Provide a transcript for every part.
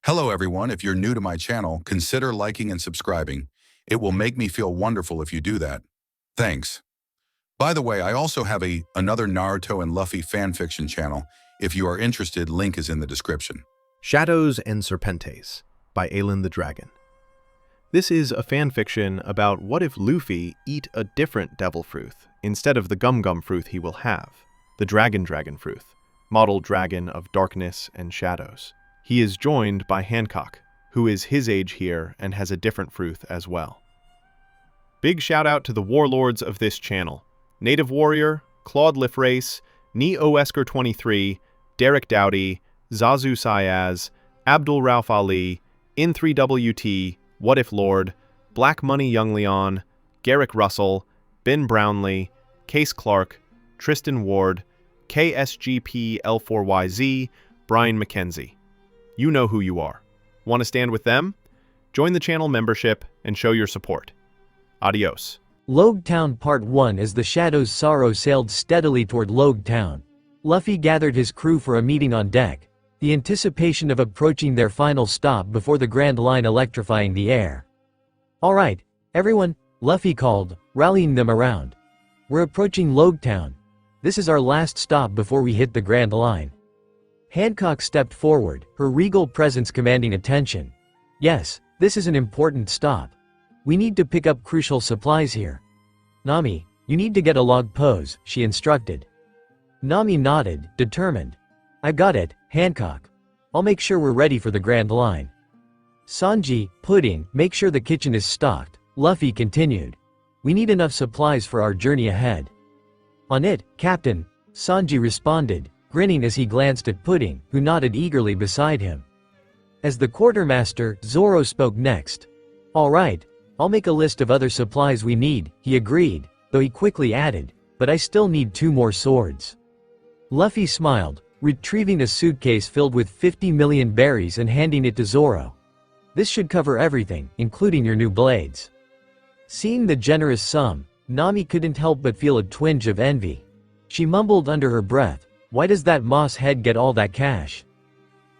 Hello everyone, if you're new to my channel, consider liking and subscribing. It will make me feel wonderful if you do that. Thanks. By the way, I also have another Naruto and Luffy fanfiction channel. If you are interested, link is in the description. Shadows and Serpentes by Alenthedragon. This is a fanfiction about what if Luffy eat a different devil fruit instead of the gum fruit he will have, the dragon fruit, model dragon of darkness and shadows. He is joined by Hancock, who is his age here and has a different fruit as well. Big shout out to the warlords of this channel: Native Warrior, Claude Lifrace, Oesker23, Derek Dowdy, Zazu Sayaz, Abdul Rauf Ali, In3WT, What If Lord, Black Money Young Leon, Garrick Russell, Ben Brownlee, Case Clark, Tristan Ward, KSGP L4YZ, Brian McKenzie. You know who you are. Want to stand with them? Join the channel membership and show your support. Adios. Logue Town Part 1. As the Shadows' Sorrow sailed steadily toward Logue Town, Luffy gathered his crew for a meeting on deck, the anticipation of approaching their final stop before the Grand Line electrifying the air. "Alright, everyone," Luffy called, rallying them around. "We're approaching Logue Town. This is our last stop before we hit the Grand Line." Hancock stepped forward, her regal presence commanding attention. "Yes, this is an important stop. We need to pick up crucial supplies here. Nami, you need to get a log pose," she instructed. Nami nodded, determined. "I got it, Hancock. I'll make sure we're ready for the Grand Line." "Sanji, Pudding, make sure the kitchen is stocked," Luffy continued. "We need enough supplies for our journey ahead." "On it, Captain," Sanji responded, grinning as he glanced at Pudding, who nodded eagerly beside him. As the quartermaster, Zoro spoke next. "All right, I'll make a list of other supplies we need," he agreed, though he quickly added, "but I still need 2 more swords." Luffy smiled, retrieving a suitcase filled with 50 million berries and handing it to Zoro. "This should cover everything, including your new blades." Seeing the generous sum, Nami couldn't help but feel a twinge of envy. She mumbled under her breath, "Why does that moss head get all that cash?"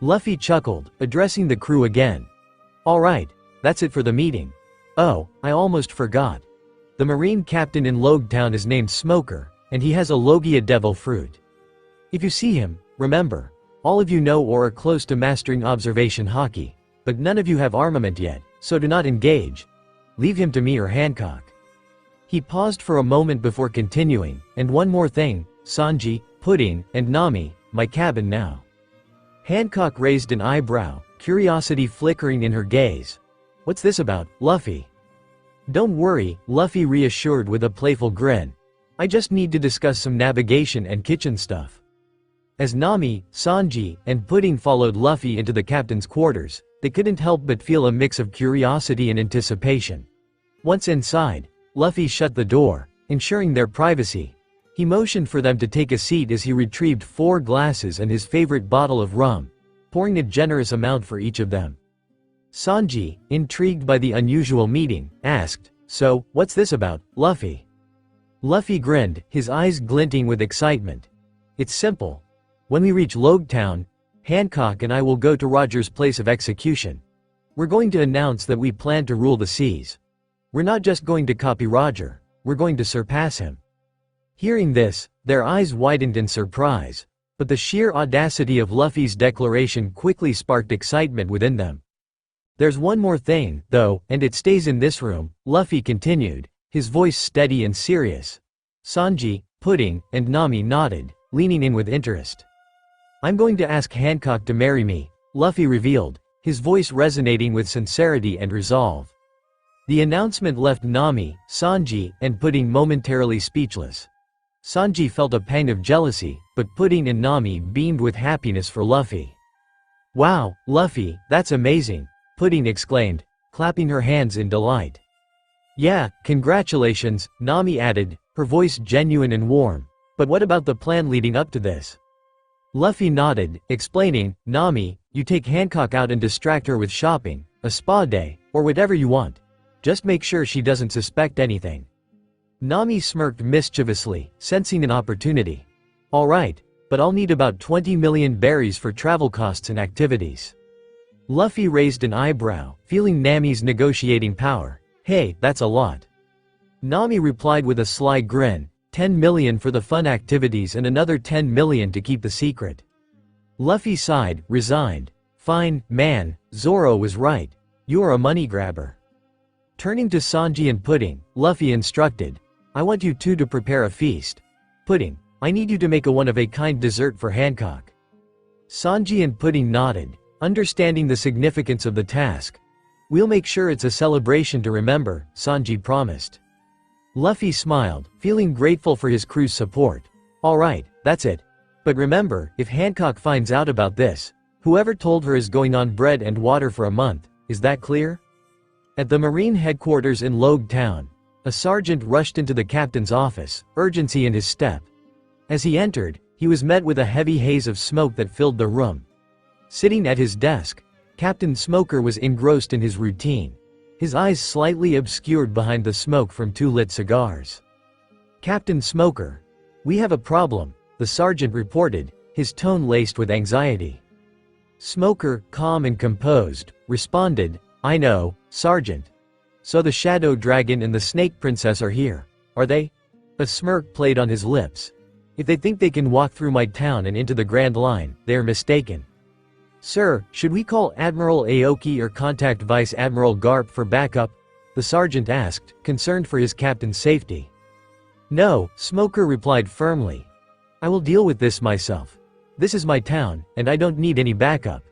Luffy chuckled, addressing the crew again. "All right, that's it for the meeting. Oh, I almost forgot. The Marine captain in Logue Town is named Smoker, and he has a logia devil fruit. If you see him, remember, all of you know or are close to mastering observation haki, but none of you have armament yet, so do not engage. Leave him to me or Hancock." He paused for a moment before continuing, "And one more thing, Sanji, Pudding, and Nami, my cabin now." Hancock raised an eyebrow, curiosity flickering in her gaze. "What's this about, Luffy?" "Don't worry," Luffy reassured with a playful grin. "I just need to discuss some navigation and kitchen stuff." As Nami, Sanji, and Pudding followed Luffy into the captain's quarters, they couldn't help but feel a mix of curiosity and anticipation. Once inside, Luffy shut the door, ensuring their privacy. He motioned for them to take a seat as he retrieved 4 glasses and his favorite bottle of rum, pouring a generous amount for each of them. Sanji, intrigued by the unusual meeting, asked, "So, what's this about, Luffy?" Luffy grinned, his eyes glinting with excitement. "It's simple. When we reach Logue Town, Hancock and I will go to Roger's place of execution. We're going to announce that we plan to rule the seas. We're not just going to copy Roger, we're going to surpass him." Hearing this, their eyes widened in surprise, but the sheer audacity of Luffy's declaration quickly sparked excitement within them. "There's one more thing, though, and it stays in this room," Luffy continued, his voice steady and serious. Sanji, Pudding, and Nami nodded, leaning in with interest. "I'm going to ask Hancock to marry me," Luffy revealed, his voice resonating with sincerity and resolve. The announcement left Nami, Sanji, and Pudding momentarily speechless. Sanji felt a pang of jealousy, but Pudding and Nami beamed with happiness for Luffy. "Wow, Luffy, that's amazing," Pudding exclaimed, clapping her hands in delight. "Yeah, congratulations," Nami added, her voice genuine and warm. "But what about the plan leading up to this?" Luffy nodded, explaining, "Nami, you take Hancock out and distract her with shopping, a spa day, or whatever you want. Just make sure she doesn't suspect anything." Nami smirked mischievously, sensing an opportunity. "All right, but I'll need about 20 million berries for travel costs and activities." Luffy raised an eyebrow, feeling Nami's negotiating power. Hey, that's a lot. Nami replied with a sly grin, 10 million for the fun activities and another 10 million to keep the secret. Luffy sighed, resigned. Fine, man, Zoro was right. You are a money grabber. Turning to Sanji and Pudding, Luffy instructed, I want you two to prepare a feast. Pudding, I need you to make a one-of-a-kind dessert for Hancock. Sanji and Pudding nodded, understanding the significance of the task. We'll make sure it's a celebration to remember, Sanji promised. Luffy smiled, feeling grateful for his crew's support. Alright, that's it. But remember, if Hancock finds out about this, whoever told her is going on bread and water for a month, is that clear? At the Marine headquarters in Logue Town, a sergeant rushed into the captain's office, urgency in his step. As he entered, he was met with a heavy haze of smoke that filled the room. Sitting at his desk, Captain Smoker was engrossed in his routine, his eyes slightly obscured behind the smoke from two lit cigars. Captain Smoker, we have a problem, the sergeant reported, his tone laced with anxiety. Smoker, calm and composed, responded, I know, Sergeant. So the Shadow Dragon and the Snake Princess are here, are they? A smirk played on his lips. If they think they can walk through my town and into the Grand Line, they are mistaken. Sir, should we call Admiral Aoki or contact Vice Admiral Garp for backup? The sergeant asked, concerned for his captain's safety. No, Smoker replied firmly. I will deal with this myself. This is my town, and I don't need any backup.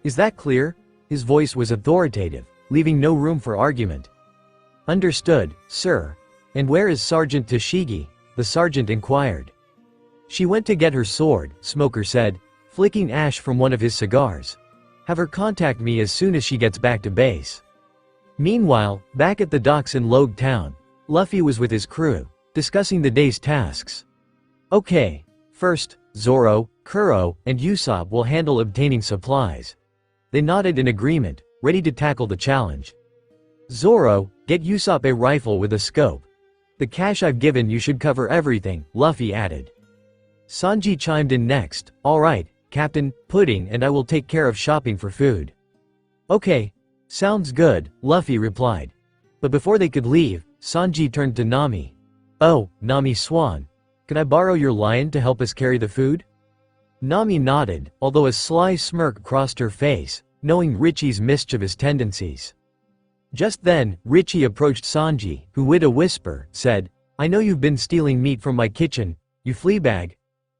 Is that clear? His voice was authoritative, leaving no room for argument. Understood, sir. And where is Sergeant Tashigi? The sergeant inquired. She went to get her sword, Smoker said, flicking ash from one of his cigars. Have her contact me as soon as she gets back to base. Meanwhile, back at the docks in Logue Town, Luffy was with his crew, discussing the day's tasks. Okay. First, Zoro, Kuro, and Usopp will handle obtaining supplies. They nodded in agreement, ready to tackle the challenge. Zoro, get Usopp a rifle with a scope. The cash I've given you should cover everything, Luffy added. Sanji chimed in next, alright, Captain, Pudding and I will take care of shopping for food. Okay. Sounds good, Luffy replied. But before they could leave, Sanji turned to Nami. Oh, Nami Swan. Can I borrow your lion to help us carry the food? Nami nodded, although a sly smirk crossed her face, knowing Richie's mischievous tendencies. Just then, Richie approached Sanji, who with a whisper, said, I know you've been stealing meat from my kitchen, you fleabag.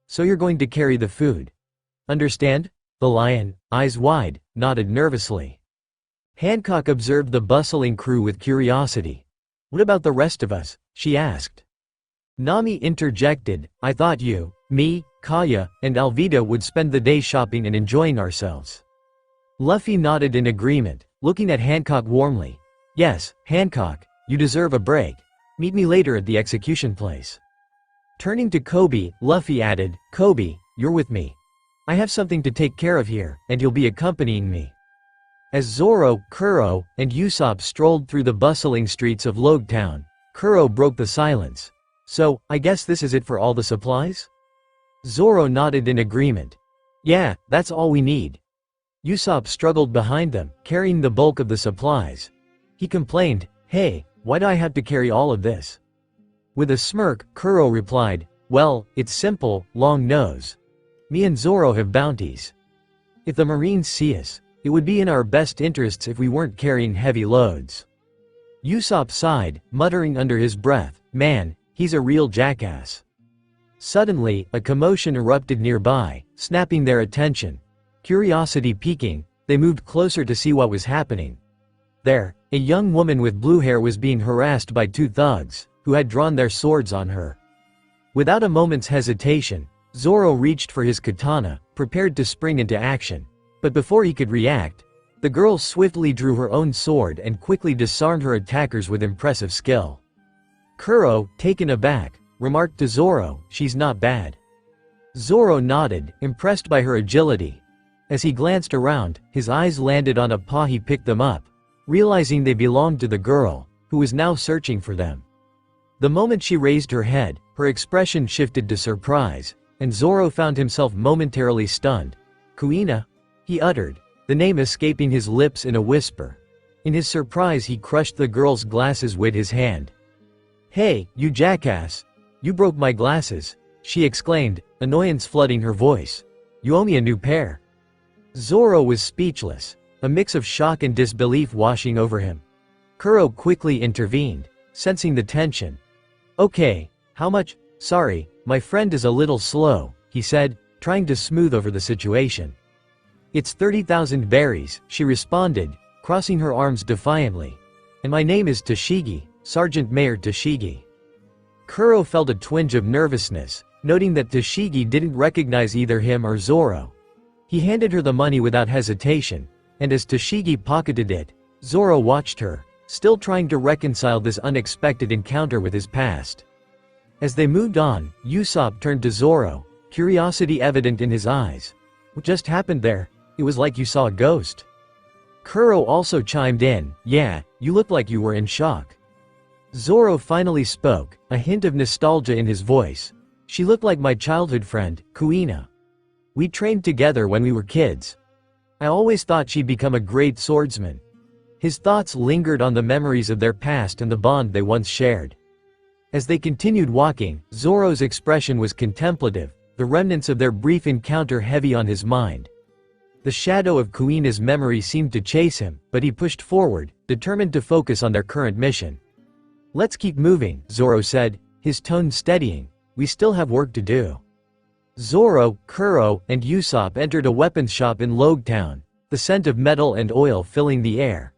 So you're going to carry the food. Understand? The lion, eyes wide, nodded nervously. Hancock observed the bustling crew with curiosity. What about the rest of us? She asked. Nami interjected, I thought you, me, Kaya, and Alvida would spend the day shopping and enjoying ourselves. Luffy nodded in agreement, looking at Hancock warmly. Yes, Hancock, you deserve a break. Meet me later at the execution place. Turning to Kobe, Luffy added, Kobe, you're with me. I have something to take care of here, and you'll be accompanying me. As Zoro, Kuro, and Usopp strolled through the bustling streets of Logue Town, Kuro broke the silence. So, I guess this is it for all the supplies? Zoro nodded in agreement. Yeah, that's all we need. Usopp struggled behind them, carrying the bulk of the supplies. He complained, hey, why do I have to carry all of this? With a smirk, Kuro replied, well, it's simple, long nose. Me and Zoro have bounties. If the Marines see us, it would be in our best interests if we weren't carrying heavy loads. Usopp sighed, muttering under his breath, man, he's a real jackass. Suddenly, a commotion erupted nearby, snapping their attention. Curiosity piquing, they moved closer to see what was happening. There, a young woman with blue hair was being harassed by two thugs, who had drawn their swords on her. Without a moment's hesitation, Zoro reached for his katana, prepared to spring into action. But before he could react, the girl swiftly drew her own sword and quickly disarmed her attackers with impressive skill. Kuro, taken aback, remarked to Zoro, she's not bad. Zoro nodded, impressed by her agility. As he glanced around, his eyes landed on a paw. He picked them up, realizing they belonged to the girl, who was now searching for them. The moment she raised her head, her expression shifted to surprise, and Zoro found himself momentarily stunned. Kuina? He uttered. the name escaping his lips in a whisper. In his surprise he crushed the girl's glasses with his hand. "Hey, you jackass! You broke my glasses!" she exclaimed, annoyance flooding her voice. "You owe me a new pair." Zoro was speechless, a mix of shock and disbelief washing over him. Kuro quickly intervened, sensing the tension. "Okay, how much? Sorry, my friend is a little slow," he said, trying to smooth over the situation. "It's 30,000 berries," she responded, crossing her arms defiantly. "And my name is Tashigi, Sergeant Mayor Tashigi." Kuro felt a twinge of nervousness, noting that Tashigi didn't recognize either him or Zoro. He handed her the money without hesitation, and as Tashigi pocketed it, Zoro watched her, still trying to reconcile this unexpected encounter with his past. As they moved on, Usopp turned to Zoro, curiosity evident in his eyes. "What just happened there? It was like you saw a ghost." Kuro also chimed in, "Yeah, you looked like you were in shock." Zoro finally spoke, a hint of nostalgia in his voice. "She looked like my childhood friend, Kuina. We trained together when we were kids. I always thought she'd become a great swordsman." His thoughts lingered on the memories of their past and the bond they once shared. As they continued walking, Zoro's expression was contemplative, the remnants of their brief encounter heavy on his mind. The shadow of Kuina's memory seemed to chase him, but he pushed forward, determined to focus on their current mission. "Let's keep moving," Zoro said, his tone steadying. "We still have work to do." Zoro, Kuro, and Usopp entered a weapons shop in Logetown, the scent of metal and oil filling the air.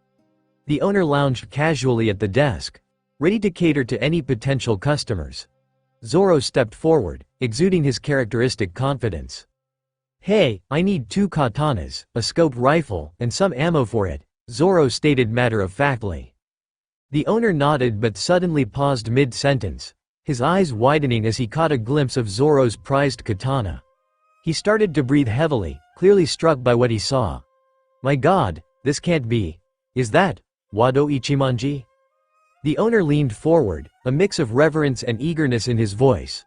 The owner lounged casually at the desk, ready to cater to any potential customers. Zoro stepped forward, exuding his characteristic confidence. "Hey, I need 2 katanas, a scope rifle, and some ammo for it," Zoro stated matter-of-factly. The owner nodded but suddenly paused mid-sentence, his eyes widening as he caught a glimpse of Zoro's prized katana. He started to breathe heavily, clearly struck by what he saw. "My God, this can't be. Is that Wado Ichimonji?" The owner leaned forward, a mix of reverence and eagerness in his voice.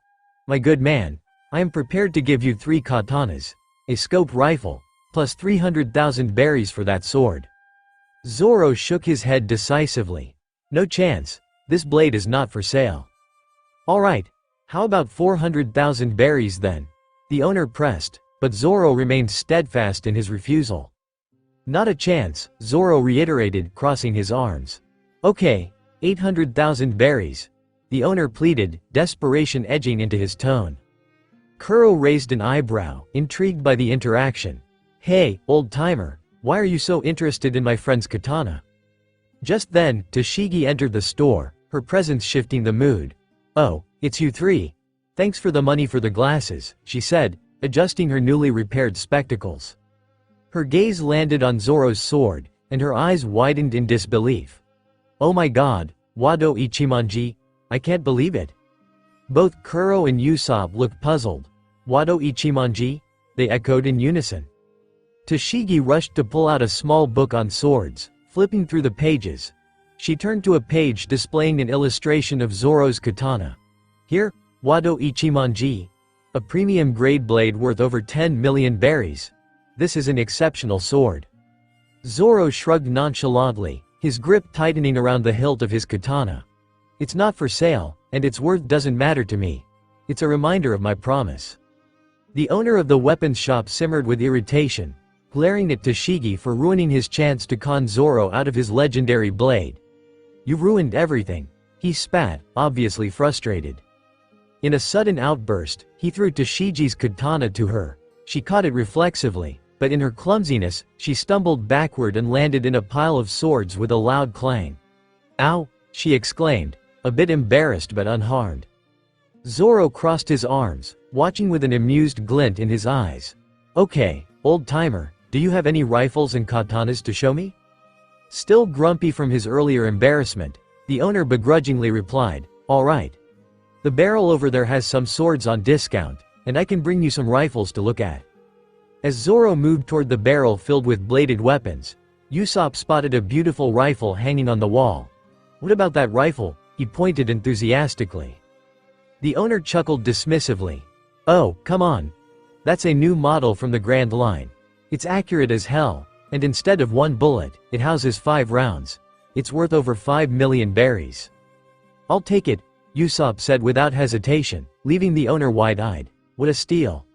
"My good man, I am prepared to give you 3 katanas, a scope rifle, plus 300,000 berries for that sword." Zoro shook his head decisively. "No chance, this blade is not for sale." "Alright, how about 400,000 berries then?" The owner pressed, but Zoro remained steadfast in his refusal. "Not a chance," Zoro reiterated, crossing his arms. "Okay, 800,000 berries," the owner pleaded, desperation edging into his tone. Kuro raised an eyebrow, intrigued by the interaction. "Hey, old-timer, why are you so interested in my friend's katana?" Just then, Tashigi entered the store, her presence shifting the mood. "Oh, it's you 3. Thanks for the money for the glasses," she said, adjusting her newly repaired spectacles. Her gaze landed on Zoro's sword, and her eyes widened in disbelief. "Oh my God, Wado Ichimonji, I can't believe it." Both Kuro and Usopp looked puzzled. "Wado Ichimonji?" they echoed in unison. Tashigi rushed to pull out a small book on swords, flipping through the pages. She turned to a page displaying an illustration of Zoro's katana. "Here, Wado Ichimonji. A premium grade blade worth over 10 million berries. This is an exceptional sword." Zoro shrugged nonchalantly, his grip tightening around the hilt of his katana. "It's not for sale, and its worth doesn't matter to me. It's a reminder of my promise." The owner of the weapons shop simmered with irritation, glaring at Tashigi for ruining his chance to con Zoro out of his legendary blade. "You've ruined everything," he spat, obviously frustrated. In a sudden outburst, he threw Tashigi's katana to her. She caught it reflexively, but in her clumsiness, she stumbled backward and landed in a pile of swords with a loud clang. "Ow!" she exclaimed, a bit embarrassed but unharmed. Zoro crossed his arms, watching with an amused glint in his eyes. "Okay, old-timer, do you have any rifles and katanas to show me?" Still grumpy from his earlier embarrassment, the owner begrudgingly replied, "All right. The barrel over there has some swords on discount, and I can bring you some rifles to look at." As Zoro moved toward the barrel filled with bladed weapons, Usopp spotted a beautiful rifle hanging on the wall. "What about that rifle?" he pointed enthusiastically. The owner chuckled dismissively. "Oh, come on. That's a new model from the Grand Line. It's accurate as hell, and instead of 1 bullet, it houses 5 rounds. It's worth over 5 million berries. I'll take it, Usopp said without hesitation, leaving the owner wide-eyed. What a steal.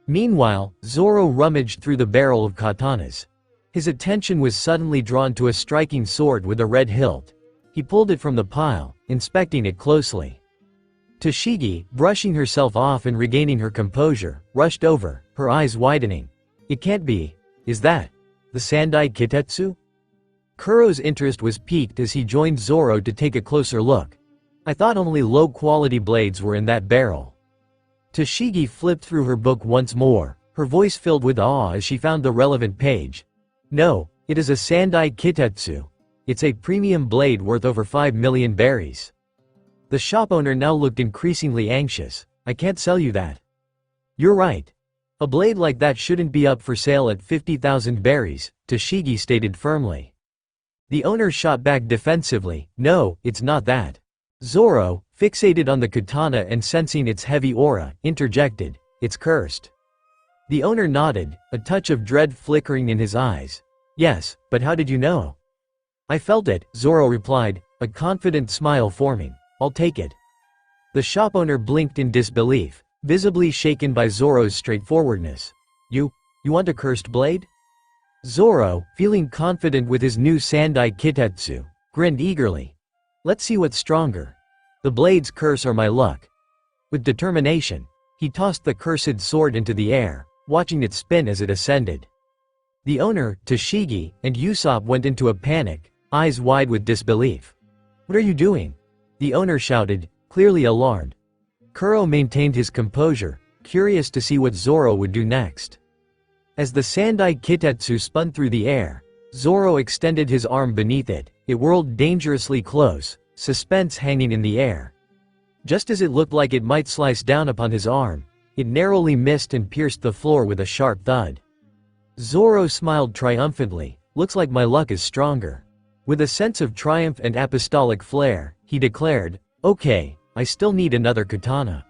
Meanwhile, Zoro rummaged through the barrel of katanas. His attention was suddenly drawn to a striking sword with a red hilt. He pulled it from the pile, inspecting it closely. Tashigi, brushing herself off and regaining her composure, rushed over, her eyes widening. It can't be. Is that the Sandai Kitetsu? Kuro's interest was piqued as he joined Zoro to take a closer look. I thought only low-quality blades were in that barrel. Tashigi flipped through her book once more, her voice filled with awe as she found the relevant page. No, it is a Sandai Kitetsu. It's a premium blade worth over 5 million berries. The shop owner now looked increasingly anxious. I can't sell you that. You're right. A blade like that shouldn't be up for sale at 50,000 berries, Tashigi stated firmly. The owner shot back defensively, no, it's not that. Zoro, fixated on the katana and sensing its heavy aura, interjected, it's cursed. The owner nodded, a touch of dread flickering in his eyes. Yes, but how did you know? I felt it, Zoro replied, a confident smile forming. I'll take it. The shop owner blinked in disbelief, visibly shaken by Zoro's straightforwardness. You want a cursed blade? Zoro, feeling confident with his new Sandai Kitetsu, grinned eagerly. Let's see what's stronger. The blade's curse or my luck. With determination, he tossed the cursed sword into the air, watching it spin as it ascended. The owner, Tashigi, and Usopp went into a panic, eyes wide with disbelief. What are you doing? The owner shouted, clearly alarmed. Kuro maintained his composure, curious to see what Zoro would do next. As the Sandai Kitetsu spun through the air, Zoro extended his arm beneath it. It whirled dangerously close, suspense hanging in the air. Just as it looked like it might slice down upon his arm, it narrowly missed and pierced the floor with a sharp thud. Zoro smiled triumphantly, looks like my luck is stronger. With a sense of triumph and apostolic flair, he declared, okay, I still need another katana.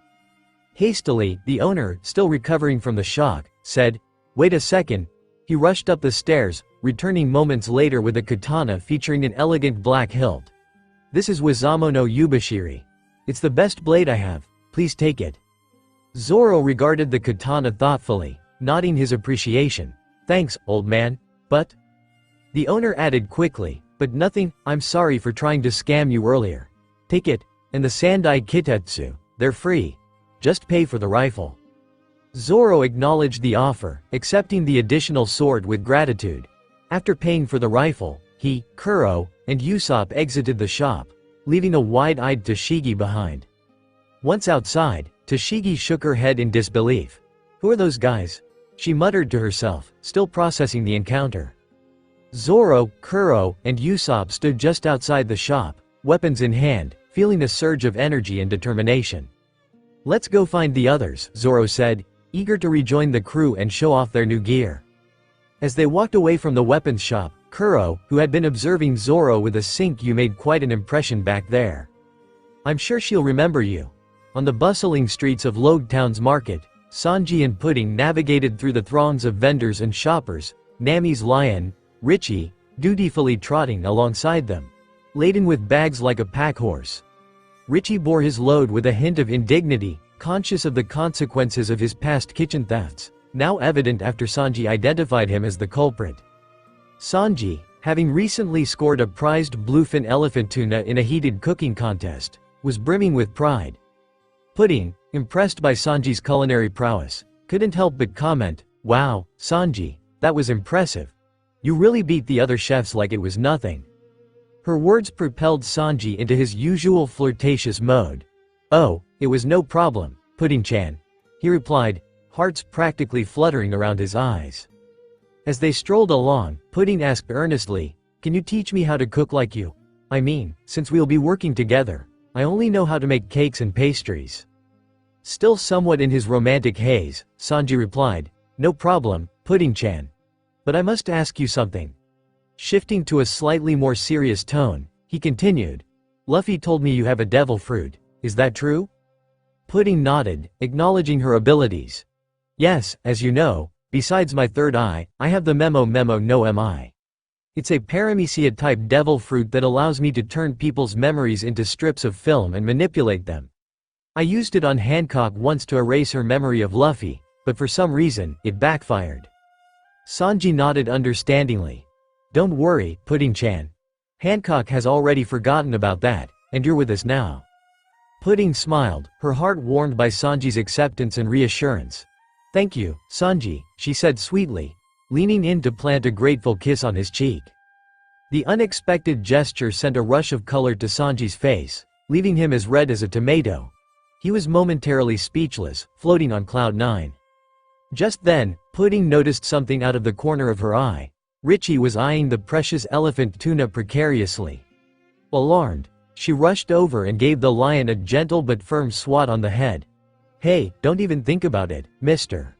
Hastily, the owner, still recovering from the shock, said, wait a second. He rushed up the stairs, returning moments later with a katana featuring an elegant black hilt. This is Wazamo no Yubashiri. It's the best blade I have, please take it. Zoro regarded the katana thoughtfully, nodding his appreciation. Thanks, old man, but… The owner added quickly, but nothing, I'm sorry for trying to scam you earlier. Take it, and the Sandai Kitetsu, they're free. Just pay for the rifle. Zoro acknowledged the offer, accepting the additional sword with gratitude. After paying for the rifle, he, Kuro, and Usopp exited the shop, leaving a wide-eyed Tashigi behind. Once outside, Tashigi shook her head in disbelief. Who are those guys? She muttered to herself, still processing the encounter. Zoro, Kuro, and Usopp stood just outside the shop, weapons in hand, feeling a surge of energy and determination. Let's go find the others, Zoro said, eager to rejoin the crew and show off their new gear. As they walked away from the weapons shop, Kuro, who had been observing Zoro with a sink, you made quite an impression back there. I'm sure she'll remember you. On the bustling streets of Logue Town's market, Sanji and Pudding navigated through the throngs of vendors and shoppers, Nami's lion, Richie, dutifully trotting alongside them, laden with bags like a pack horse. Richie bore his load with a hint of indignity, conscious of the consequences of his past kitchen thefts, now evident after Sanji identified him as the culprit. Sanji, having recently scored a prized bluefin elephant tuna in a heated cooking contest, was brimming with pride. Pudding, impressed by Sanji's culinary prowess, couldn't help but comment, wow, Sanji, that was impressive. You really beat the other chefs like it was nothing. Her words propelled Sanji into his usual flirtatious mode. Oh, it was no problem, Pudding-chan, he replied, hearts practically fluttering around his eyes. As they strolled along, Pudding asked earnestly, can you teach me how to cook like you? I mean, since we'll be working together, I only know how to make cakes and pastries. Still somewhat in his romantic haze, Sanji replied, no problem, Pudding-chan. But I must ask you something. Shifting to a slightly more serious tone, he continued, Luffy told me you have a devil fruit, is that true? Pudding nodded, acknowledging her abilities. Yes, as you know, Besides my third eye, I have the memo no mi. It's a paramecia-type devil fruit that allows me to turn people's memories into strips of film and manipulate them. I used it on Hancock once to erase her memory of Luffy, but for some reason, it backfired. Sanji nodded understandingly. Don't worry, Pudding-chan. Hancock has already forgotten about that, and you're with us now. Pudding smiled, her heart warmed by Sanji's acceptance and reassurance. Thank you, Sanji, she said sweetly, leaning in to plant a grateful kiss on his cheek. The unexpected gesture sent a rush of color to Sanji's face, leaving him as red as a tomato. He was momentarily speechless, floating on cloud 9. Just then, Pudding noticed something out of the corner of her eye. Richie was eyeing the precious elephant tuna precariously. Alarmed, she rushed over and gave the lion a gentle but firm swat on the head. Hey, don't even think about it, mister.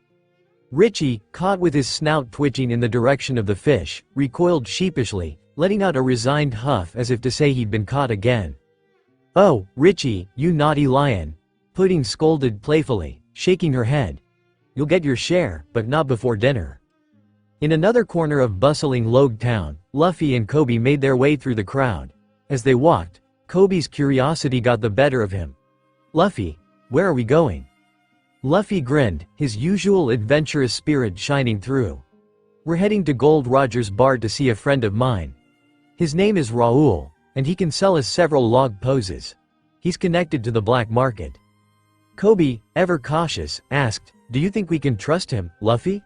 Richie, caught with his snout twitching in the direction of the fish, recoiled sheepishly, letting out a resigned huff as if to say he'd been caught again. Oh, Richie, you naughty lion. Pudding scolded playfully, shaking her head. You'll get your share, but not before dinner. In another corner of bustling Logue Town, Luffy and Kobe made their way through the crowd. As they walked, Kobe's curiosity got the better of him. Luffy, where are we going? Luffy grinned, his usual adventurous spirit shining through. We're heading to Gold Roger's bar to see a friend of mine. His name is Raoul, and he can sell us several log poses. He's connected to the black market. Kobe, ever cautious, asked, do you think we can trust him, Luffy?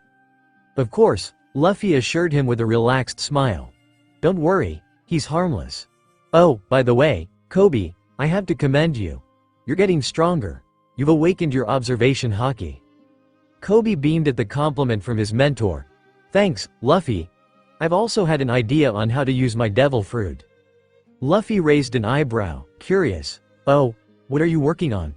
Of course, Luffy assured him with a relaxed smile. Don't worry, he's harmless. Oh, by the way, Kobe, I have to commend you. You're getting stronger. You've awakened your observation haki. Kobe beamed at the compliment from his mentor. Thanks, Luffy. I've also had an idea on how to use my devil fruit. Luffy raised an eyebrow, curious. Oh, what are you working on?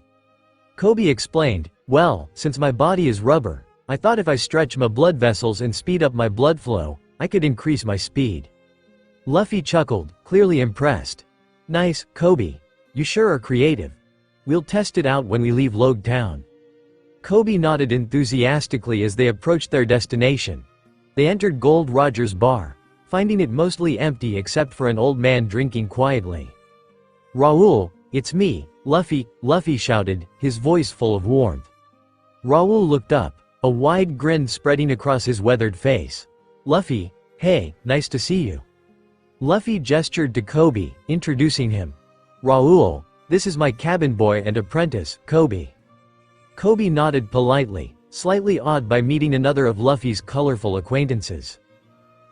Kobe explained, well, since my body is rubber, I thought if I stretch my blood vessels and speed up my blood flow, I could increase my speed. Luffy chuckled, clearly impressed. Nice, Kobe. You sure are creative. We'll test it out when we leave Logue Town. Kobe nodded enthusiastically as they approached their destination. They entered Gold Roger's bar, finding it mostly empty except for an old man drinking quietly. Raoul, it's me, Luffy, Luffy shouted, his voice full of warmth. Raoul looked up, a wide grin spreading across his weathered face. Luffy, hey, nice to see you. Luffy gestured to Kobe, introducing him. Raoul, this is my cabin boy and apprentice, Kobe. Kobe nodded politely, slightly awed by meeting another of Luffy's colorful acquaintances.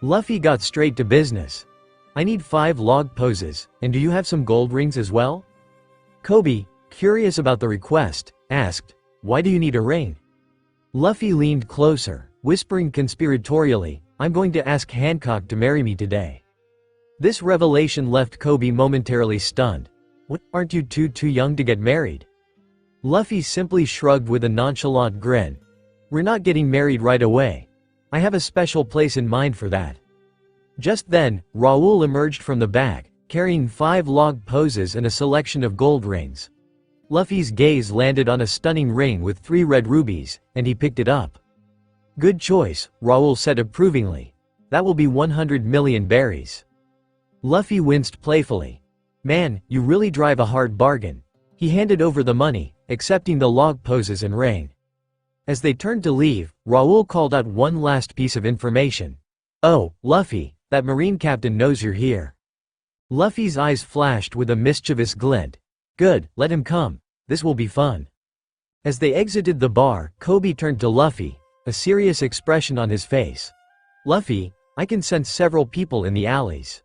Luffy got straight to business. I need 5 log poses, and do you have some gold rings as well? Kobe, curious about the request, asked, why do you need a ring? Luffy leaned closer, whispering conspiratorially, I'm going to ask Hancock to marry me today. This revelation left Kobe momentarily stunned. What, aren't you too young to get married? Luffy simply shrugged with a nonchalant grin. We're not getting married right away. I have a special place in mind for that. Just then, Raoul emerged from the back, carrying 5 log poses and a selection of gold rings. Luffy's gaze landed on a stunning ring with 3 red rubies, and he picked it up. Good choice, Raoul said approvingly. That will be 100 million berries. Luffy winced playfully. Man, you really drive a hard bargain. He handed over the money, accepting the log poses and ring. As they turned to leave, Raoul called out one last piece of information. Oh, Luffy, that marine captain knows you're here. Luffy's eyes flashed with a mischievous glint. Good, let him come. This will be fun. As they exited the bar, Kobe turned to Luffy, a serious expression on his face. Luffy, I can sense several people in the alleys.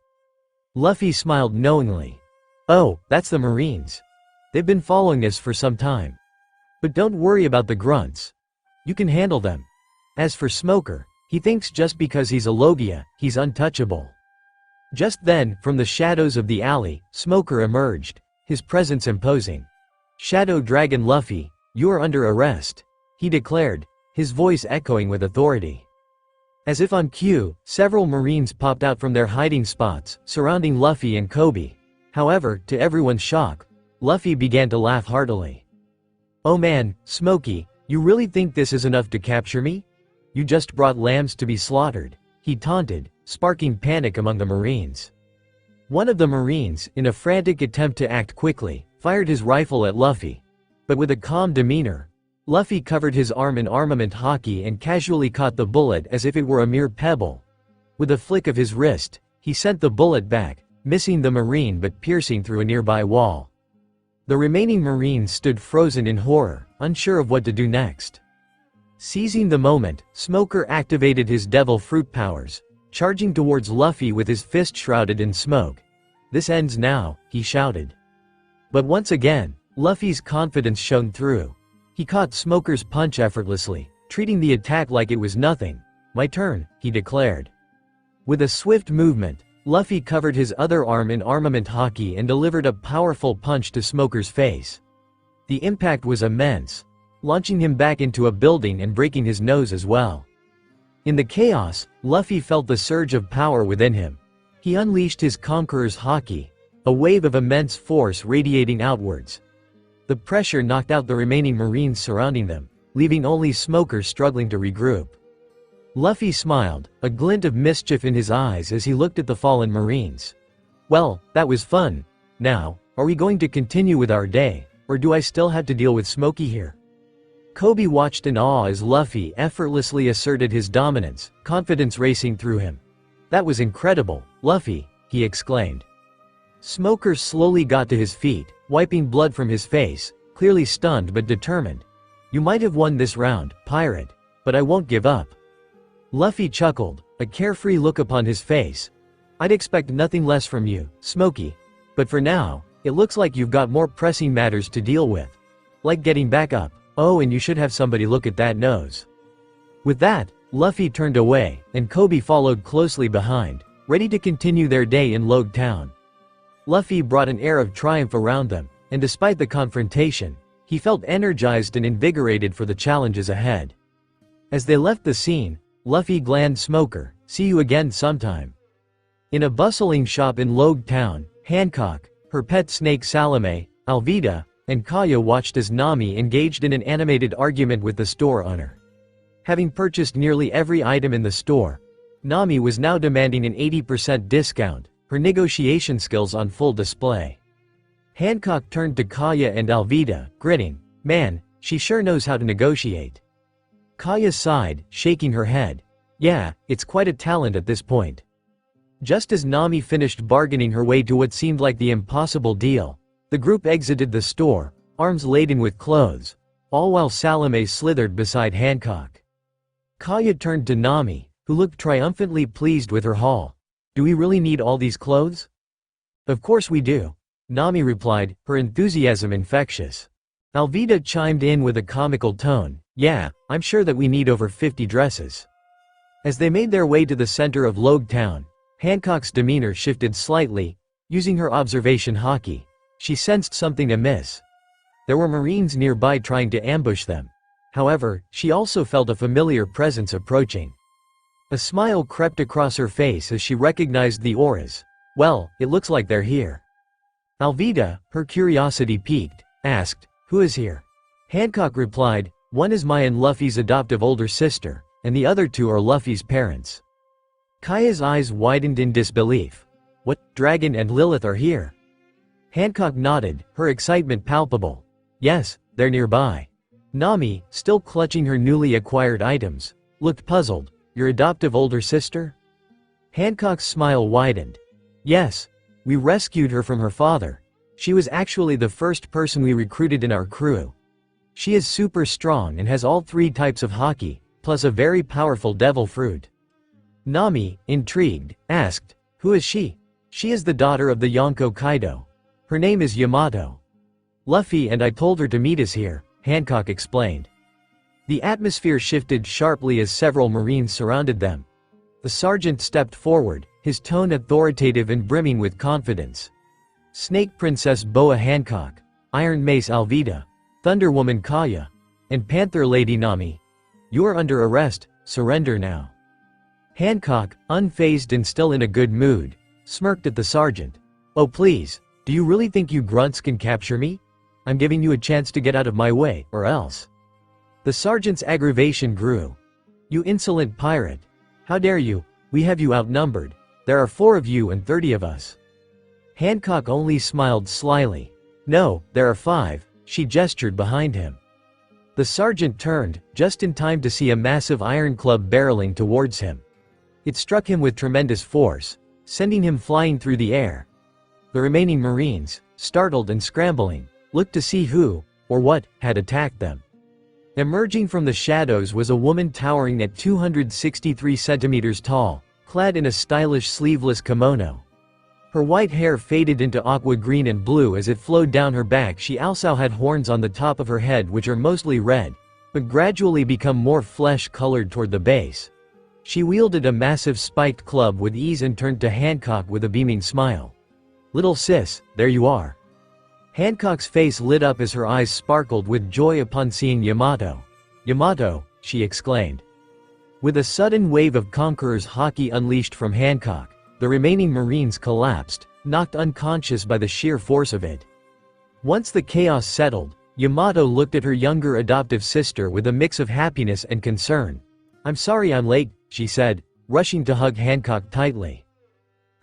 Luffy smiled knowingly. Oh, that's the Marines. They've been following us for some time. But don't worry about the grunts. You can handle them. As for Smoker, he thinks just because he's a logia, he's untouchable. Just then, from the shadows of the alley, Smoker emerged, his presence imposing. Shadow Dragon Luffy, you are under arrest, he declared, his voice echoing with authority. As if on cue, several Marines popped out from their hiding spots, surrounding Luffy and Kobe. However, to everyone's shock, Luffy began to laugh heartily. Oh man, Smokey, you really think this is enough to capture me? You just brought lambs to be slaughtered," he taunted, sparking panic among the Marines. One of the Marines, in a frantic attempt to act quickly, fired his rifle at Luffy. But with a calm demeanor, Luffy covered his arm in armament haki and casually caught the bullet as if it were a mere pebble. With a flick of his wrist, he sent the bullet back, missing the Marine but piercing through a nearby wall. The remaining Marines stood frozen in horror, unsure of what to do next. Seizing the moment, Smoker activated his devil fruit powers, charging towards Luffy with his fist shrouded in smoke. "This ends now," he shouted. But once again, Luffy's confidence shone through. He caught Smoker's punch effortlessly, treating the attack like it was nothing. "My turn," he declared. With a swift movement, Luffy covered his other arm in armament haki and delivered a powerful punch to Smoker's face. The impact was immense, launching him back into a building and breaking his nose as well. In the chaos, Luffy felt the surge of power within him. He unleashed his Conqueror's haki, a wave of immense force radiating outwards. The pressure knocked out the remaining Marines surrounding them, leaving only Smoker struggling to regroup. Luffy smiled, a glint of mischief in his eyes as he looked at the fallen Marines. "Well, that was fun. Now, are we going to continue with our day, or do I still have to deal with Smokey here?" Kobe watched in awe as Luffy effortlessly asserted his dominance, confidence racing through him. "That was incredible, Luffy," he exclaimed. Smoker slowly got to his feet, wiping blood from his face, clearly stunned but determined. "You might have won this round, pirate, but I won't give up." Luffy chuckled, a carefree look upon his face. "I'd expect nothing less from you, Smokey. But for now, it looks like you've got more pressing matters to deal with. Like getting back up. Oh, and you should have somebody look at that nose." With that, Luffy turned away, and Kobe followed closely behind, ready to continue their day in Logue Town. Luffy brought an air of triumph around them, and despite the confrontation, he felt energized and invigorated for the challenges ahead. As they left the scene, Luffy glanned Smoker, "See you again sometime." In a bustling shop in Logue Town, Hancock, her pet snake Salome, Alvida, and Kaya watched as Nami engaged in an animated argument with the store owner. Having purchased nearly every item in the store, Nami was now demanding an 80% discount, her negotiation skills on full display. Hancock turned to Kaya and Alvida, grinning. "Man, she sure knows how to negotiate." Kaya sighed, shaking her head. "Yeah, it's quite a talent at this point." Just as Nami finished bargaining her way to what seemed like the impossible deal, the group exited the store, arms laden with clothes, all while Salome slithered beside Hancock. Kaya turned to Nami, who looked triumphantly pleased with her haul. "Do we really need all these clothes?" "Of course we do," Nami replied, her enthusiasm infectious. Alvida chimed in with a comical tone. "Yeah, I'm sure that we need over 50 dresses." As they made their way to the center of Logue Town, Hancock's demeanor shifted slightly. Using her observation haki, she sensed something amiss. There were Marines nearby trying to ambush them. However, she also felt a familiar presence approaching. A smile crept across her face as she recognized the auras. "Well, it looks like they're here." Alvida, her curiosity piqued, asked, "Who is here?" Hancock replied, "One is my and Luffy's adoptive older sister, and the other two are Luffy's parents." Kaya's eyes widened in disbelief. "What, Dragon and Lilith are here?" Hancock nodded, her excitement palpable. "Yes, they're nearby." Nami, still clutching her newly acquired items, looked puzzled. "Your adoptive older sister?" Hancock's smile widened. "Yes. We rescued her from her father. She was actually the first person we recruited in our crew. She is super strong and has all 3 types of haki, plus a very powerful devil fruit." Nami, intrigued, asked, "Who is she?" "She is the daughter of the Yonko Kaido. Her name is Yamato. Luffy and I told her to meet us here," Hancock explained. The atmosphere shifted sharply as several Marines surrounded them. The sergeant stepped forward, his tone authoritative and brimming with confidence. "Snake Princess Boa Hancock, Iron Mace Alvida, Thunder Woman Kaya, and Panther Lady Nami. You are under arrest, surrender now." Hancock, unfazed and still in a good mood, smirked at the sergeant. "Oh please, do you really think you grunts can capture me? I'm giving you a chance to get out of my way, or else." The sergeant's aggravation grew. "You insolent pirate! How dare you? We have you outnumbered. There are 4 of you and 30 of us." Hancock only smiled slyly. "No, there are 5, she gestured behind him. The sergeant turned, just in time to see a massive iron club barreling towards him. It struck him with tremendous force, sending him flying through the air. The remaining Marines, startled and scrambling, looked to see who, or what, had attacked them. Emerging from the shadows was a woman towering at 263 centimeters tall, clad in a stylish sleeveless kimono. Her white hair faded into aqua green and blue as it flowed down her back. She also had horns on the top of her head which are mostly red, but gradually become more flesh-colored toward the base. She wielded a massive spiked club with ease and turned to Hancock with a beaming smile. "Little sis, there you are." Hancock's face lit up as her eyes sparkled with joy upon seeing Yamato. "Yamato," she exclaimed. With a sudden wave of conqueror's haki unleashed from Hancock, the remaining Marines collapsed, knocked unconscious by the sheer force of it. Once the chaos settled, Yamato looked at her younger adoptive sister with a mix of happiness and concern. "I'm sorry I'm late," she said, rushing to hug Hancock tightly.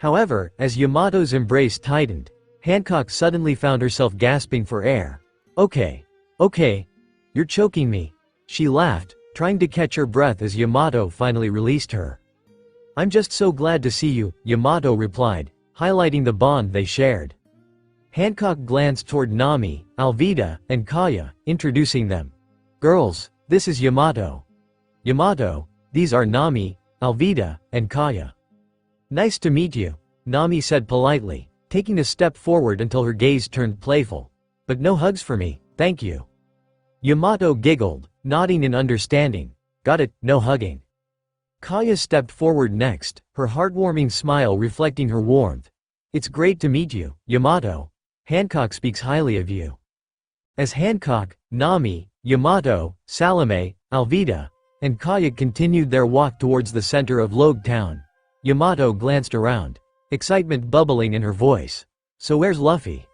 However, as Yamato's embrace tightened, Hancock suddenly found herself gasping for air. Okay, you're choking me," she laughed, trying to catch her breath as Yamato finally released her. "I'm just so glad to see you," Yamato replied, highlighting the bond they shared. Hancock glanced toward Nami, Alvida, and Kaya, introducing them. "Girls, this is Yamato. Yamato, these are Nami, Alvida, and Kaya." "Nice to meet you," Nami said politely, taking a step forward until her gaze turned playful. "But no hugs for me, thank you." Yamato giggled, nodding in understanding. "Got it, no hugging." Kaya stepped forward next, her heartwarming smile reflecting her warmth. "It's great to meet you, Yamato. Hancock speaks highly of you." As Hancock, Nami, Yamato, Salome, Alvida, and Kaya continued their walk towards the center of Logue Town, Yamato glanced around, excitement bubbling in her voice. "So where's Luffy?"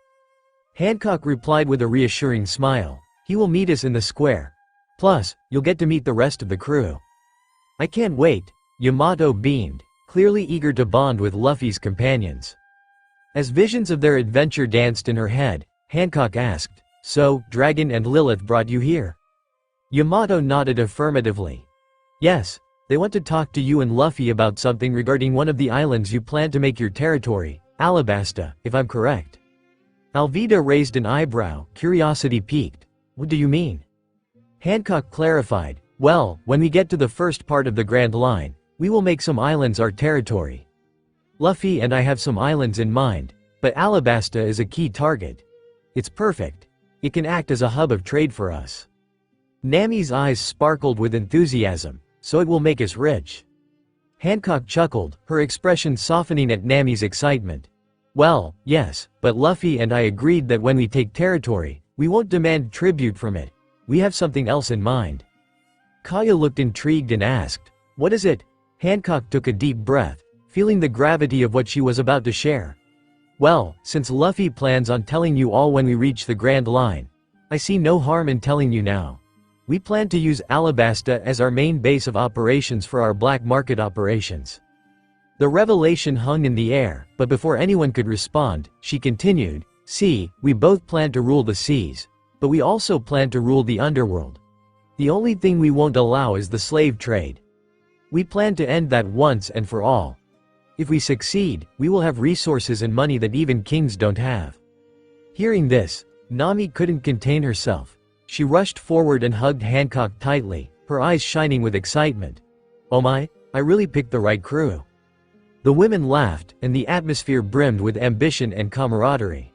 Hancock replied with a reassuring smile. "He will meet us in the square. Plus, you'll get to meet the rest of the crew." "I can't wait," Yamato beamed, clearly eager to bond with Luffy's companions. As visions of their adventure danced in her head, Hancock asked, "So, Dragon and Lilith brought you here?" Yamato nodded affirmatively. "Yes, they want to talk to you and Luffy about something regarding one of the islands you plan to make your territory, Alabasta, if I'm correct." Alvida raised an eyebrow, curiosity piqued. "What do you mean?" Hancock clarified, "Well, when we get to the first part of the Grand Line, we will make some islands our territory. Luffy and I have some islands in mind, but Alabasta is a key target. It's perfect. It can act as a hub of trade for us." Nami's eyes sparkled with enthusiasm. "So it will make us rich." Hancock chuckled, her expression softening at Nami's excitement. "Well, yes, but Luffy and I agreed that when we take territory, we won't demand tribute from it. We have something else in mind." Kaya looked intrigued and asked, "What is it?" Hancock took a deep breath, feeling the gravity of what she was about to share. "Well, since Luffy plans on telling you all when we reach the Grand Line, I see no harm in telling you now. We plan to use Alabasta as our main base of operations for our black market operations." The revelation hung in the air, but before anyone could respond, she continued, "See, we both plan to rule the seas, but we also plan to rule the underworld. The only thing we won't allow is the slave trade. We plan to end that once and for all. If we succeed, we will have resources and money that even kings don't have." Hearing this, Nami couldn't contain herself. She rushed forward and hugged Hancock tightly, her eyes shining with excitement. "Oh my, I really picked the right crew." The women laughed, and the atmosphere brimmed with ambition and camaraderie.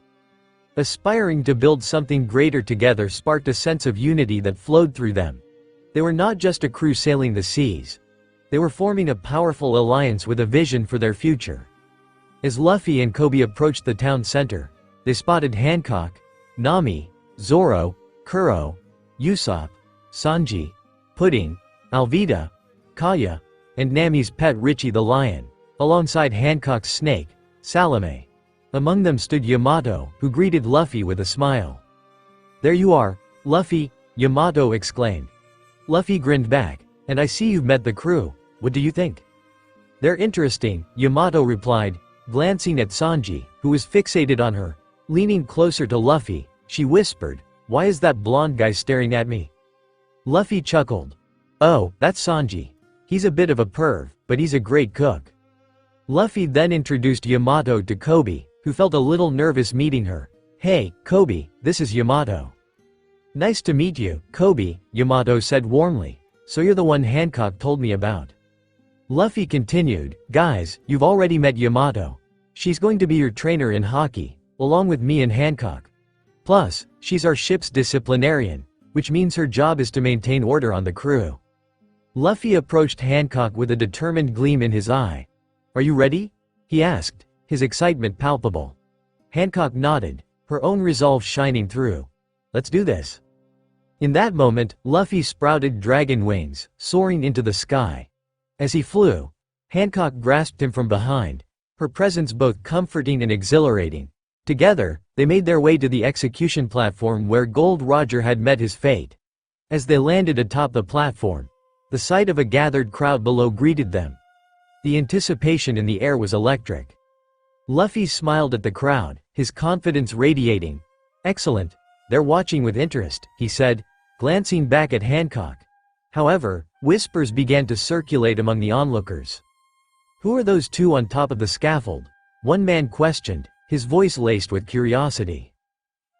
Aspiring to build something greater together sparked a sense of unity that flowed through them. They were not just a crew sailing the seas. They were forming a powerful alliance with a vision for their future. As Luffy and Kobe approached the town center, they spotted Hancock, Nami, Zoro, Kuro, Usopp, Sanji, Pudding, Alvida, Kaya, and Nami's pet Richie the lion, alongside Hancock's snake, Salome. Among them stood Yamato, who greeted Luffy with a smile. "There you are, Luffy," Yamato exclaimed. Luffy grinned back, And I see you've met the crew. What do you think? They're interesting, Yamato replied, glancing at Sanji, who was fixated on her. Leaning closer to Luffy, she whispered, "Why is that blonde guy staring at me?" Luffy chuckled. "Oh, that's Sanji. He's a bit of a perv, but he's a great cook." Luffy then introduced Yamato to Kobe, who felt a little nervous meeting her. "Hey, Kobe, this is Yamato." "Nice to meet you, Kobe," Yamato said warmly. "So you're the one Hancock told me about." Luffy continued, "Guys, you've already met Yamato. She's going to be your trainer in hockey, along with me and Hancock. Plus, she's our ship's disciplinarian, which means her job is to maintain order on the crew." Luffy approached Hancock with a determined gleam in his eye. "Are you ready?" he asked, his excitement palpable. Hancock nodded, her own resolve shining through. "Let's do this." In that moment, Luffy sprouted dragon wings, soaring into the sky. As he flew, Hancock grasped him from behind, her presence both comforting and exhilarating. Together, they made their way to the execution platform where Gold Roger had met his fate. As they landed atop the platform, the sight of a gathered crowd below greeted them. The anticipation in the air was electric. Luffy smiled at the crowd, his confidence radiating. "Excellent. They're watching with interest," he said, glancing back at Hancock. However, whispers began to circulate among the onlookers. "Who are those two on top of the scaffold?" one man questioned, his voice laced with curiosity.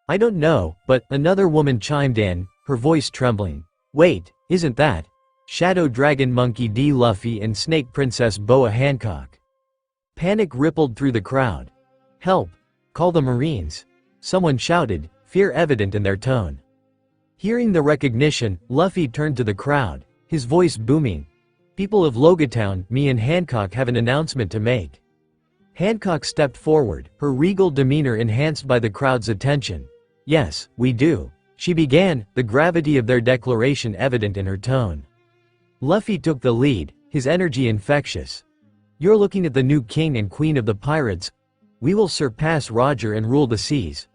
"I don't know," but another woman chimed in, her voice trembling. "Wait, isn't that Shadow Dragon Monkey D. Luffy and Snake Princess Boa Hancock?" Panic rippled through the crowd. "Help! Call the Marines!" someone shouted, fear evident in their tone. Hearing the recognition, Luffy turned to the crowd, his voice booming. "People of Logatown, me and Hancock have an announcement to make." Hancock stepped forward, her regal demeanor enhanced by the crowd's attention. "Yes, we do," she began, the gravity of their declaration evident in her tone. Luffy took the lead, his energy infectious. "You're looking at the new king and queen of the pirates. We will surpass Roger and rule the seas.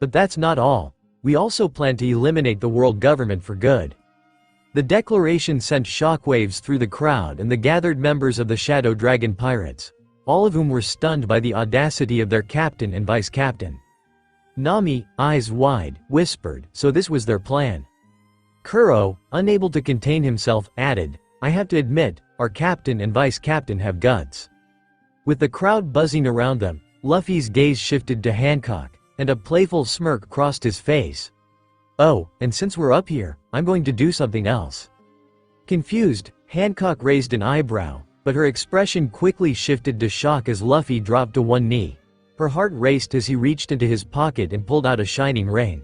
But that's not all. We also plan to eliminate the world government for good." The declaration sent shockwaves through the crowd and the gathered members of the Shadow Dragon Pirates, all of whom were stunned by the audacity of their captain and vice-captain. Nami, eyes wide, whispered, so this was their plan. Kuro, unable to contain himself, added, "I have to admit, our captain and vice-captain have guts." With the crowd buzzing around them, Luffy's gaze shifted to Hancock, and a playful smirk crossed his face. "Oh, and since we're up here, I'm going to do something else." Confused, Hancock raised an eyebrow, but her expression quickly shifted to shock as Luffy dropped to one knee. Her heart raced as he reached into his pocket and pulled out a shining ring.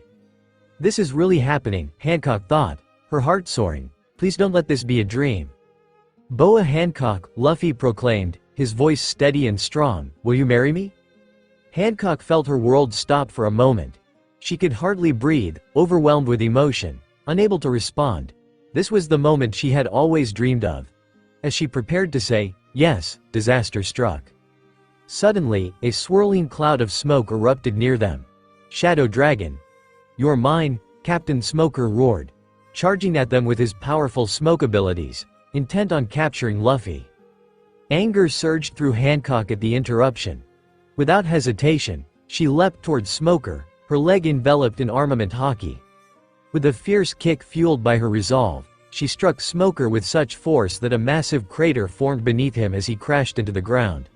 "This is really happening," Hancock thought, her heart soaring. "Please don't let this be a dream." "Boa Hancock," Luffy proclaimed, his voice steady and strong, "will you marry me?" Hancock felt her world stop for a moment. She could hardly breathe, overwhelmed with emotion, unable to respond. This was the moment she had always dreamed of. As she prepared to say, yes, disaster struck. Suddenly, a swirling cloud of smoke erupted near them. "Shadow Dragon! You're mine," Captain Smoker roared, charging at them with his powerful smoke abilities, intent on capturing Luffy. Anger surged through Hancock at the interruption. Without hesitation, she leapt towards Smoker, her leg enveloped in armament hockey. With a fierce kick fueled by her resolve, she struck Smoker with such force that a massive crater formed beneath him as he crashed into the ground.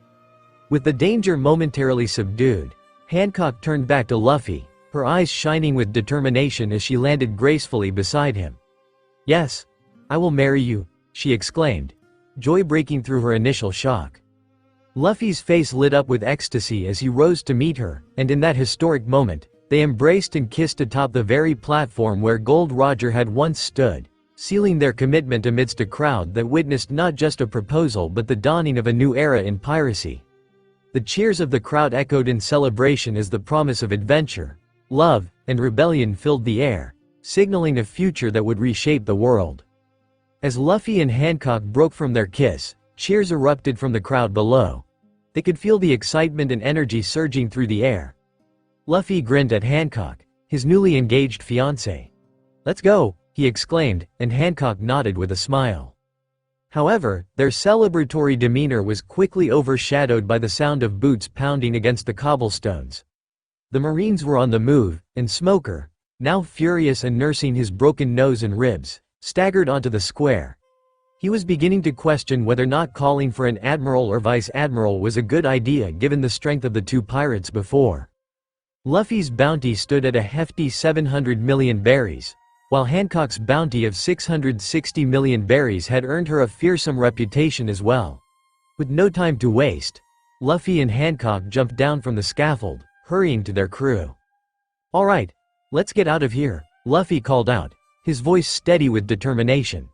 With the danger momentarily subdued, Hancock turned back to Luffy, her eyes shining with determination as she landed gracefully beside him. "Yes, I will marry you," she exclaimed, joy breaking through her initial shock. Luffy's face lit up with ecstasy as he rose to meet her, and in that historic moment, they embraced and kissed atop the very platform where Gold Roger had once stood, sealing their commitment amidst a crowd that witnessed not just a proposal but the dawning of a new era in piracy. The cheers of the crowd echoed in celebration as the promise of adventure, love, and rebellion filled the air, signaling a future that would reshape the world. As Luffy and Hancock broke from their kiss, cheers erupted from the crowd below. They could feel the excitement and energy surging through the air. Luffy grinned at Hancock, his newly engaged fiancée. "Let's go," he exclaimed, and Hancock nodded with a smile. However, their celebratory demeanor was quickly overshadowed by the sound of boots pounding against the cobblestones. The Marines were on the move, and Smoker, now furious and nursing his broken nose and ribs, staggered onto the square. He was beginning to question whether not calling for an admiral or vice admiral was a good idea given the strength of the two pirates before. Luffy's bounty stood at a hefty 700 million berries, while Hancock's bounty of 660 million berries had earned her a fearsome reputation as well. With no time to waste, Luffy and Hancock jumped down from the scaffold, hurrying to their crew. "All right, let's get out of here," Luffy called out, his voice steady with determination.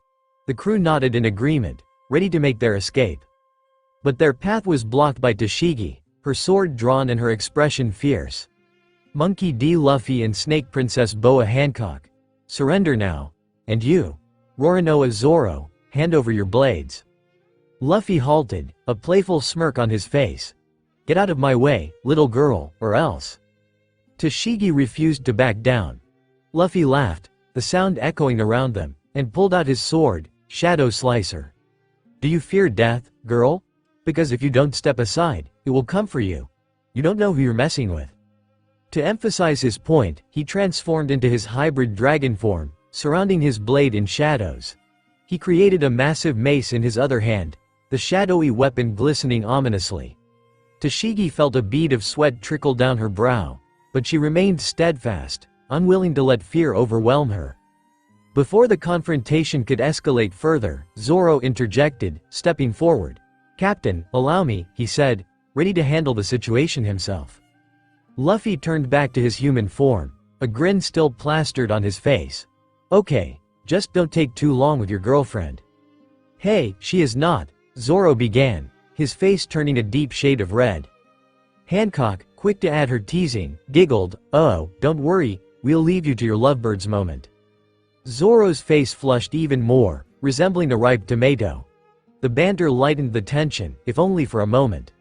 The crew nodded in agreement, ready to make their escape. But their path was blocked by Tashigi, her sword drawn and her expression fierce. "Monkey D. Luffy and Snake Princess Boa Hancock. Surrender now. And you, Roronoa Zoro, hand over your blades." Luffy halted, a playful smirk on his face. "Get out of my way, little girl, or else." Tashigi refused to back down. Luffy laughed, the sound echoing around them, and pulled out his sword, Shadow Slicer. "Do you fear death, girl? Because if you don't step aside, it will come for you. You don't know who you're messing with." To emphasize his point, he transformed into his hybrid dragon form, surrounding his blade in shadows. He created a massive mace in his other hand, the shadowy weapon glistening ominously. Tashigi felt a bead of sweat trickle down her brow, but she remained steadfast, unwilling to let fear overwhelm her. Before the confrontation could escalate further, Zoro interjected, stepping forward. "Captain, allow me," he said, ready to handle the situation himself. Luffy turned back to his human form, a grin still plastered on his face. "Okay, just don't take too long with your girlfriend." "Hey, she is not," Zoro began, his face turning a deep shade of red. Hancock, quick to add her teasing, giggled, "Oh, don't worry, we'll leave you to your lovebirds moment." Zoro's face flushed even more, resembling a ripe tomato. The banter lightened the tension, if only for a moment.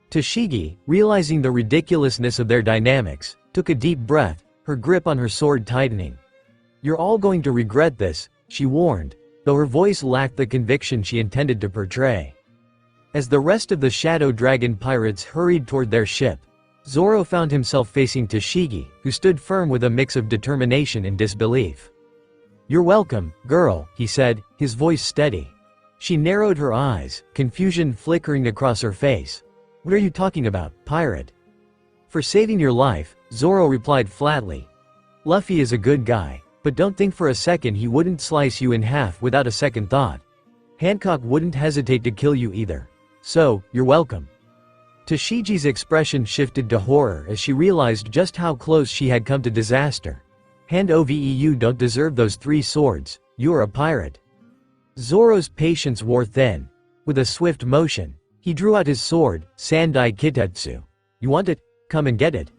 Tashigi, realizing the ridiculousness of their dynamics, took a deep breath, her grip on her sword tightening. "You're all going to regret this," she warned, though her voice lacked the conviction she intended to portray. As the rest of the Shadow Dragon pirates hurried toward their ship, Zoro found himself facing Tashigi, who stood firm with a mix of determination and disbelief. "You're welcome, girl," he said, his voice steady. She narrowed her eyes, confusion flickering across her face. "What are you talking about, pirate?" "For saving your life," Zoro replied flatly. "Luffy is a good guy, but don't think for a second he wouldn't slice you in half without a second thought. Hancock wouldn't hesitate to kill you either. So, you're welcome." Tashigi's expression shifted to horror as she realized just how close she had come to disaster. "Hand over, you don't deserve those 3 swords, you're a pirate." Zoro's patience wore thin. With a swift motion, he drew out his sword, Sandai Kitetsu. "You want it? Come and get it."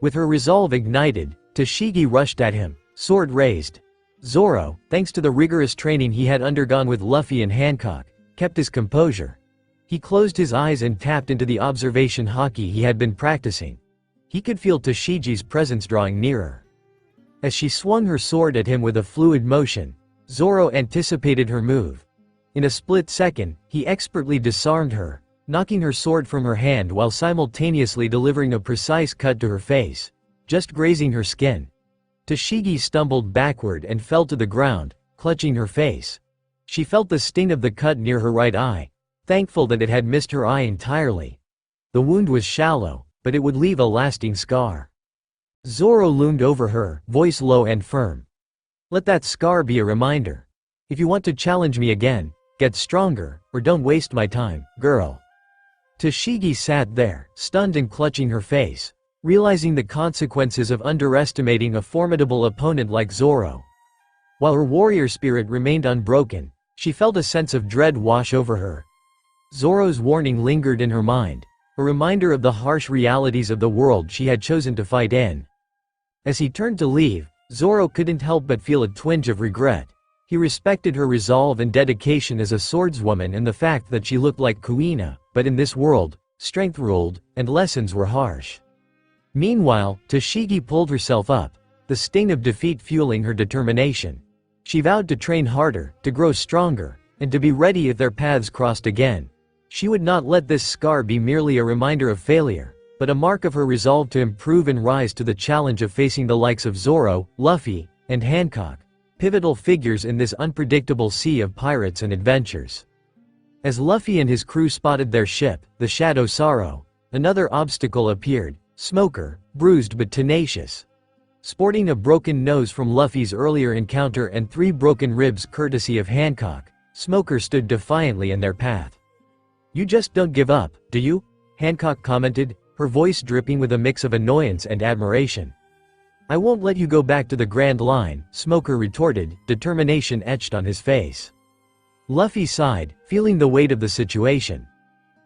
With her resolve ignited, Tashigi rushed at him, sword raised. Zoro, thanks to the rigorous training he had undergone with Luffy and Hancock, kept his composure. He closed his eyes and tapped into the observation haki he had been practicing. He could feel Tashigi's presence drawing nearer. As she swung her sword at him with a fluid motion, Zoro anticipated her move. In a split second, he expertly disarmed her, knocking her sword from her hand while simultaneously delivering a precise cut to her face, just grazing her skin. Tashigi stumbled backward and fell to the ground, clutching her face. She felt the sting of the cut near her right eye, thankful that it had missed her eye entirely. The wound was shallow, but it would leave a lasting scar. Zoro loomed over her, voice low and firm. "Let that scar be a reminder. If you want to challenge me again, get stronger, or don't waste my time, girl." Tashigi sat there, stunned and clutching her face, realizing the consequences of underestimating a formidable opponent like Zoro. While her warrior spirit remained unbroken, she felt a sense of dread wash over her. Zoro's warning lingered in her mind, a reminder of the harsh realities of the world she had chosen to fight in. As he turned to leave, Zoro couldn't help but feel a twinge of regret. He respected her resolve and dedication as a swordswoman and the fact that she looked like Kuina, but in this world, strength ruled, and lessons were harsh. Meanwhile, Tashigi pulled herself up, the sting of defeat fueling her determination. She vowed to train harder, to grow stronger, and to be ready if their paths crossed again. She would not let this scar be merely a reminder of failure, but a mark of her resolve to improve and rise to the challenge of facing the likes of Zoro, Luffy, and Hancock, pivotal figures in this unpredictable sea of pirates and adventures. As Luffy and his crew spotted their ship, the Shadow Sorrow, another obstacle appeared, Smoker, bruised but tenacious. Sporting a broken nose from Luffy's earlier encounter and 3 broken ribs courtesy of Hancock, Smoker stood defiantly in their path. "You just don't give up, do you?" Hancock commented, her voice dripping with a mix of annoyance and admiration. "I won't let you go back to the Grand Line," Smoker retorted, determination etched on his face. Luffy sighed, feeling the weight of the situation.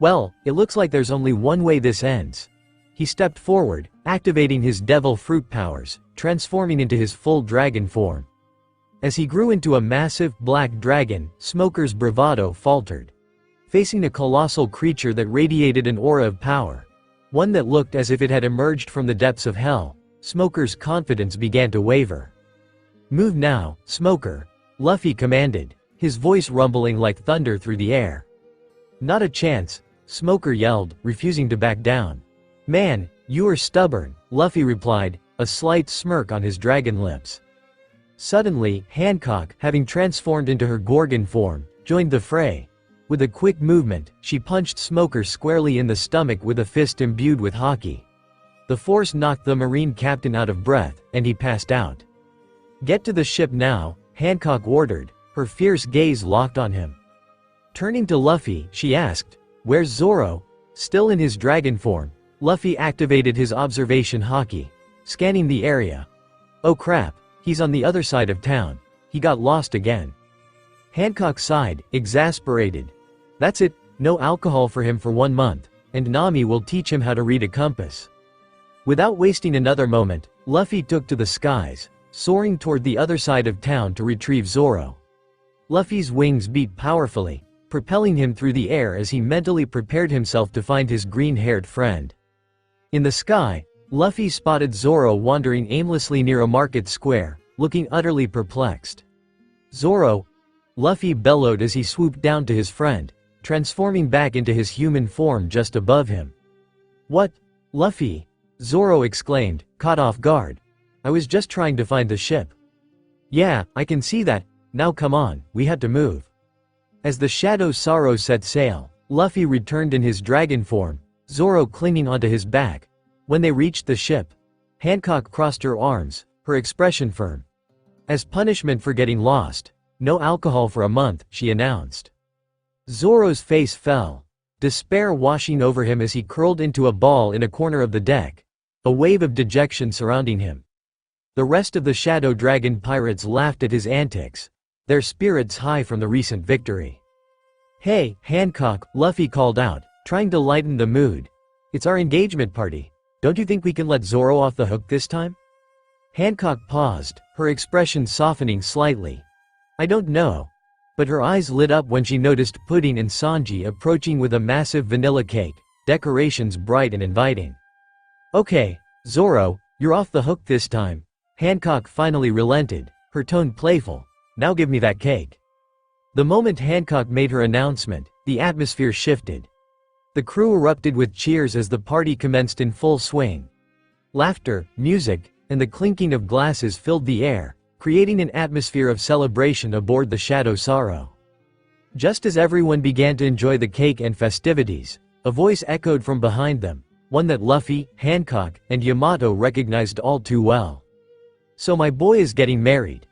"Well, it looks like there's only one way this ends." He stepped forward, activating his devil fruit powers, transforming into his full dragon form. As he grew into a massive, black dragon, Smoker's bravado faltered. Facing a colossal creature that radiated an aura of power, one that looked as if it had emerged from the depths of hell, Smoker's confidence began to waver. "Move now, Smoker," Luffy commanded, his voice rumbling like thunder through the air. "Not a chance," Smoker yelled, refusing to back down. "Man, you are stubborn," Luffy replied, a slight smirk on his dragon lips. Suddenly, Hancock, having transformed into her Gorgon form, joined the fray. With a quick movement, she punched Smoker squarely in the stomach with a fist imbued with haki. The force knocked the Marine captain out of breath, and he passed out. "Get to the ship now," Hancock ordered, her fierce gaze locked on him. Turning to Luffy, she asked, "Where's Zoro?" Still in his dragon form, Luffy activated his observation haki, scanning the area. "Oh crap, he's on the other side of town. He got lost again." Hancock sighed, exasperated. "That's it, no alcohol for him for 1 month, and Nami will teach him how to read a compass." Without wasting another moment, Luffy took to the skies, soaring toward the other side of town to retrieve Zoro. Luffy's wings beat powerfully, propelling him through the air as he mentally prepared himself to find his green-haired friend. In the sky, Luffy spotted Zoro wandering aimlessly near a market square, looking utterly perplexed. "Zoro!" Luffy bellowed as he swooped down to his friend, transforming back into his human form just above him. "What? Luffy?" Zoro exclaimed, caught off guard. "I was just trying to find the ship." "Yeah, I can see that. Now come on, we had to move." As the Shadow Sorrow set sail, Luffy returned in his dragon form, Zoro clinging onto his back. When they reached the ship, Hancock crossed her arms, her expression firm. "As punishment for getting lost, no alcohol for a month," she announced. Zoro's face fell, despair washing over him as he curled into a ball in a corner of the deck, a wave of dejection surrounding him. The rest of the Shadow Dragon pirates laughed at his antics, their spirits high from the recent victory. "Hey, Hancock," Luffy called out, trying to lighten the mood. "It's our engagement party. Don't you think we can let Zoro off the hook this time?" Hancock paused, her expression softening slightly. "I don't know." But her eyes lit up when she noticed Pudding and Sanji approaching with a massive vanilla cake, decorations bright and inviting. "Okay, Zoro, you're off the hook this time." Hancock finally relented, her tone playful. "Now give me that cake." The moment Hancock made her announcement, the atmosphere shifted. The crew erupted with cheers as the party commenced in full swing. Laughter, music, and the clinking of glasses filled the air, creating an atmosphere of celebration aboard the Shadow Sorrow. Just as everyone began to enjoy the cake and festivities, a voice echoed from behind them, one that Luffy, Hancock, and Yamato recognized all too well. "So my boy is getting married."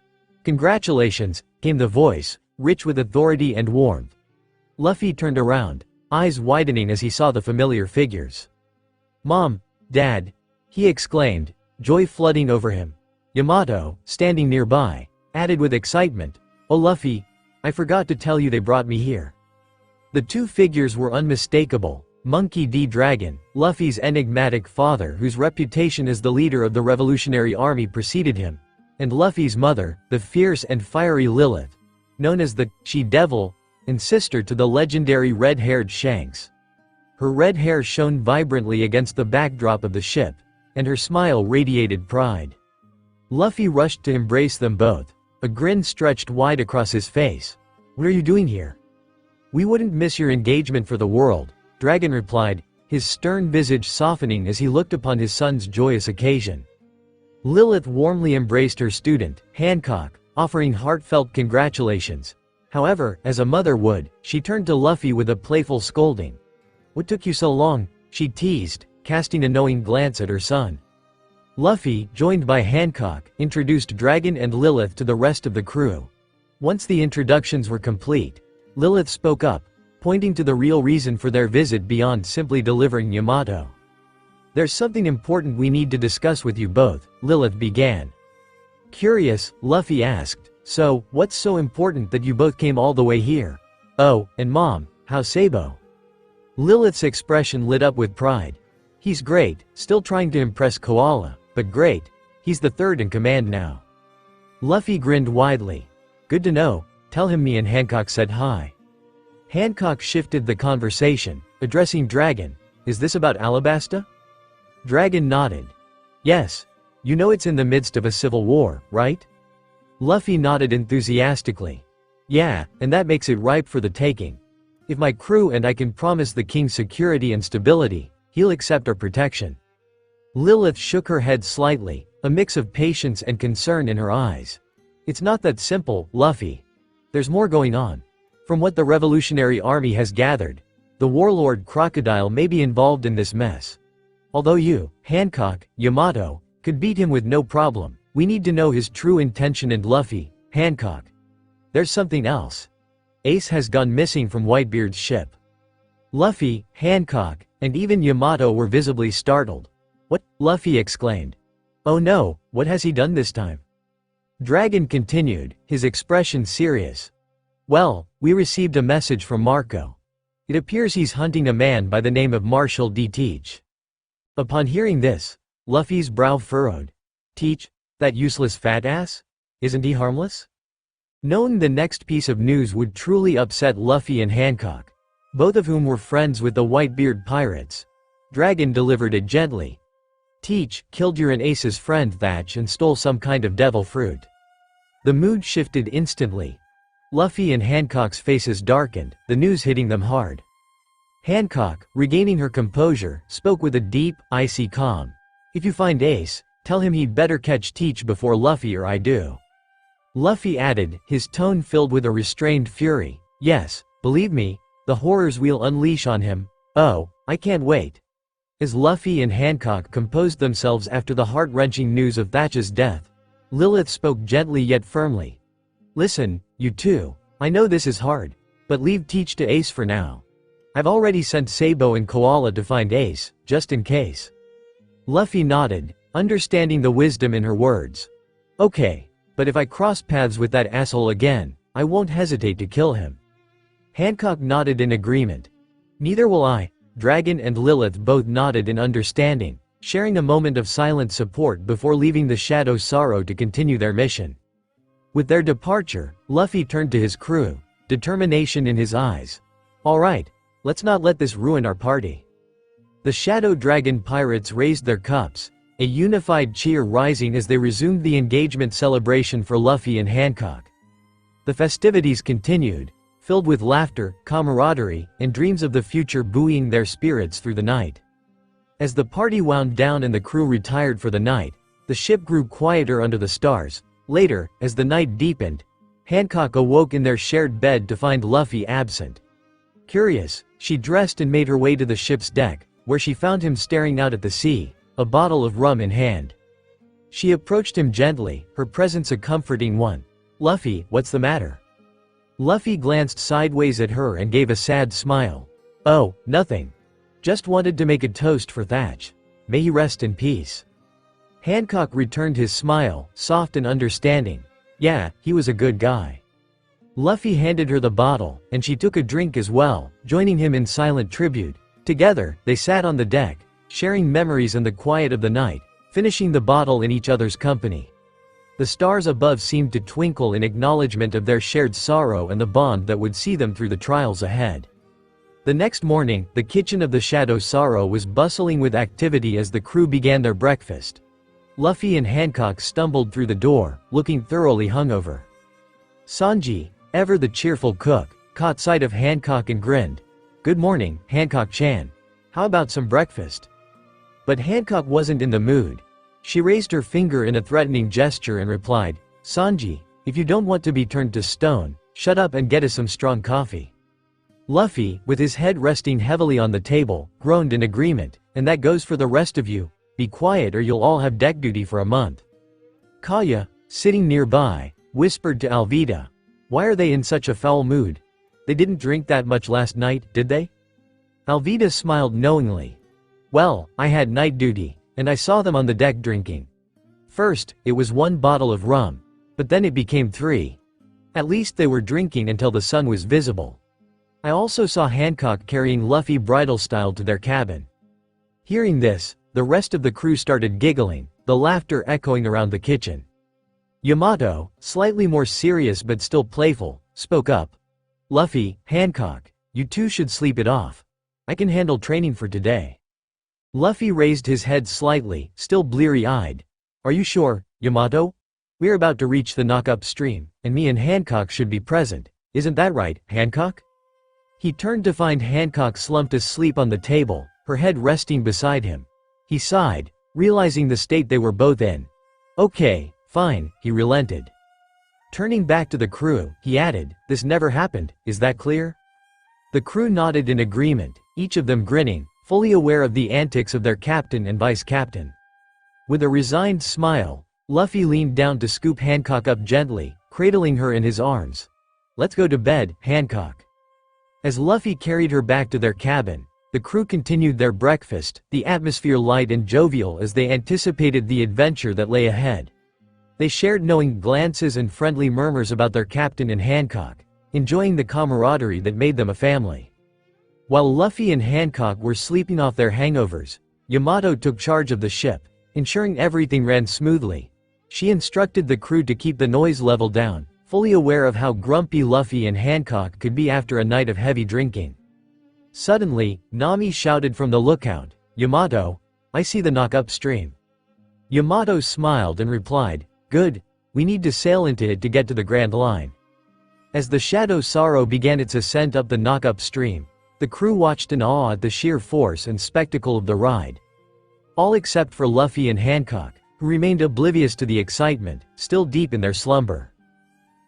"Congratulations," came the voice, rich with authority and warmth. Luffy turned around, eyes widening as he saw the familiar figures. "Mom, Dad," he exclaimed, joy flooding over him. Yamato, standing nearby, added with excitement, "Oh Luffy, I forgot to tell you they brought me here." The two figures were unmistakable: Monkey D. Dragon, Luffy's enigmatic father whose reputation as the leader of the Revolutionary Army preceded him, and Luffy's mother, the fierce and fiery Lilith, known as the She-Devil, and sister to the legendary red-haired Shanks. Her red hair shone vibrantly against the backdrop of the ship, and her smile radiated pride. Luffy rushed to embrace them both, a grin stretched wide across his face. What are you doing here? We wouldn't miss your engagement for the world, Dragon replied, his stern visage softening as he looked upon his son's joyous occasion. Lilith warmly embraced her student, Hancock, offering heartfelt congratulations. However, as a mother would, she turned to Luffy with a playful scolding. What took you so long? She teased, casting a knowing glance at her son. Luffy, joined by Hancock, introduced Dragon and Lilith to the rest of the crew. Once the introductions were complete, Lilith spoke up, pointing to the real reason for their visit beyond simply delivering Yamato. There's something important we need to discuss with you both, Lilith began. Curious, Luffy asked, so, what's so important that you both came all the way here? Oh, and Mom, how's Sabo? Lilith's expression lit up with pride. He's great, still trying to impress Koala, but great. He's the third in command now. Luffy grinned widely. Good to know, tell him me and Hancock said hi. Hancock shifted the conversation, addressing Dragon. Is this about Alabasta? Dragon nodded. Yes. You know it's in the midst of a civil war, right? Luffy nodded enthusiastically. Yeah, and that makes it ripe for the taking. If my crew and I can promise the king security and stability, he'll accept our protection. Lilith shook her head slightly, a mix of patience and concern in her eyes. It's not that simple, Luffy. There's more going on. From what the Revolutionary Army has gathered, the warlord Crocodile may be involved in this mess. Although you, Hancock, Yamato, could beat him with no problem, we need to know his true intention. And Luffy, Hancock. There's something else. Ace has gone missing from Whitebeard's ship. Luffy, Hancock, and even Yamato were visibly startled. What? Luffy exclaimed. Oh no, what has he done this time? Dragon continued, his expression serious. Well, we received a message from Marco. It appears he's hunting a man by the name of Marshal D. Teach. Upon hearing this, Luffy's brow furrowed. Teach? That useless fat ass? Isn't he harmless? Knowing the next piece of news would truly upset Luffy and Hancock, both of whom were friends with the Whitebeard pirates, Dragon delivered it gently. Teach killed your and Ace's friend Thatch and stole some kind of devil fruit. The mood shifted instantly. Luffy and Hancock's faces darkened, the news hitting them hard. Hancock, regaining her composure, spoke with a deep, icy calm. If you find Ace, tell him he'd better catch Teach before Luffy or I do. Luffy added, his tone filled with a restrained fury. Yes, believe me, the horrors we'll unleash on him. Oh, I can't wait. As Luffy and Hancock composed themselves after the heart-wrenching news of Thatch's death, Lilith spoke gently yet firmly. Listen, you two, I know this is hard, but leave Teach to Ace for now. I've already sent Sabo and Koala to find Ace, just in case. Luffy nodded, understanding the wisdom in her words. Okay, but if I cross paths with that asshole again, I won't hesitate to kill him. Hancock nodded in agreement. Neither will I. Dragon and Lilith both nodded in understanding, sharing a moment of silent support before leaving the Shadow Sorrow to continue their mission. With their departure, Luffy turned to his crew, determination in his eyes. All right, let's not let this ruin our party. The Shadow Dragon pirates raised their cups, a unified cheer rising as they resumed the engagement celebration for Luffy and Hancock. The festivities continued, filled with laughter, camaraderie, and dreams of the future buoying their spirits through the night. As the party wound down and the crew retired for the night, the ship grew quieter under the stars. Later, as the night deepened, Hancock awoke in their shared bed to find Luffy absent. Curious, she dressed and made her way to the ship's deck, where she found him staring out at the sea, a bottle of rum in hand. She approached him gently, her presence a comforting one. Luffy, what's the matter? Luffy glanced sideways at her and gave a sad smile. Oh, nothing. Just wanted to make a toast for Thatch. May he rest in peace. Hancock returned his smile, soft and understanding. Yeah, he was a good guy. Luffy handed her the bottle, and she took a drink as well, joining him in silent tribute. Together, they sat on the deck, sharing memories and the quiet of the night, finishing the bottle in each other's company. The stars above seemed to twinkle in acknowledgement of their shared sorrow and the bond that would see them through the trials ahead. The next morning, the kitchen of the Shadow Sorrow was bustling with activity as the crew began their breakfast. Luffy and Hancock stumbled through the door, looking thoroughly hungover. Sanji, ever the cheerful cook, caught sight of Hancock and grinned. "Good morning, Hancock-chan. How about some breakfast?" But Hancock wasn't in the mood. She raised her finger in a threatening gesture and replied, "Sanji, if you don't want to be turned to stone, shut up and get us some strong coffee." Luffy, with his head resting heavily on the table, groaned in agreement, "And that goes for the rest of you. Be quiet or you'll all have deck duty for a month." Kaya, sitting nearby, whispered to Alvida, "Why are they in such a foul mood? They didn't drink that much last night, did they?" Alvida smiled knowingly. "Well, I had night duty, and I saw them on the deck drinking. First, it was 1 bottle of rum, but then it became 3. At least they were drinking until the sun was visible. I also saw Hancock carrying Luffy bridal style to their cabin." Hearing this, the rest of the crew started giggling, the laughter echoing around the kitchen. Yamato, slightly more serious but still playful, spoke up. "Luffy, Hancock, you two should sleep it off. I can handle training for today." Luffy raised his head slightly, still bleary-eyed. "Are you sure, Yamato? We're about to reach the knock-up stream, and me and Hancock should be present. Isn't that right, Hancock?" He turned to find Hancock slumped asleep on the table, her head resting beside him. He sighed, realizing the state they were both in. "Okay, fine," he relented. Turning back to the crew, he added, "This never happened, is that clear?" The crew nodded in agreement, each of them grinning, fully aware of the antics of their captain and vice-captain. With a resigned smile, Luffy leaned down to scoop Hancock up gently, cradling her in his arms. "Let's go to bed, Hancock." As Luffy carried her back to their cabin, the crew continued their breakfast, the atmosphere light and jovial as they anticipated the adventure that lay ahead. They shared knowing glances and friendly murmurs about their captain and Hancock, enjoying the camaraderie that made them a family. While Luffy and Hancock were sleeping off their hangovers, Yamato took charge of the ship, ensuring everything ran smoothly. She instructed the crew to keep the noise level down, fully aware of how grumpy Luffy and Hancock could be after a night of heavy drinking. Suddenly, Nami shouted from the lookout, "Yamato, I see the knock-up stream." Yamato smiled and replied, "Good, we need to sail into it to get to the Grand Line." As the Shadow Sorrow began its ascent up the knock-up stream, the crew watched in awe at the sheer force and spectacle of the ride. All except for Luffy and Hancock, who remained oblivious to the excitement, still deep in their slumber.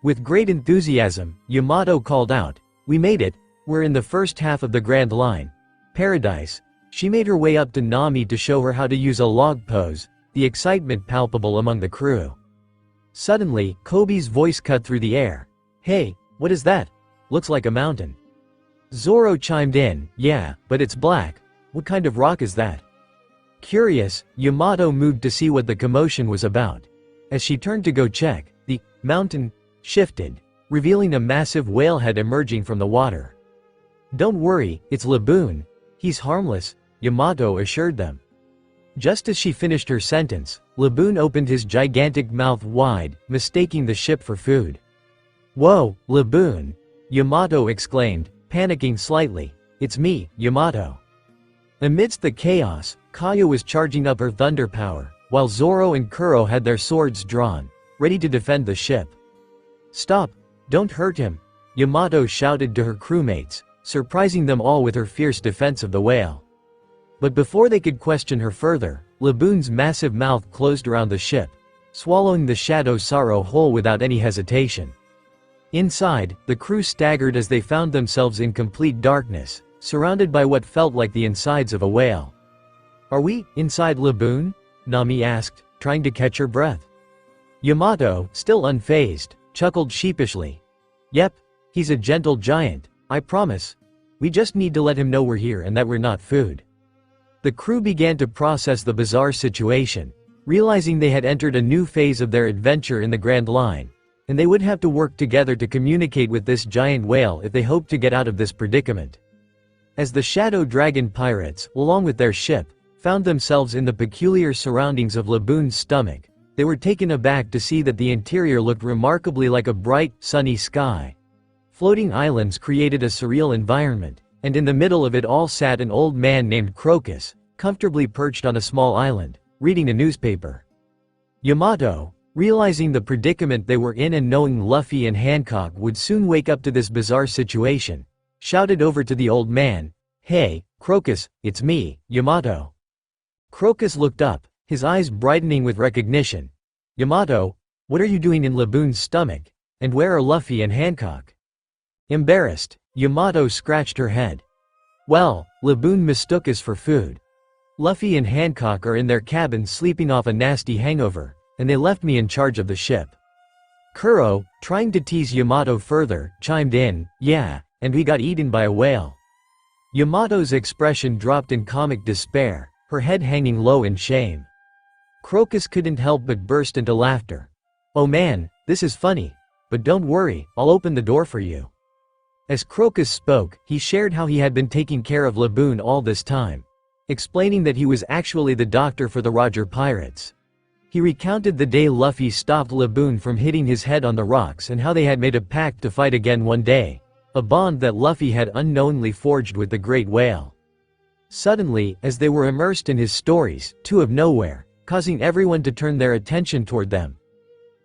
With great enthusiasm, Yamato called out, "We made it, we're in the first half of the Grand Line. Paradise." She made her way up to Nami to show her how to use a log pose, the excitement palpable among the crew. Suddenly, Kobe's voice cut through the air. "Hey, what is that? Looks like a mountain." Zoro chimed in, "Yeah, but it's black. What kind of rock is that?" Curious, Yamato moved to see what the commotion was about. As she turned to go check, the mountain shifted, revealing a massive whalehead emerging from the water. "Don't worry, it's Laboon. He's harmless," Yamato assured them. Just as she finished her sentence, Laboon opened his gigantic mouth wide, mistaking the ship for food. "Whoa, Laboon!" Yamato exclaimed, panicking slightly. "It's me, Yamato." Amidst the chaos, Kaya was charging up her thunder power, while Zoro and Kuro had their swords drawn, ready to defend the ship. "Stop! Don't hurt him!" Yamato shouted to her crewmates, surprising them all with her fierce defense of the whale. But before they could question her further, Laboon's massive mouth closed around the ship, swallowing the Shadow Sorrow whole without any hesitation. Inside, the crew staggered as they found themselves in complete darkness, surrounded by what felt like the insides of a whale. "Are we inside Laboon?" Nami asked, trying to catch her breath. Yamato, still unfazed, chuckled sheepishly. "Yep, he's a gentle giant, I promise. We just need to let him know we're here and that we're not food." The crew began to process the bizarre situation, realizing they had entered a new phase of their adventure in the Grand Line, and they would have to work together to communicate with this giant whale if they hoped to get out of this predicament. As the Shadow Dragon pirates, along with their ship, found themselves in the peculiar surroundings of Laboon's stomach, they were taken aback to see that the interior looked remarkably like a bright, sunny sky. Floating islands created a surreal environment, and in the middle of it all sat an old man named Crocus, comfortably perched on a small island, reading a newspaper. "Yamato, Realizing the predicament they were in and knowing Luffy and Hancock would soon wake up to this bizarre situation, shouted over to the old man, "Hey, Crocus, it's me, Yamato." Crocus looked up, his eyes brightening with recognition. "Yamato, what are you doing in Laboon's stomach, and where are Luffy and Hancock?" Embarrassed, Yamato scratched her head. "Well, Laboon mistook us for food. Luffy and Hancock are in their cabin sleeping off a nasty hangover, and they left me in charge of the ship." Kuro, trying to tease Yamato further, chimed in, "Yeah, and we got eaten by a whale." Yamato's expression dropped in comic despair, her head hanging low in shame. Crocus couldn't help but burst into laughter. "Oh man, this is funny. But don't worry, I'll open the door for you." As Crocus spoke, he shared how he had been taking care of Laboon all this time, explaining that he was actually the doctor for the Roger Pirates. He recounted the day Luffy stopped Laboon from hitting his head on the rocks and how they had made a pact to fight again one day, a bond that Luffy had unknowingly forged with the great whale. Suddenly, as they were immersed in his stories, two of nowhere, causing everyone to turn their attention toward them.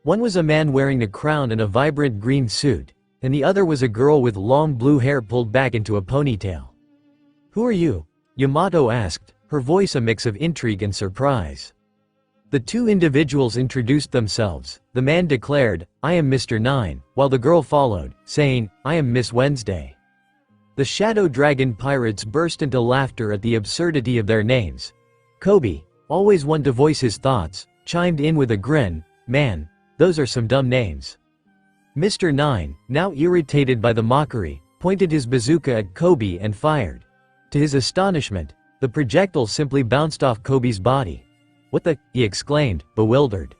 One was a man wearing a crown and a vibrant green suit, and the other was a girl with long blue hair pulled back into a ponytail. "Who are you?" Yamato asked, her voice a mix of intrigue and surprise. The two individuals introduced themselves. The man declared, "I am Mr. Nine," while the girl followed, saying, "I am Miss Wednesday." The Shadow Dragon pirates burst into laughter at the absurdity of their names. Kobe, always one to voice his thoughts, chimed in with a grin, "Man, those are some dumb names." Mr. Nine, now irritated by the mockery, pointed his bazooka at Kobe and fired. To his astonishment, the projectile simply bounced off Kobe's body. "What the?" he exclaimed, bewildered.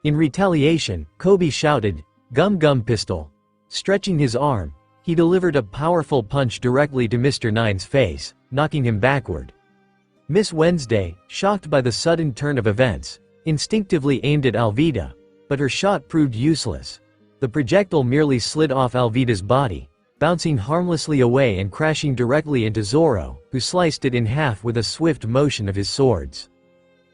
In retaliation, Kobe shouted, "Gum Gum Pistol." Stretching his arm, he delivered a powerful punch directly to Mr. Nine's face, knocking him backward. Miss Wednesday, shocked by the sudden turn of events, instinctively aimed at Alvida, but her shot proved useless. The projectile merely slid off Alvida's body, bouncing harmlessly away and crashing directly into Zoro, who sliced it in half with a swift motion of his swords.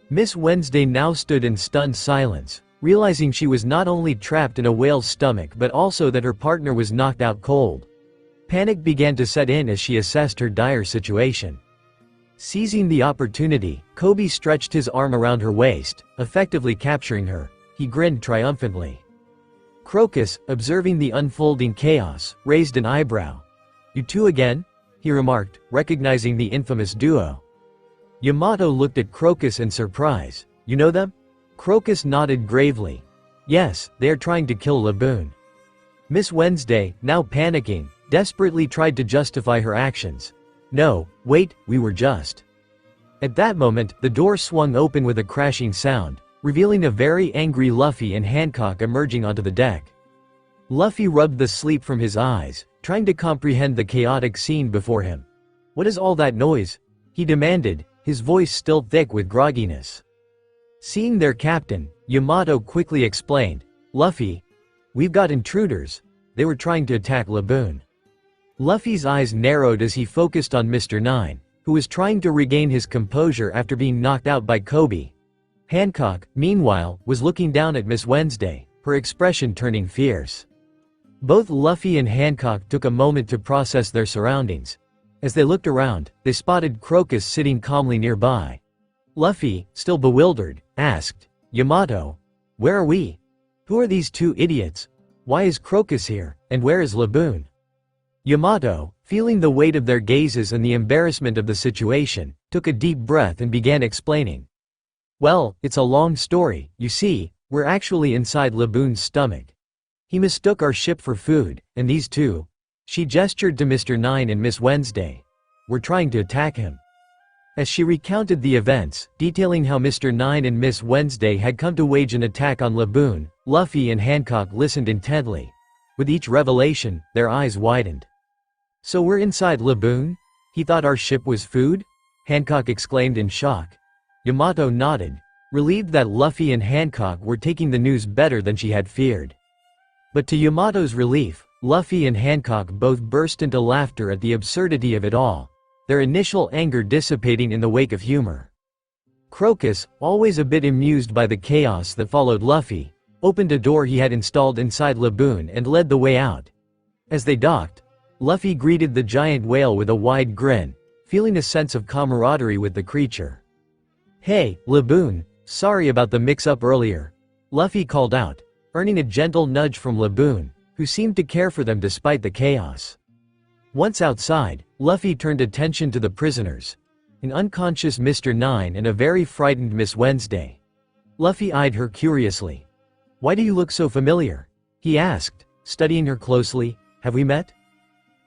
Miss Wednesday now stood in stunned silence, realizing she was not only trapped in a whale's stomach but also that her partner was knocked out cold. Panic began to set in as she assessed her dire situation. Seizing the opportunity, Kobe stretched his arm around her waist, effectively capturing her. He grinned triumphantly. Crocus, observing the unfolding chaos, raised an eyebrow. "You two again?" he remarked, recognizing the infamous duo. Yamato looked at Crocus in surprise. "You know them?" Crocus nodded gravely. "Yes, they are trying to kill Laboon." Miss Wednesday, now panicking, desperately tried to justify her actions. "No, wait, we were just..." At that moment, the door swung open with a crashing sound, revealing a very angry Luffy and Hancock emerging onto the deck. Luffy rubbed the sleep from his eyes, trying to comprehend the chaotic scene before him. "What is all that noise?" he demanded, his voice still thick with grogginess. Seeing their captain, Yamato quickly explained, "Luffy, we've got intruders. They were trying to attack Laboon." Luffy's eyes narrowed as he focused on Mr. Nine, who was trying to regain his composure after being knocked out by Kobe. Hancock, meanwhile, was looking down at Miss Wednesday, her expression turning fierce. Both Luffy and Hancock took a moment to process their surroundings. As they looked around, they spotted Crocus sitting calmly nearby. Luffy, still bewildered, asked, "Yamato, where are we? Who are these two idiots? Why is Crocus here, and where is Laboon?" Yamato, feeling the weight of their gazes and the embarrassment of the situation, took a deep breath and began explaining. "Well, it's a long story, you see, we're actually inside Laboon's stomach. He mistook our ship for food, and these two," she gestured to Mr. Nine and Miss Wednesday, "were trying to attack him." As she recounted the events, detailing how Mr. Nine and Miss Wednesday had come to wage an attack on Laboon, Luffy and Hancock listened intently. With each revelation, their eyes widened. "So we're inside Laboon? He thought our ship was food?" Hancock exclaimed in shock. Yamato nodded, relieved that Luffy and Hancock were taking the news better than she had feared. But to Yamato's relief, Luffy and Hancock both burst into laughter at the absurdity of it all, their initial anger dissipating in the wake of humor. Crocus, always a bit amused by the chaos that followed Luffy, opened a door he had installed inside Laboon and led the way out. As they docked, Luffy greeted the giant whale with a wide grin, feeling a sense of camaraderie with the creature. "Hey, Laboon, sorry about the mix-up earlier," Luffy called out, earning a gentle nudge from Laboon, who seemed to care for them despite the chaos. Once outside, Luffy turned attention to the prisoners, an unconscious Mr. Nine and a very frightened Miss Wednesday. Luffy eyed her curiously. "Why do you look so familiar?" he asked, studying her closely. "Have we met?"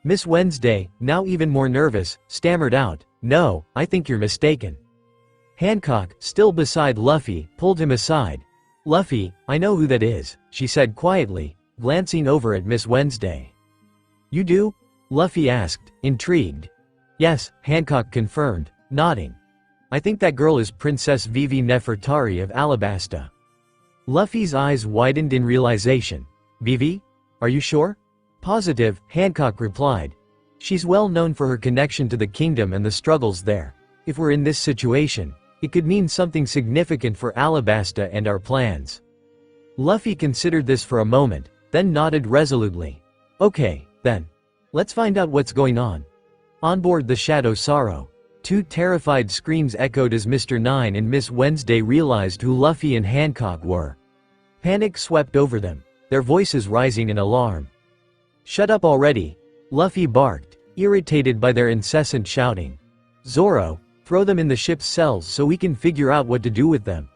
Miss Wednesday, now even more nervous, stammered out, "No, I think you're mistaken." Hancock, still beside Luffy, pulled him aside. "Luffy, I know who that is," she said quietly, glancing over at Miss Wednesday. "You do?" Luffy asked, intrigued. "Yes," Hancock confirmed, nodding. "I think that girl is Princess Vivi Nefertari of Alabasta." Luffy's eyes widened in realization. "Vivi? Are you sure?" "Positive," Hancock replied. "She's well known for her connection to the kingdom and the struggles there. If we're in this situation, it could mean something significant for Alabasta and our plans." Luffy considered this for a moment, then nodded resolutely. "Okay, then. Let's find out what's going on." On board the Shadow Sorrow, two terrified screams echoed as Mr. Nine and Miss Wednesday realized who Luffy and Hancock were. Panic swept over them, their voices rising in alarm. "Shut up already," Luffy barked, irritated by their incessant shouting. "Zoro, throw them in the ship's cells so we can figure out what to do with them."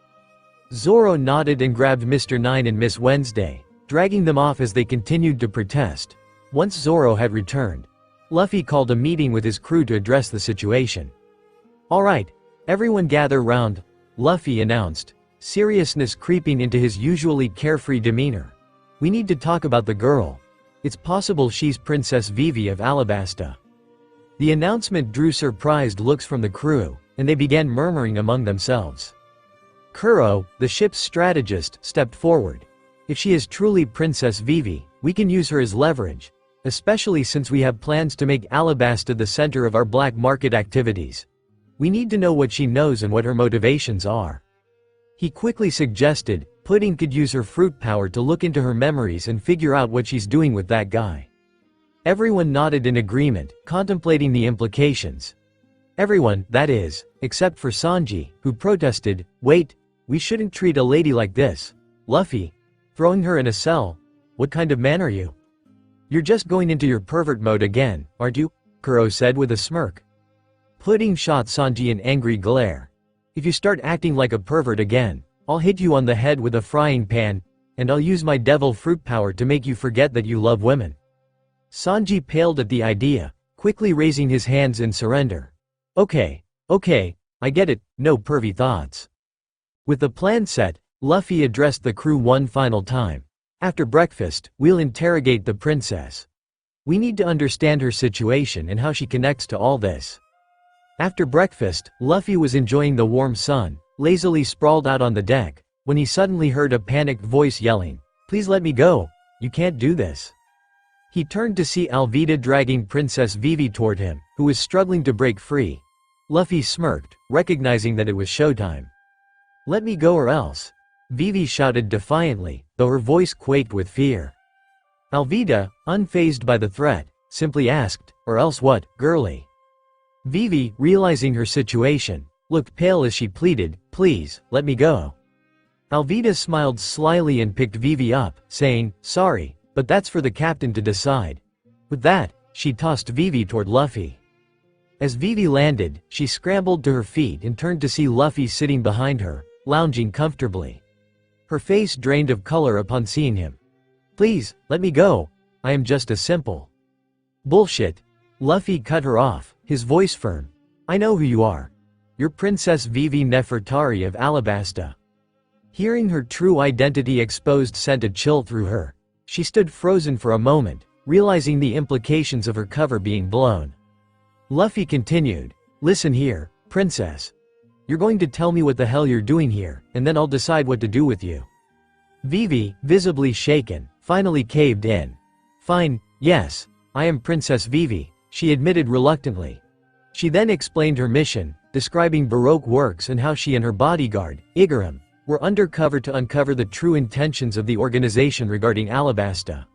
Zoro nodded and grabbed Mr. Nine and Miss Wednesday, dragging them off as they continued to protest. Once Zoro had returned, Luffy called a meeting with his crew to address the situation. "All right, everyone gather round," Luffy announced, seriousness creeping into his usually carefree demeanor. "We need to talk about the girl. It's possible she's Princess Vivi of Alabasta." The announcement drew surprised looks from the crew, and they began murmuring among themselves. Kuro, the ship's strategist, stepped forward. "If she is truly Princess Vivi, we can use her as leverage, especially since we have plans to make Alabasta the center of our black market activities. We need to know what she knows and what her motivations are." He quickly suggested, Pudding could use her fruit power to look into her memories and figure out what she's doing with that guy. Everyone nodded in agreement, contemplating the implications. Everyone, that is, except for Sanji, who protested, "Wait, we shouldn't treat a lady like this. Luffy, throwing her in a cell? What kind of man are you?" "You're just going into your pervert mode again, aren't you?" Kuro said with a smirk. Pudding shot Sanji an angry glare. "If you start acting like a pervert again, I'll hit you on the head with a frying pan, and I'll use my devil fruit power to make you forget that you love women." Sanji paled at the idea, quickly raising his hands in surrender. Okay, I get it, no pervy thoughts." With the plan set, Luffy addressed the crew one final time. "After breakfast, we'll interrogate the princess. We need to understand her situation and how she connects to all this." After breakfast, Luffy was enjoying the warm sun, lazily sprawled out on the deck, when he suddenly heard a panicked voice yelling, "Please let me go, you can't do this." He turned to see Alvida dragging Princess Vivi toward him, who was struggling to break free. Luffy smirked, recognizing that it was showtime. "Let me go or else," Vivi shouted defiantly, though her voice quaked with fear. Alvida, unfazed by the threat, simply asked, "Or else what, girlie?" Vivi, realizing her situation, looked pale as she pleaded, "Please, let me go." Alvida smiled slyly and picked Vivi up, saying, "Sorry, but that's for the captain to decide." With that, she tossed Vivi toward Luffy. As Vivi landed, she scrambled to her feet and turned to see Luffy sitting behind her, lounging comfortably. Her face drained of color upon seeing him. "Please, let me go. I am just a simple—" "Bullshit." Luffy cut her off, his voice firm. "I know who you are. You're Princess Vivi Nefertari of Alabasta." Hearing her true identity exposed sent a chill through her. She stood frozen for a moment, realizing the implications of her cover being blown. Luffy continued, "Listen here, princess. You're going to tell me what the hell you're doing here, and then I'll decide what to do with you." Vivi, visibly shaken, finally caved in. "Fine, yes, I am Princess Vivi," she admitted reluctantly. She then explained her mission, describing Baroque works and how she and her bodyguard, Igaram, We're undercover to uncover the true intentions of the organization regarding Alabasta.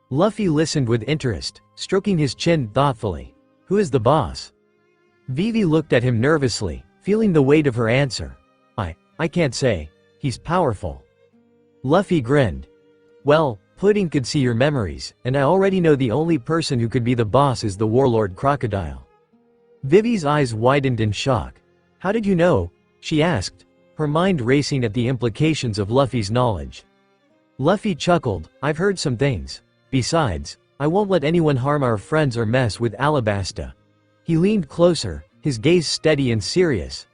Luffy listened with interest, stroking his chin thoughtfully. Who is the boss? Vivi looked at him nervously, feeling the weight of her answer. I can't say. He's powerful. Luffy grinned. Well, Pudding could see your memories, and I already know the only person who could be the boss is the warlord Crocodile. Vivi's eyes widened in shock. How did you know? She asked, her mind racing at the implications of Luffy's knowledge. Luffy chuckled. I've heard some things. Besides, I won't let anyone harm our friends or mess with Alabasta. He leaned closer, his gaze steady and serious.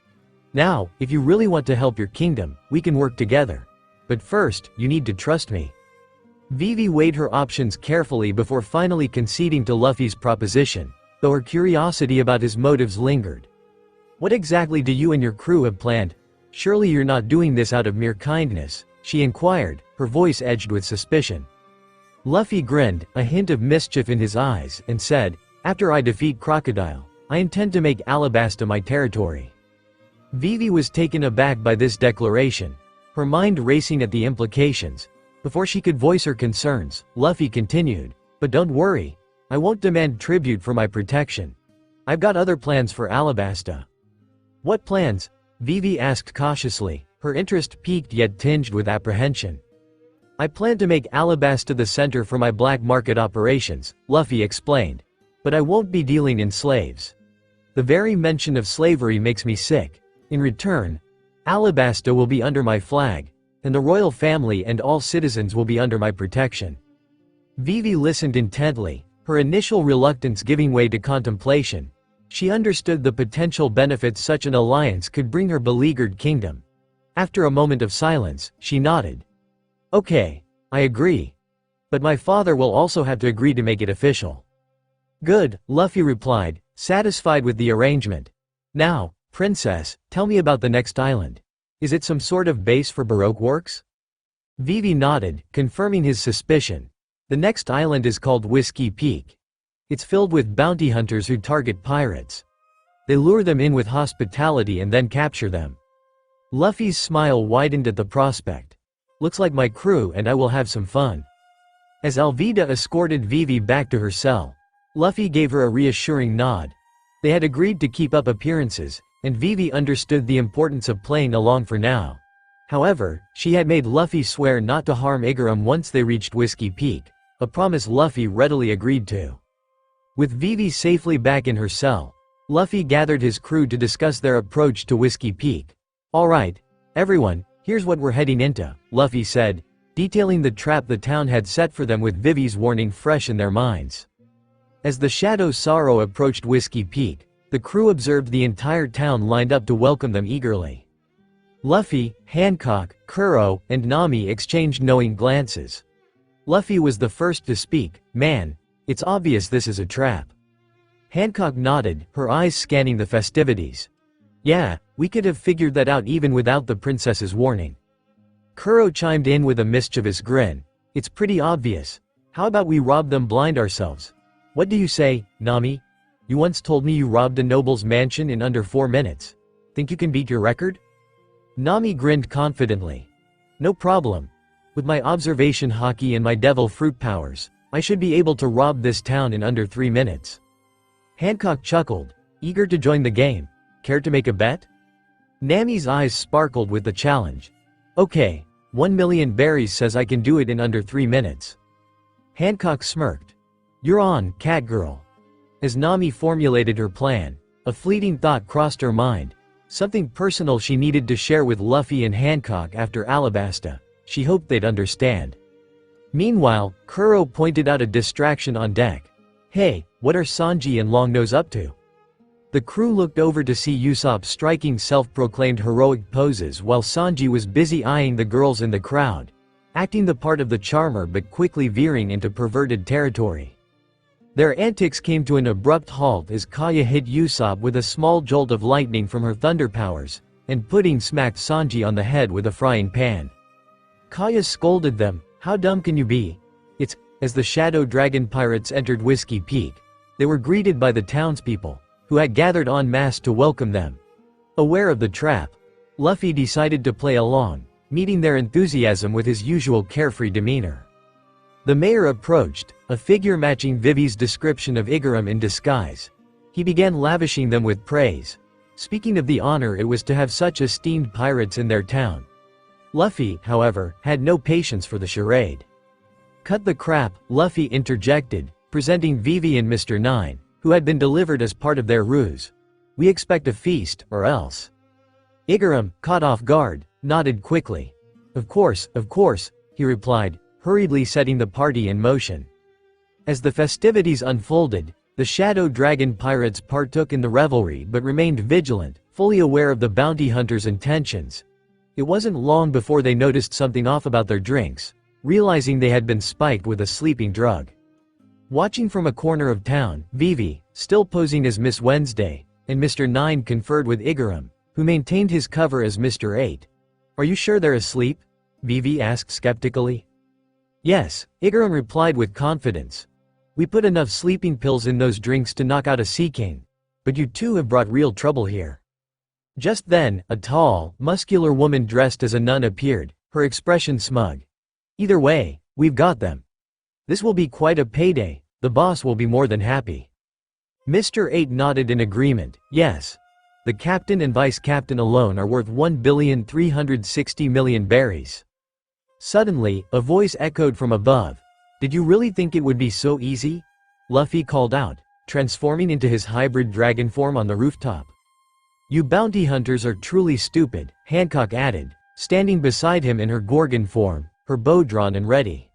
Now, if you really want to help your kingdom, we can work together. But first, you need to trust me. Vivi weighed her options carefully before finally conceding to Luffy's proposition, though her curiosity about his motives lingered. What exactly do you and your crew have planned? Surely you're not doing this out of mere kindness, she inquired, her voice edged with suspicion. Luffy grinned, a hint of mischief in his eyes, and said, after I defeat Crocodile, I intend to make Alabasta my territory. Vivi was taken aback by this declaration, her mind racing at the implications. Before she could voice her concerns, Luffy continued, but don't worry, I won't demand tribute for my protection. I've got other plans for Alabasta. What plans? Vivi asked cautiously, her interest piqued yet tinged with apprehension. I plan to make Alabasta the center for my black market operations, Luffy explained. But I won't be dealing in slaves. The very mention of slavery makes me sick. In return, Alabasta will be under my flag, and the royal family and all citizens will be under my protection. Vivi listened intently, her initial reluctance giving way to contemplation. She understood the potential benefits such an alliance could bring her beleaguered kingdom. After a moment of silence, she nodded. Okay, I agree. But my father will also have to agree to make it official. Good, Luffy replied, satisfied with the arrangement. Now, Princess, tell me about the next island. Is it some sort of base for Baroque works? Vivi nodded, confirming his suspicion. The next island is called Whiskey Peak. It's filled with bounty hunters who target pirates. They lure them in with hospitality and then capture them. Luffy's smile widened at the prospect. Looks like my crew and I will have some fun. As Alvida escorted Vivi back to her cell, Luffy gave her a reassuring nod. They had agreed to keep up appearances, and Vivi understood the importance of playing along for now. However, she had made Luffy swear not to harm Igaram once they reached Whiskey Peak, a promise Luffy readily agreed to. With Vivi safely back in her cell, Luffy gathered his crew to discuss their approach to Whiskey Peak. Alright, everyone, here's what we're heading into, Luffy said, detailing the trap the town had set for them with Vivi's warning fresh in their minds. As the Shadow Zoro approached Whiskey Peak, the crew observed the entire town lined up to welcome them eagerly. Luffy, Hancock, Kuro, and Nami exchanged knowing glances. Luffy was the first to speak. Man, it's obvious this is a trap. Hancock nodded, her eyes scanning the festivities. Yeah, we could have figured that out even without the princess's warning. Kuro chimed in with a mischievous grin. It's pretty obvious. How about we rob them blind ourselves? What do you say, Nami? You once told me you robbed a noble's mansion in under 4 minutes. Think you can beat your record? Nami grinned confidently. No problem. With my observation haki and my devil fruit powers, I should be able to rob this town in under 3 minutes. Hancock chuckled, eager to join the game. Care to make a bet? Nami's eyes sparkled with the challenge. Okay, 1 million berries says I can do it in under 3 minutes. Hancock smirked. You're on, Catgirl. As Nami formulated her plan, a fleeting thought crossed her mind. Something personal she needed to share with Luffy and Hancock after Alabasta. She hoped they'd understand. Meanwhile, Kuro pointed out a distraction on deck. Hey, what are Sanji and Longnose up to? The crew looked over to see Usopp striking self-proclaimed heroic poses while Sanji was busy eyeing the girls in the crowd, acting the part of the charmer but quickly veering into perverted territory. Their antics came to an abrupt halt as Kaya hit Usopp with a small jolt of lightning from her thunder powers, and Pudding smacked Sanji on the head with a frying pan. Kaya scolded them, how dumb can you be? As the Shadow Dragon pirates entered Whiskey Peak, they were greeted by the townspeople, who had gathered en masse to welcome them. Aware of the trap, Luffy decided to play along, meeting their enthusiasm with his usual carefree demeanor. The mayor approached, a figure matching Vivi's description of Igaram in disguise. He began lavishing them with praise, speaking of the honor it was to have such esteemed pirates in their town. Luffy, however, had no patience for the charade. "Cut the crap," Luffy interjected, presenting Vivi and Mr. Nine, who had been delivered as part of their ruse. "We expect a feast, or else." Igaram, caught off guard, nodded quickly. Of course," he replied, hurriedly setting the party in motion. As the festivities unfolded, the Shadow Dragon pirates partook in the revelry but remained vigilant, fully aware of the bounty hunters' intentions. It wasn't long before they noticed something off about their drinks, realizing they had been spiked with a sleeping drug. Watching from a corner of town, Vivi, still posing as Miss Wednesday, and Mr. Nine conferred with Igaram, who maintained his cover as Mr. 8. "Are you sure they're asleep?" Vivi asked skeptically. "Yes," Igaram replied with confidence. "We put enough sleeping pills in those drinks to knock out a sea king. But you two have brought real trouble here." Just then, a tall, muscular woman dressed as a nun appeared, her expression smug. "Either way, we've got them. This will be quite a payday, the boss will be more than happy." Mr. 8 nodded in agreement. "Yes. The captain and vice captain alone are worth 1,360,000,000 berries." Suddenly, a voice echoed from above. "Did you really think it would be so easy?" Luffy called out, transforming into his hybrid dragon form on the rooftop. "You bounty hunters are truly stupid," Hancock added, standing beside him in her Gorgon form, her bow drawn and ready.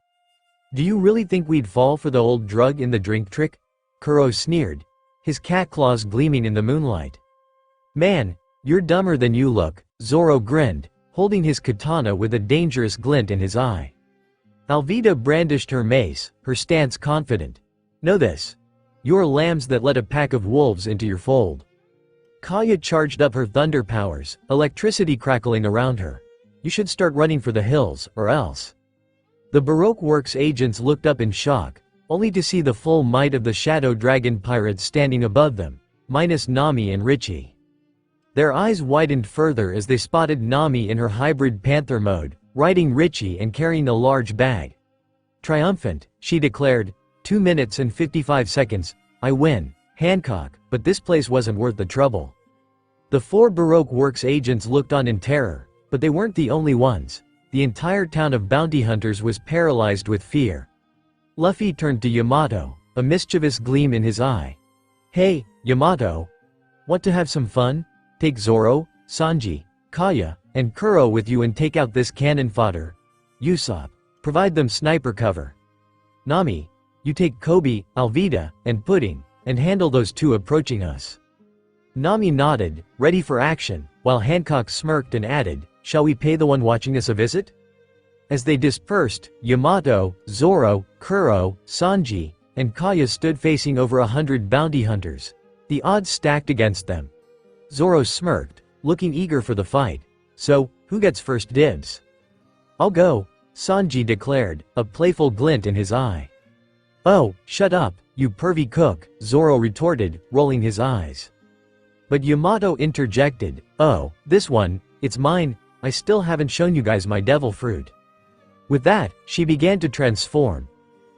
"Do you really think we'd fall for the old drug in the drink trick?" Kuro sneered, his cat claws gleaming in the moonlight. "Man, you're dumber than you look," Zoro grinned, holding his katana with a dangerous glint in his eye. Alvida brandished her mace, her stance confident. "Know this. You're lambs that let a pack of wolves into your fold." Kaya charged up her thunder powers, electricity crackling around her. "You should start running for the hills, or else." The Baroque Works agents looked up in shock, only to see the full might of the Shadow Dragon pirates standing above them, minus Nami and Richie. Their eyes widened further as they spotted Nami in her hybrid panther mode, riding Richie and carrying a large bag. Triumphant, she declared, 2 minutes and 55 seconds, "I win, Hancock, but this place wasn't worth the trouble." The 4 Baroque Works agents looked on in terror, but they weren't the only ones. The entire town of bounty hunters was paralyzed with fear. Luffy turned to Yamato, a mischievous gleam in his eye. "Hey, Yamato. Want to have some fun? Take Zoro, Sanji, Kaya, and Kuro with you and take out this cannon fodder. Usopp, provide them sniper cover. Nami, you take Kobe, Alvida, and Pudding, and handle those 2 approaching us." Nami nodded, ready for action, while Hancock smirked and added, "Shall we pay the one watching us a visit?" As they dispersed, Yamato, Zoro, Kuro, Sanji, and Kaya stood facing over 100 bounty hunters. The odds stacked against them. Zoro smirked, looking eager for the fight. "So, who gets first dibs?" "I'll go," Sanji declared, a playful glint in his eye. "Oh, shut up, you pervy cook," Zoro retorted, rolling his eyes. But Yamato interjected, "Oh, this one, it's mine, I still haven't shown you guys my devil fruit." With that, she began to transform.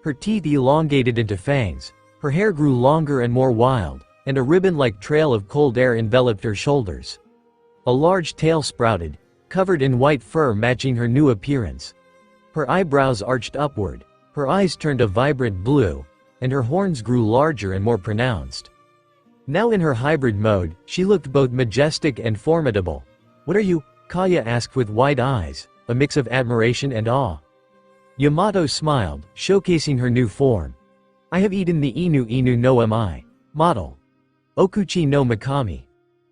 Her teeth elongated into fangs, her hair grew longer and more wild, and a ribbon-like trail of cold air enveloped her shoulders. A large tail sprouted, covered in white fur matching her new appearance. Her eyebrows arched upward, her eyes turned a vibrant blue, and her horns grew larger and more pronounced. Now in her hybrid mode, she looked both majestic and formidable. "What are you?" Kaya asked with wide eyes, a mix of admiration and awe. Yamato smiled, showcasing her new form. "I have eaten the Inu no Mai model. Okuchi no Mikami.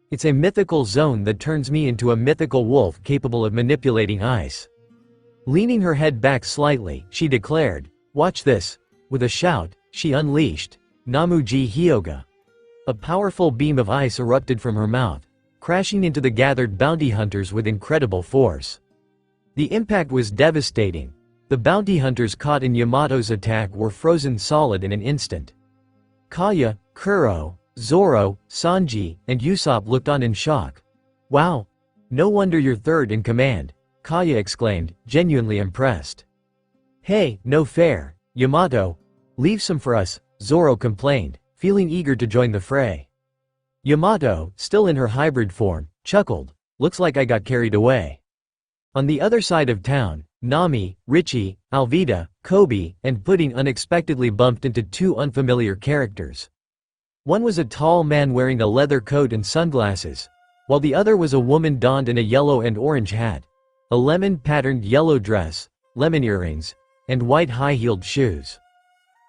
It's a mythical zone that turns me into a mythical wolf capable of manipulating ice." Leaning her head back slightly, she declared, "Watch this." With a shout, she unleashed Namuji Hyoga. A powerful beam of ice erupted from her mouth, crashing into the gathered bounty hunters with incredible force. The impact was devastating. The bounty hunters caught in Yamato's attack were frozen solid in an instant. Kaya, Kuro, Zoro, Sanji, and Usopp looked on in shock. "Wow. No wonder you're third in command. Kaya exclaimed, genuinely impressed. Hey, no fair, Yamato. Leave some for us, Zoro complained, feeling eager to join the fray. Yamato, still in her hybrid form, chuckled, looks like I got carried away. On the other side of town, Nami, Richie, Alvida, Kobe, and Pudding unexpectedly bumped into two unfamiliar characters. One was a tall man wearing a leather coat and sunglasses, while the other was a woman donned in a yellow and orange hat, a lemon-patterned yellow dress, lemon earrings, and white high-heeled shoes.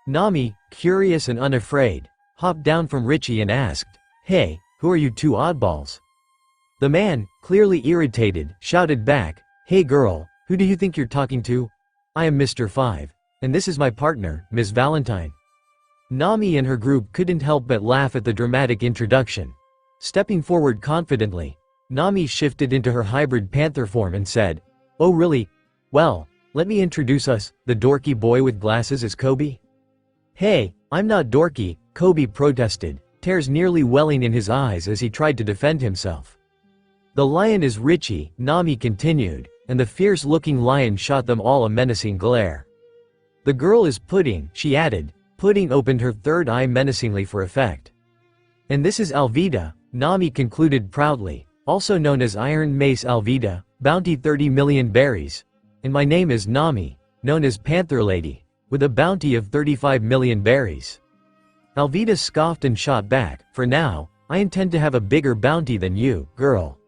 Nami, curious and unafraid, hopped down from Richie and asked, "Hey, who are you two oddballs?" The man, clearly irritated, shouted back, "Hey girl, who do you think you're talking to? I am Mr. 5, and this is my partner, Miss Valentine." Nami and her group couldn't help but laugh at the dramatic introduction. Stepping forward confidently, Nami shifted into her hybrid panther form and said, "Oh really? Well, let me introduce us, the dorky boy with glasses is Kobe." "Hey, I'm not dorky," Kobe protested, tears nearly welling in his eyes as he tried to defend himself. "The lion is Richie," Nami continued, and the fierce-looking lion shot them all a menacing glare. "The girl is Pudding," she added. Pudding opened her third eye menacingly for effect. "And this is Alvida," Nami concluded proudly, "also known as Iron Mace Alvida, bounty 30 million berries. And my name is Nami, known as Panther Lady, with a bounty of 35 million berries." Alvida scoffed and shot back, "For now, I intend to have a bigger bounty than you, girl."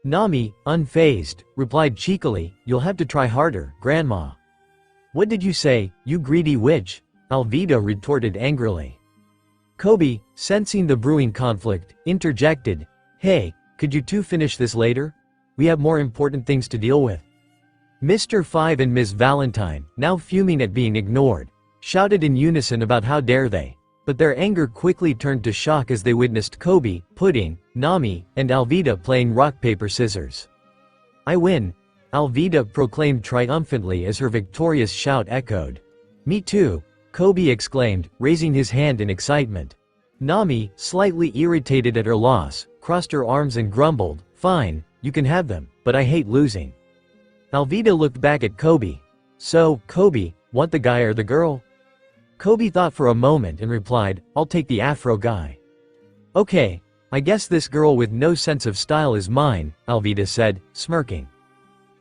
Nami, unfazed, replied cheekily, "You'll have to try harder, Grandma." "What did you say, you greedy witch?" Alvida retorted angrily. Kobe, sensing the brewing conflict, interjected, "Hey, could you two finish this later? We have more important things to deal with." Mr. 5 and Miss Valentine, now fuming at being ignored, shouted in unison about how dare they, but their anger quickly turned to shock as they witnessed Kobe, Pudding, Nami, and Alvida playing rock paper scissors. "I win," Alvida proclaimed triumphantly as her victorious shout echoed. "Me too," Kobe exclaimed, raising his hand in excitement. Nami, slightly irritated at her loss, crossed her arms and grumbled, "Fine, you can have them, but I hate losing." Alvida looked back at Kobe. "So, Kobe, want the guy or the girl?" Kobe thought for a moment and replied, "I'll take the afro guy." "Okay, I guess this girl with no sense of style is mine," Alvida said, smirking.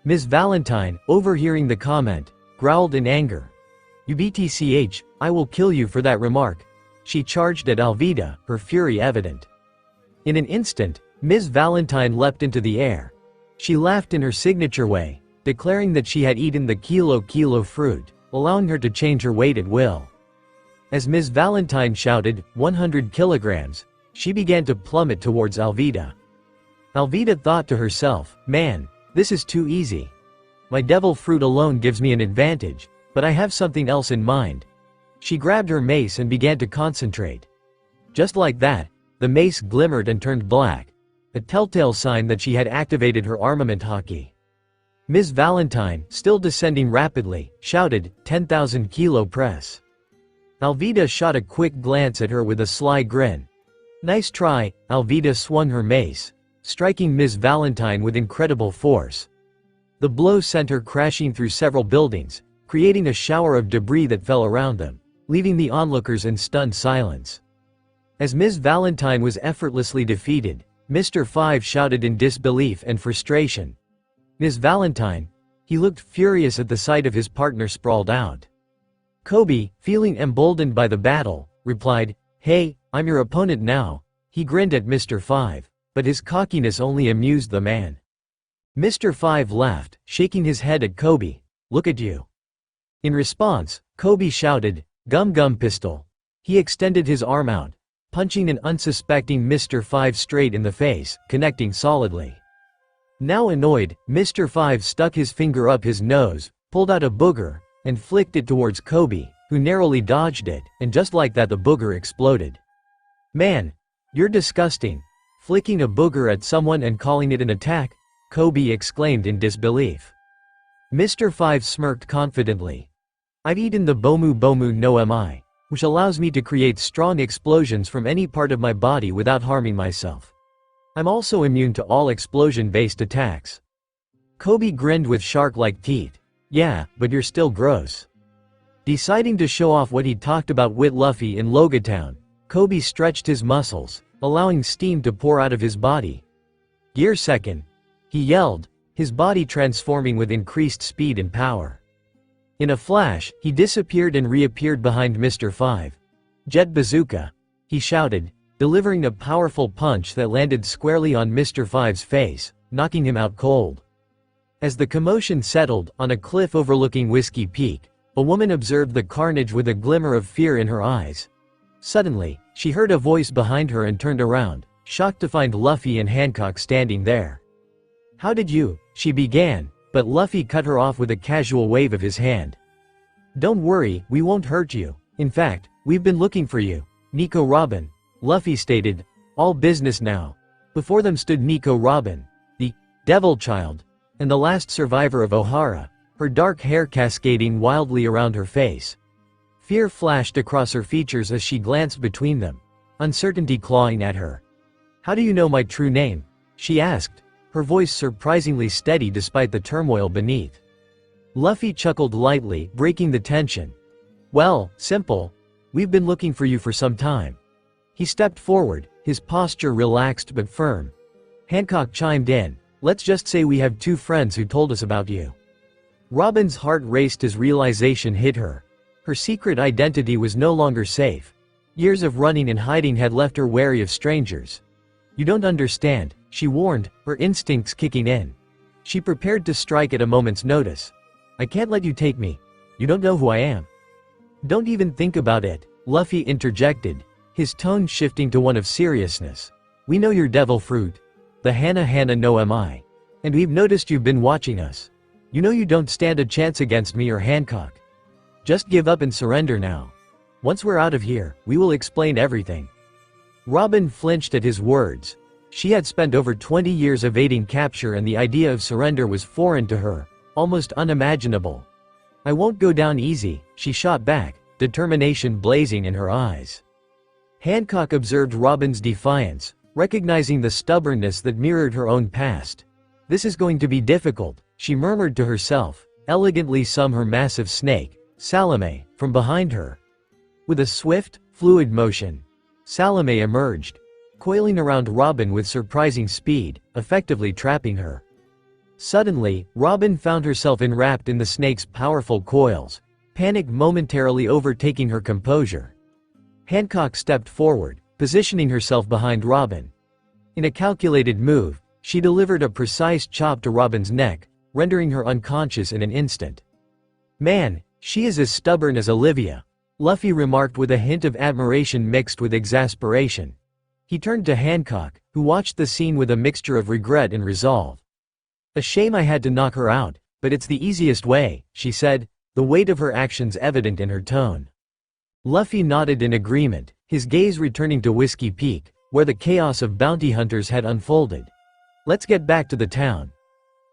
Ms. Valentine, overhearing the comment, growled in anger. "You btch, I will kill you for that remark." She charged at Alvida, her fury evident. In an instant, Ms. Valentine leapt into the air. She laughed in her signature way, declaring that she had eaten the kilo fruit, allowing her to change her weight at will. As Ms. Valentine shouted, 100 kilograms, she began to plummet towards Alvida. Alvida thought to herself, "Man, this is too easy. My devil fruit alone gives me an advantage, but I have something else in mind." She grabbed her mace and began to concentrate. Just like that, the mace glimmered and turned black, a telltale sign that she had activated her armament hockey. Ms. Valentine, still descending rapidly, shouted, 10,000 kilo press. Alvida shot a quick glance at her with a sly grin. "Nice try," Alvida swung her mace, striking Ms. Valentine with incredible force. The blow sent her crashing through several buildings, creating a shower of debris that fell around them, leaving the onlookers in stunned silence. As Ms. Valentine was effortlessly defeated, Mr. 5 shouted in disbelief and frustration. "Ms. Valentine?" He looked furious at the sight of his partner sprawled out. Kobe, feeling emboldened by the battle, replied, "Hey, I'm your opponent now." He grinned at Mr. 5, but his cockiness only amused the man. Mr. 5 laughed, shaking his head at Kobe, "Look at you." In response, Kobe shouted, "Gum gum pistol." He extended his arm out, punching an unsuspecting Mr. 5 straight in the face, connecting solidly. Now annoyed, Mr. 5 stuck his finger up his nose, pulled out a booger, and flicked it towards Kobe, who narrowly dodged it, and just like that the booger exploded. "Man, you're disgusting. Flicking a booger at someone and calling it an attack?" Kobe exclaimed in disbelief. Mr. 5 smirked confidently. "I've eaten the bomu no mi, which allows me to create strong explosions from any part of my body without harming myself. I'm also immune to all explosion-based attacks." Kobe grinned with shark-like teeth. Yeah, but you're still gross. Deciding to show off what he'd talked about with Luffy in Logia Town, Kobe stretched his muscles, allowing steam to pour out of his body. Gear second, he yelled, his body transforming with increased speed and power. In a flash, he disappeared and reappeared behind Mr. 5. Jet Bazooka, he shouted, delivering a powerful punch that landed squarely on Mr. 5's face, knocking him out cold. As the commotion settled, on a cliff overlooking Whiskey Peak, a woman observed the carnage with a glimmer of fear in her eyes. Suddenly, she heard a voice behind her and turned around, shocked to find Luffy and Hancock standing there. How did you? She began, but Luffy cut her off with a casual wave of his hand. Don't worry, we won't hurt you. In fact, we've been looking for you. Nico Robin, Luffy stated, all business now. Before them stood Nico Robin, the Devil Child, and the last survivor of Ohara, her dark hair cascading wildly around her face. Fear flashed across her features as she glanced between them, uncertainty clawing at her. How do you know my true name? She asked, her voice surprisingly steady despite the turmoil beneath. Luffy chuckled lightly, breaking the tension. Well, simple. We've been looking for you for some time. He stepped forward, his posture relaxed but firm. Hancock chimed in, let's just say we have two friends who told us about you. Robin's heart raced as realization hit her. Her secret identity was no longer safe. Years of running and hiding had left her wary of strangers. You don't understand, she warned, her instincts kicking in. She prepared to strike at a moment's notice. I can't let you take me. You don't know who I am. Don't even think about it, Luffy interjected, his tone shifting to one of seriousness. We know you're devil fruit. The Hana no am I. And we've noticed you've been watching us. You know you don't stand a chance against me or Hancock. Just give up and surrender now. Once we're out of here, we will explain everything. Robin flinched at his words. She had spent over 20 years evading capture and the idea of surrender was foreign to her, almost unimaginable. I won't go down easy, she shot back, determination blazing in her eyes. Hancock observed Robin's defiance, recognizing the stubbornness that mirrored her own past. This is going to be difficult, she murmured to herself, elegantly her massive snake, Salome, from behind her. With a swift, fluid motion, Salome emerged, coiling around Robin with surprising speed, effectively trapping her. Suddenly, Robin found herself enwrapped in the snake's powerful coils, panic momentarily overtaking her composure. Hancock stepped forward, positioning herself behind Robin. In a calculated move, she delivered a precise chop to Robin's neck, rendering her unconscious in an instant. Man, she is as stubborn as Olivia, Luffy remarked with a hint of admiration mixed with exasperation. He turned to Hancock, who watched the scene with a mixture of regret and resolve. A shame I had to knock her out, but it's the easiest way, she said, the weight of her actions evident in her tone. Luffy nodded in agreement, his gaze returning to Whiskey Peak, where the chaos of bounty hunters had unfolded. Let's get back to the town.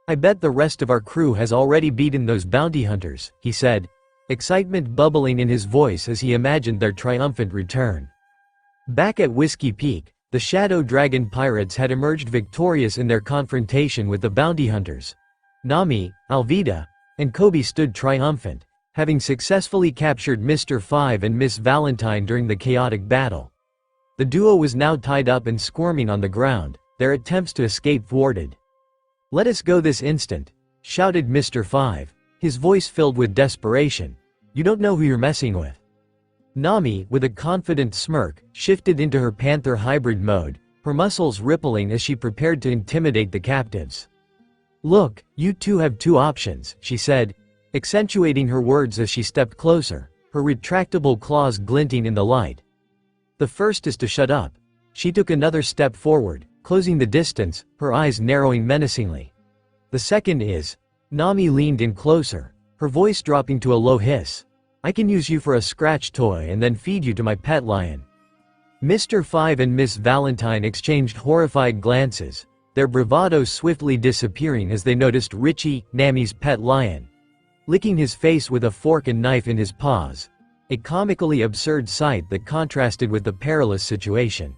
I bet the rest of our crew has already beaten those bounty hunters, he said, excitement bubbling in his voice as he imagined their triumphant return. Back at Whiskey Peak, the Shadow Dragon pirates had emerged victorious in their confrontation with the bounty hunters. Nami, Alvida, and Kobe stood triumphant, having successfully captured Mr. 5 and Miss Valentine during the chaotic battle. The duo was now tied up and squirming on the ground, their attempts to escape thwarted. Let us go this instant, shouted Mr. 5, his voice filled with desperation. You don't know who you're messing with. Nami, with a confident smirk, shifted into her panther hybrid mode, her muscles rippling as she prepared to intimidate the captives. Look, you two have two options, she said, accentuating her words as she stepped closer, her retractable claws glinting in the light. The first is to shut up. She took another step forward, closing the distance, her eyes narrowing menacingly. The second is, Nami leaned in closer, her voice dropping to a low hiss. I can use you for a scratch toy and then feed you to my pet lion. Mr. 5 and Miss Valentine exchanged horrified glances, their bravado swiftly disappearing as they noticed Richie, Nami's pet lion, licking his face with a fork and knife in his paws, a comically absurd sight that contrasted with the perilous situation.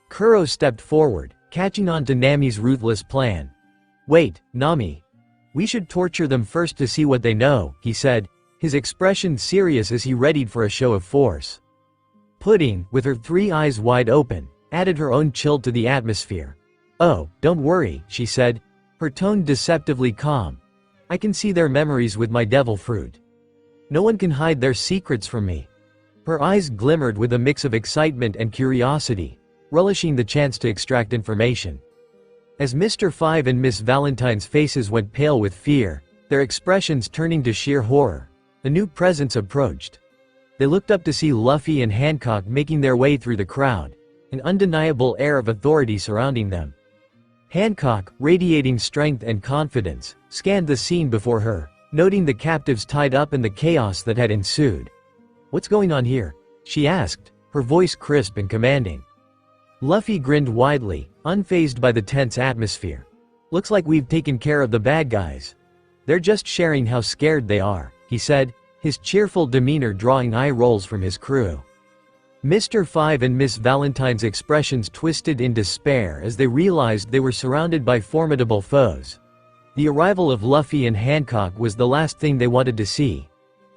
Kuro stepped forward, catching on to Nami's ruthless plan. Wait, Nami. "We should torture them first to see what they know," he said, his expression serious as he readied for a show of force. Pudding, with her 3 eyes wide open, added her own chill to the atmosphere. "Oh, don't worry," she said, her tone deceptively calm. "I can see their memories with my devil fruit. No one can hide their secrets from me." Her eyes glimmered with a mix of excitement and curiosity, relishing the chance to extract information. As Mr. Five and Miss Valentine's faces went pale with fear, their expressions turning to sheer horror, a new presence approached. They looked up to see Luffy and Hancock making their way through the crowd, an undeniable air of authority surrounding them. Hancock, radiating strength and confidence, scanned the scene before her, noting the captives tied up and the chaos that had ensued. "What's going on here?" she asked, her voice crisp and commanding. Luffy grinned widely, unfazed by the tense atmosphere. "Looks like we've taken care of the bad guys. They're just sharing how scared they are," he said, his cheerful demeanor drawing eye rolls from his crew. Mr. Five and Miss Valentine's expressions twisted in despair as they realized they were surrounded by formidable foes. The arrival of Luffy and Hancock was the last thing they wanted to see.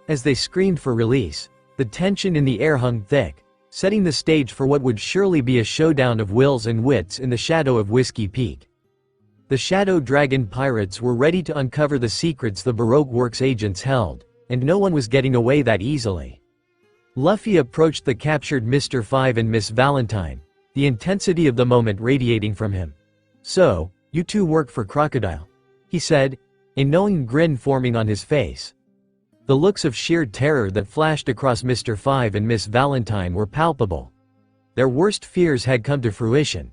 As they screamed for release, the tension in the air hung thick, setting the stage for what would surely be a showdown of wills and wits in the shadow of Whiskey Peak. The Shadow Dragon pirates were ready to uncover the secrets the Baroque Works agents held, and no one was getting away that easily. Luffy approached the captured Mr. Five and Miss Valentine, the intensity of the moment radiating from him. "So, you two work for Crocodile?" he said, a knowing grin forming on his face. The looks of sheer terror that flashed across Mr. Five and Miss Valentine were palpable. Their worst fears had come to fruition.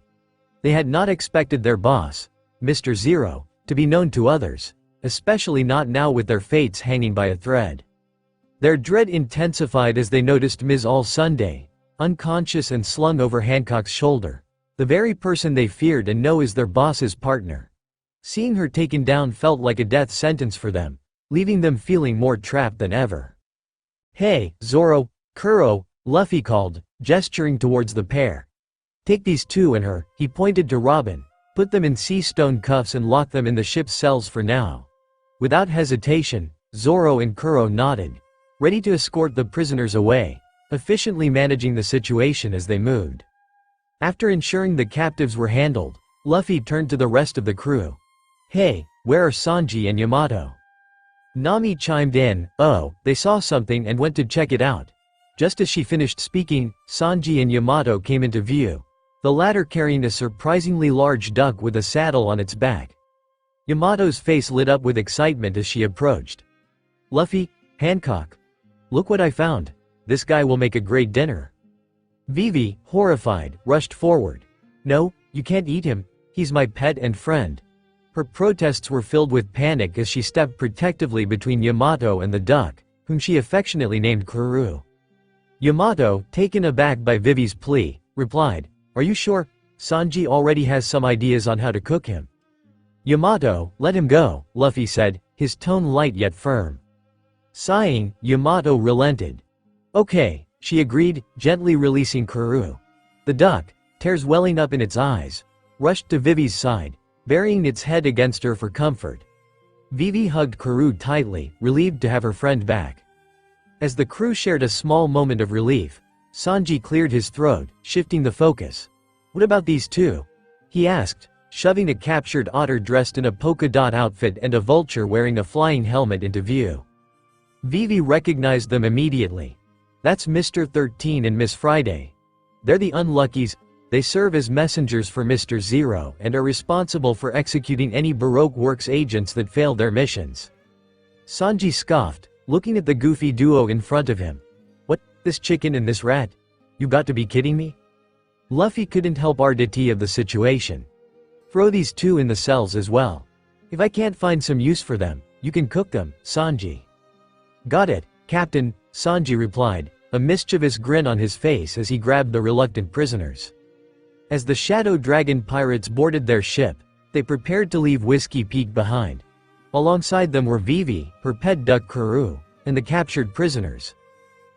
They had not expected their boss, Mr. Zero, to be known to others, especially not now with their fates hanging by a thread. Their dread intensified as they noticed Ms. All Sunday, unconscious and slung over Hancock's shoulder, the very person they feared and know is their boss's partner. Seeing her taken down felt like a death sentence for them, leaving them feeling more trapped than ever. "Hey, Zoro, Kuro," Luffy called, gesturing towards the pair. "Take these two and her," he pointed to Robin, "put them in sea stone cuffs and lock them in the ship's cells for now." Without hesitation, Zoro and Kuro nodded, ready to escort the prisoners away, efficiently managing the situation as they moved. After ensuring the captives were handled, Luffy turned to the rest of the crew. "Hey, where are Sanji and Yamato?" Nami chimed in, "Oh, they saw something and went to check it out." Just as she finished speaking, Sanji and Yamato came into view, the latter carrying a surprisingly large duck with a saddle on its back. Yamato's face lit up with excitement as she approached. "Luffy, Hancock. Look what I found. This guy will make a great dinner." Vivi, horrified, rushed forward. "No, you can't eat him. He's my pet and friend." Her protests were filled with panic as she stepped protectively between Yamato and the duck, whom she affectionately named Kuru. Yamato, taken aback by Vivi's plea, replied, "Are you sure? Sanji already has some ideas on how to cook him." "Yamato, let him go," Luffy said, his tone light yet firm. Sighing, Yamato relented. "Okay," she agreed, gently releasing Kuru. The duck, tears welling up in its eyes, rushed to Vivi's side, burying its head against her for comfort. Vivi hugged Kuru tightly, relieved to have her friend back. As the crew shared a small moment of relief, Sanji cleared his throat, shifting the focus. "What about these two?" he asked, shoving a captured otter dressed in a polka dot outfit and a vulture wearing a flying helmet into view. Vivi recognized them immediately. "That's Mr. 13 and Miss Friday. They're the unluckies. They serve as messengers for Mr. Zero and are responsible for executing any Baroque Works agents that fail their missions." Sanji scoffed, looking at the goofy duo in front of him. "What, this chicken and this rat? You got to be kidding me?" Luffy couldn't help ardity of the situation. "Throw these two in the cells as well. If I can't find some use for them, you can cook them, Sanji." "Got it, Captain," Sanji replied, a mischievous grin on his face as he grabbed the reluctant prisoners. As the Shadow Dragon pirates boarded their ship, they prepared to leave Whiskey Peak behind. Alongside them were Vivi, her pet duck Kuru, and the captured prisoners.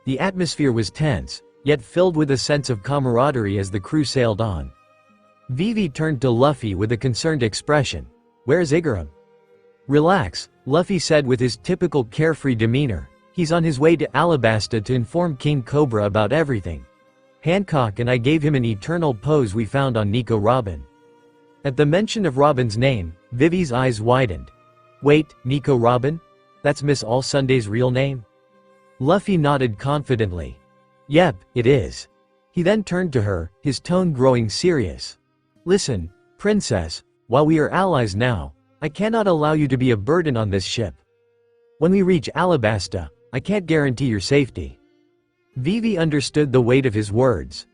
The atmosphere was tense, yet filled with a sense of camaraderie as the crew sailed on. Vivi turned to Luffy with a concerned expression. "Where's Igaram?" Relax, Luffy said with his typical carefree demeanor. He's on his way to Alabasta to inform King Cobra about everything. Hancock and I gave him an eternal pose we found on Nico Robin. At the mention of Robin's name, Vivi's eyes widened. Wait, Nico Robin? That's Miss All Sunday's real name? Luffy nodded confidently. Yep, it is. He then turned to her, his tone growing serious. Listen, princess, while we are allies now, I cannot allow you to be a burden on this ship. When we reach Alabasta, I can't guarantee your safety. Vivi understood the weight of his words.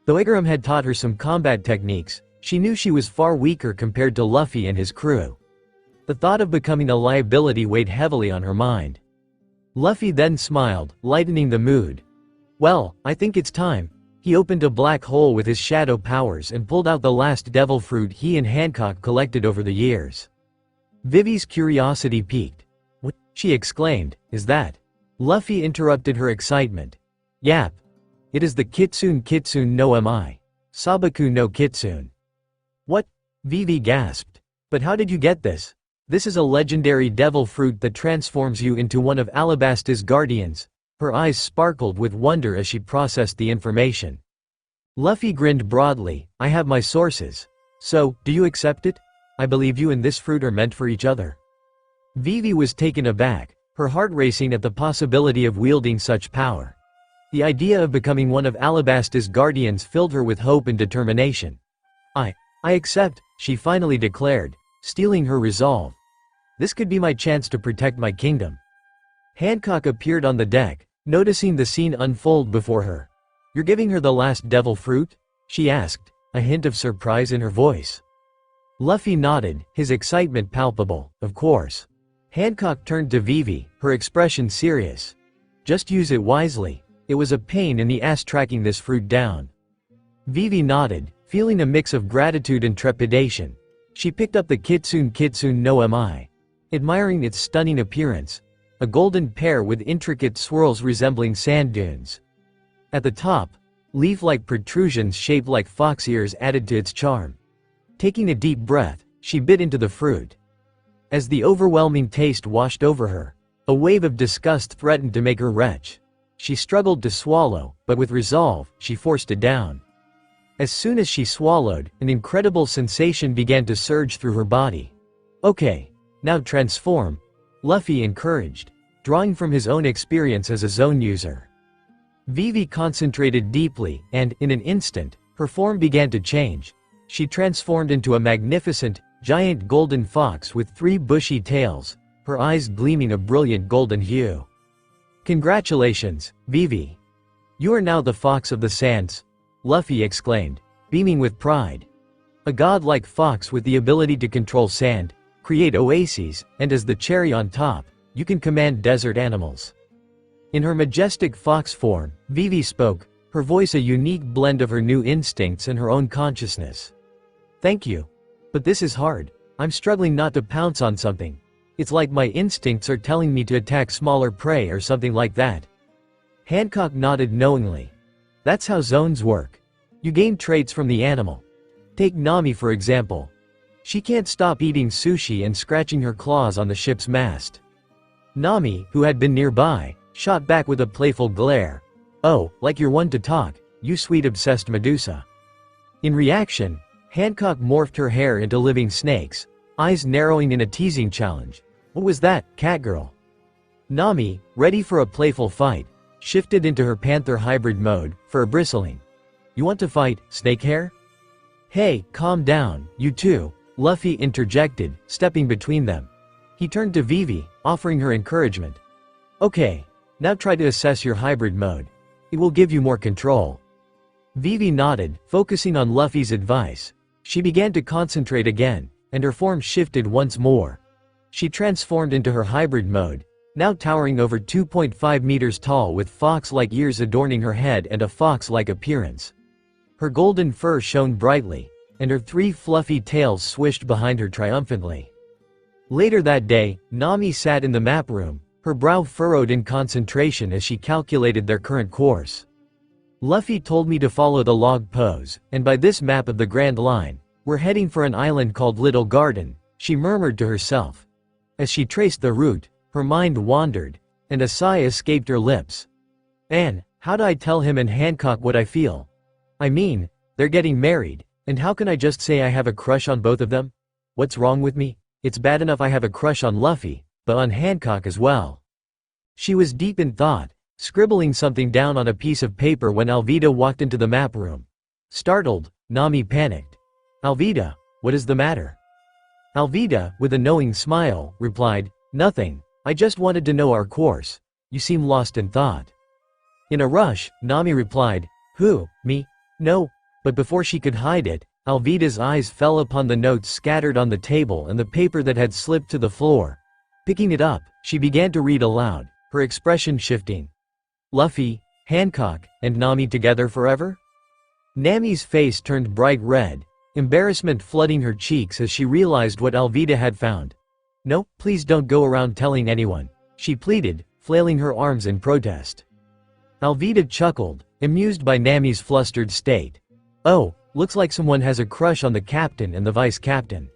Though Igaram had taught her some combat techniques, she knew she was far weaker compared to Luffy and his crew. The thought of becoming a liability weighed heavily on her mind. Luffy then smiled, lightening the mood. Well, I think it's time. He opened a black hole with his shadow powers and pulled out the last devil fruit he and Hancock collected over the years. Vivi's curiosity piqued. What? She exclaimed, is that? Luffy interrupted her excitement. Yap. It is the Kitsune no Mi. Sabaku no Kitsune. What? Vivi gasped. But how did you get this? This is a legendary devil fruit that transforms you into one of Alabasta's guardians. Her eyes sparkled with wonder as she processed the information. Luffy grinned broadly. I have my sources. So, do you accept it? I believe you and this fruit are meant for each other. Vivi was taken aback, her heart racing at the possibility of wielding such power. The idea of becoming one of Alabasta's guardians filled her with hope and determination. I accept, she finally declared, steeling her resolve. This could be my chance to protect my kingdom. Hancock appeared on the deck, noticing the scene unfold before her. You're giving her the last devil fruit? She asked, a hint of surprise in her voice. Luffy nodded, his excitement palpable, of course. Hancock turned to Vivi, her expression serious. Just use it wisely. It was a pain in the ass tracking this fruit down. Vivi nodded, feeling a mix of gratitude and trepidation. She picked up the Kitsune no Mi, admiring its stunning appearance, a golden pear with intricate swirls resembling sand dunes. At the top, leaf-like protrusions shaped like fox ears added to its charm. Taking a deep breath, she bit into the fruit. As the overwhelming taste washed over her, a wave of disgust threatened to make her retch. She struggled to swallow, but with resolve, she forced it down. As soon as she swallowed, an incredible sensation began to surge through her body. Okay, now transform, Luffy encouraged, drawing from his own experience as a zone user. Vivi concentrated deeply, and, in an instant, her form began to change. She transformed into a magnificent, giant golden fox with 3 bushy tails, her eyes gleaming a brilliant golden hue. Congratulations, Vivi. You are now the fox of the sands, Luffy exclaimed, beaming with pride. A godlike fox with the ability to control sand, create oases, and as the cherry on top, you can command desert animals. In her majestic fox form, Vivi spoke, her voice a unique blend of her new instincts and her own consciousness. Thank you. But this is hard. I'm struggling not to pounce on something. It's like my instincts are telling me to attack smaller prey or something like that. Hancock nodded knowingly. That's how zones work. You gain traits from the animal. Take Nami for example. She can't stop eating sushi and scratching her claws on the ship's mast. Nami, who had been nearby, shot back with a playful glare. Oh, like you're one to talk, you sweet obsessed Medusa. In reaction, Hancock morphed her hair into living snakes, eyes narrowing in a teasing challenge. What was that, catgirl? Nami, ready for a playful fight, shifted into her panther hybrid mode, fur bristling. You want to fight, snakehair? Hey, calm down, you two, Luffy interjected, stepping between them. He turned to Vivi, offering her encouragement. Okay, now try to assess your hybrid mode. It will give you more control. Vivi nodded, focusing on Luffy's advice. She began to concentrate again, and her form shifted once more. She transformed into her hybrid mode, now towering over 2.5 meters tall with fox-like ears adorning her head and a fox-like appearance. Her golden fur shone brightly, and her 3 fluffy tails swished behind her triumphantly. Later that day, Nami sat in the map room, her brow furrowed in concentration as she calculated their current course. Luffy told me to follow the log pose, and by this map of the Grand Line, we're heading for an island called Little Garden, she murmured to herself. As she traced the route, her mind wandered, and a sigh escaped her lips. "Anne, how do I tell him and Hancock what I feel? I mean, they're getting married, and how can I just say I have a crush on both of them? What's wrong with me? It's bad enough I have a crush on Luffy, but on Hancock as well." She was deep in thought, scribbling something down on a piece of paper when Alvida walked into the map room. Startled, Nami panicked. "Alvida, what is the matter?" Alvida, with a knowing smile, replied, "Nothing, I just wanted to know our course. You seem lost in thought." In a rush, Nami replied, "Who, me? No," but before she could hide it, Alvida's eyes fell upon the notes scattered on the table and the paper that had slipped to the floor. Picking it up, she began to read aloud, her expression shifting. "Luffy, Hancock, and Nami together forever?" Nami's face turned bright red, embarrassment flooding her cheeks as she realized what Alvida had found. "No, please don't go around telling anyone," she pleaded, flailing her arms in protest. Alvida chuckled, amused by Nami's flustered state. "Oh, looks like someone has a crush on the captain and the vice-captain."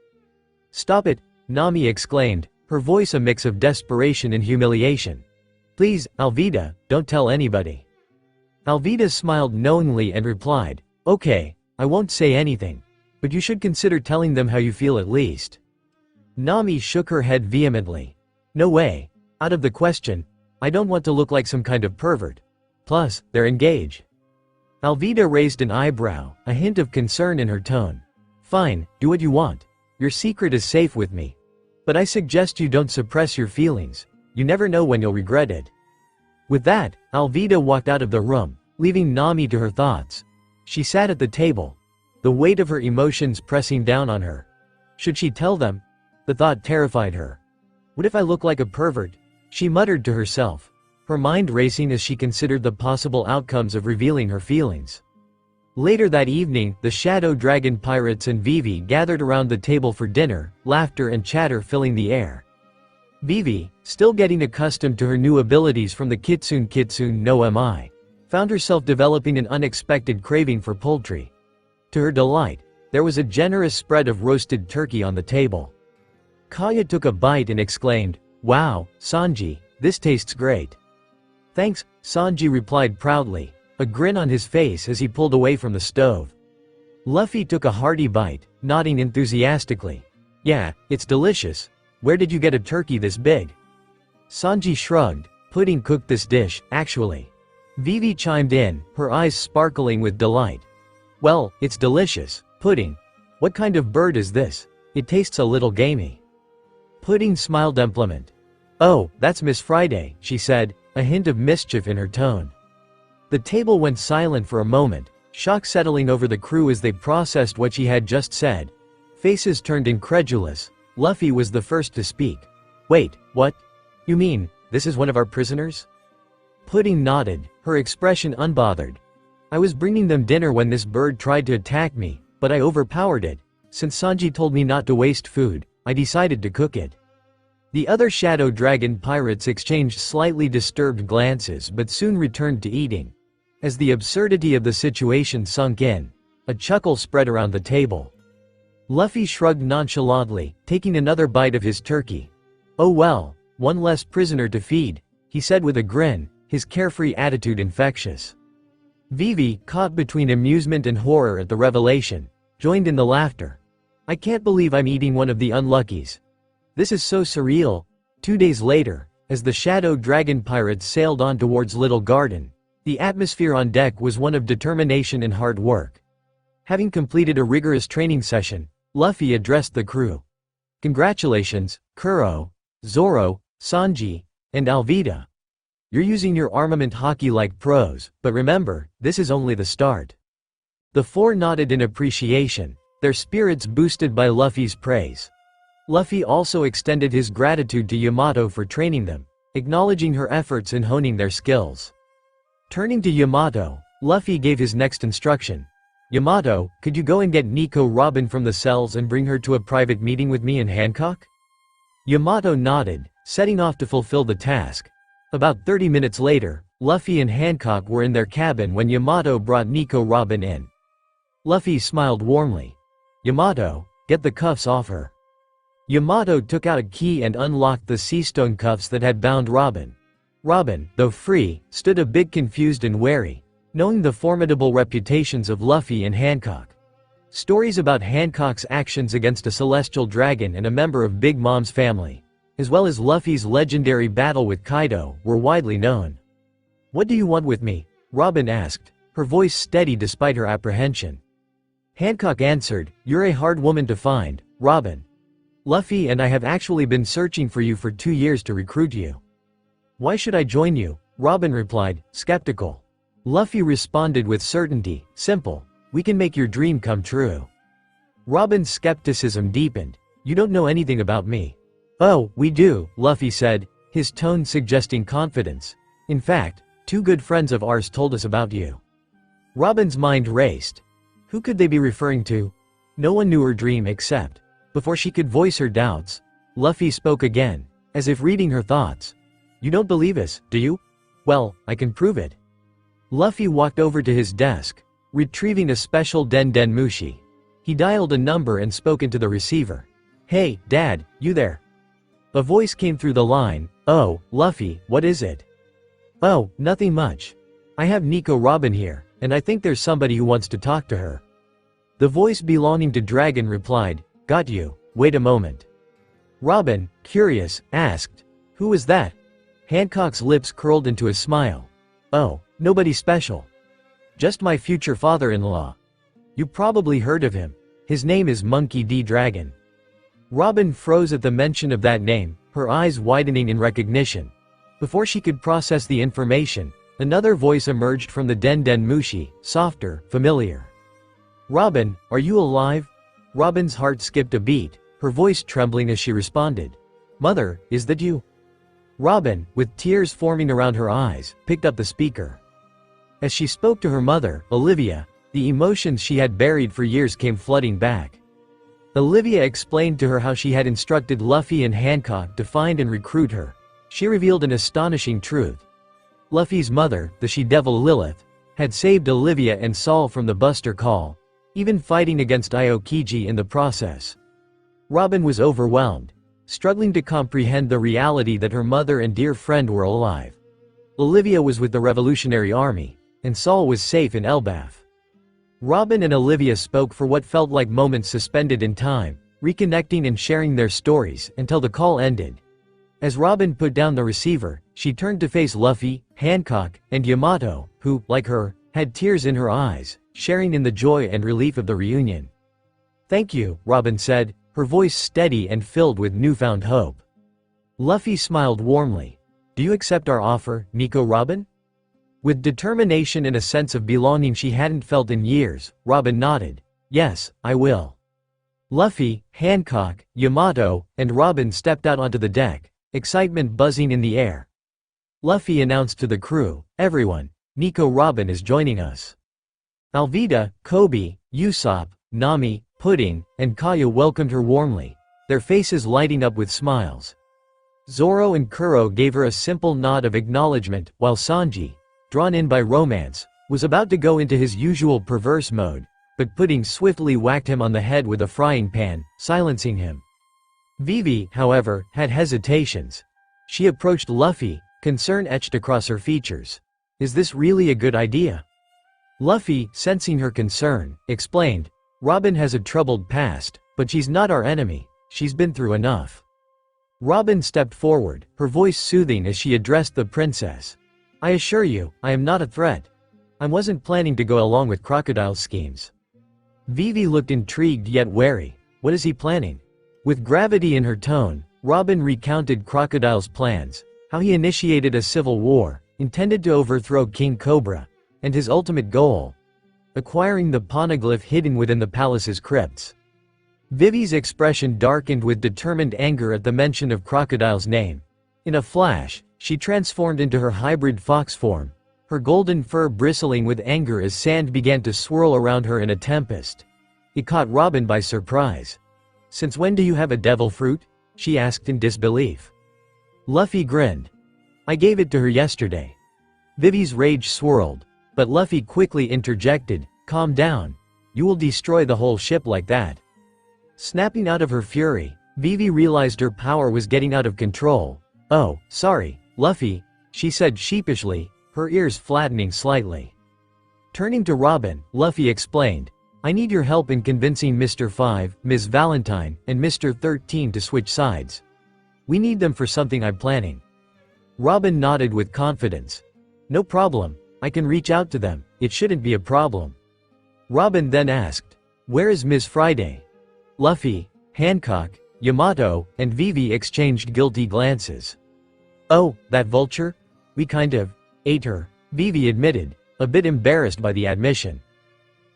"Stop it," Nami exclaimed, her voice a mix of desperation and humiliation. "Please, Alvida, don't tell anybody." Alvida smiled knowingly and replied, "Okay, I won't say anything. But you should consider telling them how you feel at least." Nami shook her head vehemently. "No way. Out of the question. I don't want to look like some kind of pervert. Plus, they're engaged." Alvida raised an eyebrow, a hint of concern in her tone. "Fine, do what you want. Your secret is safe with me. But I suggest you don't suppress your feelings. You never know when you'll regret it." With that, Alvida walked out of the room, leaving Nami to her thoughts. She sat at the table, the weight of her emotions pressing down on her. Should she tell them? The thought terrified her. "What if I look like a pervert?" she muttered to herself, her mind racing as she considered the possible outcomes of revealing her feelings. Later that evening, the Shadow Dragon pirates and Vivi gathered around the table for dinner, laughter and chatter filling the air. Vivi, still getting accustomed to her new abilities from the Kitsune no Mi, found herself developing an unexpected craving for poultry. To her delight, there was a generous spread of roasted turkey on the table. Kaya took a bite and exclaimed, "Wow, Sanji, this tastes great." "Thanks," Sanji replied proudly, a grin on his face as he pulled away from the stove. Luffy took a hearty bite, nodding enthusiastically. "Yeah, it's delicious. Where did you get a turkey this big?" Sanji shrugged. "Pudding cooked this dish, actually." Vivi chimed in, her eyes sparkling with delight. "Well, it's delicious. Pudding. What kind of bird is this? It tastes a little gamey." Pudding smiled implement. "Oh, that's Miss Friday," she said, a hint of mischief in her tone. The table went silent for a moment, shock settling over the crew as they processed what she had just said. Faces turned incredulous. Luffy was the first to speak. "Wait, what? You mean, this is one of our prisoners?" Pudding nodded, her expression unbothered. "I was bringing them dinner when this bird tried to attack me, but I overpowered it. Since Sanji told me not to waste food, I decided to cook it." The other Shadow Dragon pirates exchanged slightly disturbed glances but soon returned to eating. As the absurdity of the situation sunk in, a chuckle spread around the table. Luffy shrugged nonchalantly, taking another bite of his turkey. "Oh well, one less prisoner to feed," he said with a grin, his carefree attitude infectious. Vivi, caught between amusement and horror at the revelation, joined in the laughter. "I can't believe I'm eating one of the unluckies. This is so surreal." 2 days later, as the Shadow Dragon pirates sailed on towards Little Garden, the atmosphere on deck was one of determination and hard work. Having completed a rigorous training session, Luffy addressed the crew. "Congratulations, Kuro, Zoro, Sanji, and Alvida. You're using your armament hockey like pros, but remember, this is only the start." The four nodded in appreciation, their spirits boosted by Luffy's praise. Luffy also extended his gratitude to Yamato for training them, acknowledging her efforts in honing their skills. Turning to Yamato, Luffy gave his next instruction. "Yamato, could you go and get Nico Robin from the cells and bring her to a private meeting with me and Hancock?" Yamato nodded, setting off to fulfill the task. About 30 minutes later, Luffy and Hancock were in their cabin when Yamato brought Nico Robin in. Luffy smiled warmly. "Yamato, get the cuffs off her." Yamato took out a key and unlocked the seastone cuffs that had bound Robin. Robin, though free, stood a bit confused and wary, knowing the formidable reputations of Luffy and Hancock. Stories about Hancock's actions against a celestial dragon and a member of Big Mom's family, as well as Luffy's legendary battle with Kaido, were widely known. "What do you want with me?" Robin asked, her voice steady despite her apprehension. Hancock answered, "You're a hard woman to find, Robin. Luffy and I have actually been searching for you for 2 years to recruit you." "Why should I join you?" Robin replied, skeptical. Luffy responded with certainty, "Simple. We can make your dream come true." Robin's skepticism deepened. "You don't know anything about me." "Oh, we do," Luffy said, his tone suggesting confidence. "In fact, 2 good friends of ours told us about you." Robin's mind raced. Who could they be referring to? No one knew her dream except. Before she could voice her doubts, Luffy spoke again, as if reading her thoughts. "You don't believe us, do you? Well, I can prove it." Luffy walked over to his desk, retrieving a special Den Mushi. He dialed a number and spoke into the receiver. "Hey, Dad, you there?" A voice came through the line. "Oh, Luffy, what is it?" "Oh, nothing much. I have Nico Robin here, and I think there's somebody who wants to talk to her." The voice belonging to Dragon replied, "Got you, wait a moment." Robin, curious, asked, "Who is that?" Hancock's lips curled into a smile. "Oh, nobody special. Just my future father-in-law. You probably heard of him. His name is Monkey D. Dragon." Robin froze at the mention of that name, her eyes widening in recognition. Before she could process the information, another voice emerged from the Den Mushi, softer, familiar. "Robin, are you alive?" Robin's heart skipped a beat, her voice trembling as she responded. "Mother, is that you?" Robin, with tears forming around her eyes, picked up the speaker. As she spoke to her mother, Olivia, the emotions she had buried for years came flooding back. Olivia explained to her how she had instructed Luffy and Hancock to find and recruit her. She revealed an astonishing truth. Luffy's mother, the she-devil Lilith, had saved Olivia and Saul from the Buster Call, even fighting against Aokiji in the process. Robin was overwhelmed, struggling to comprehend the reality that her mother and dear friend were alive. Olivia was with the Revolutionary Army, and Saul was safe in Elbaf. Robin and Olivia spoke for what felt like moments suspended in time, reconnecting and sharing their stories until the call ended. As Robin put down the receiver, she turned to face Luffy, Hancock, and Yamato, who, like her, had tears in her eyes, sharing in the joy and relief of the reunion. "Thank you," Robin said, her voice steady and filled with newfound hope. Luffy smiled warmly. "Do you accept our offer, Nico Robin?" With determination and a sense of belonging she hadn't felt in years, Robin nodded. "Yes, I will." Luffy, Hancock, Yamato, and Robin stepped out onto the deck, excitement buzzing in the air. Luffy announced to the crew, "Everyone, Nico Robin is joining us." Alvida, Kobe, Usopp, Nami, Pudding, and Kaya welcomed her warmly, their faces lighting up with smiles. Zoro and Kuro gave her a simple nod of acknowledgement, while Sanji, drawn in by romance, was about to go into his usual perverse mode, but Pudding swiftly whacked him on the head with a frying pan, silencing him. Vivi, however, had hesitations. She approached Luffy, concern etched across her features. "Is this really a good idea?" Luffy, sensing her concern, explained, "Robin has a troubled past, but she's not our enemy, she's been through enough." Robin stepped forward, her voice soothing as she addressed the princess. "I assure you, I am not a threat. I wasn't planning to go along with Crocodile's schemes." Vivi looked intrigued yet wary. "What is he planning?" With gravity in her tone, Robin recounted Crocodile's plans, how he initiated a civil war, intended to overthrow King Cobra, and his ultimate goal, acquiring the poneglyph hidden within the palace's crypts. Vivi's expression darkened with determined anger at the mention of Crocodile's name. In a flash, she transformed into her hybrid fox form, her golden fur bristling with anger as sand began to swirl around her in a tempest. It caught Robin by surprise. "Since when do you have a devil fruit?" she asked in disbelief. Luffy grinned. "I gave it to her yesterday." Vivi's rage swirled, but Luffy quickly interjected, "Calm down. You will destroy the whole ship like that." Snapping out of her fury, Vivi realized her power was getting out of control. "Oh, sorry, Luffy," she said sheepishly, her ears flattening slightly. Turning to Robin, Luffy explained, "I need your help in convincing Mr. 5, Ms. Valentine, and Mr. 13 to switch sides. We need them for something I'm planning." Robin nodded with confidence. "No problem, I can reach out to them, it shouldn't be a problem." Robin then asked, "Where is Ms. Friday?" Luffy, Hancock, Yamato, and Vivi exchanged guilty glances. "Oh, that vulture? We kind of ate her," Vivi admitted, a bit embarrassed by the admission.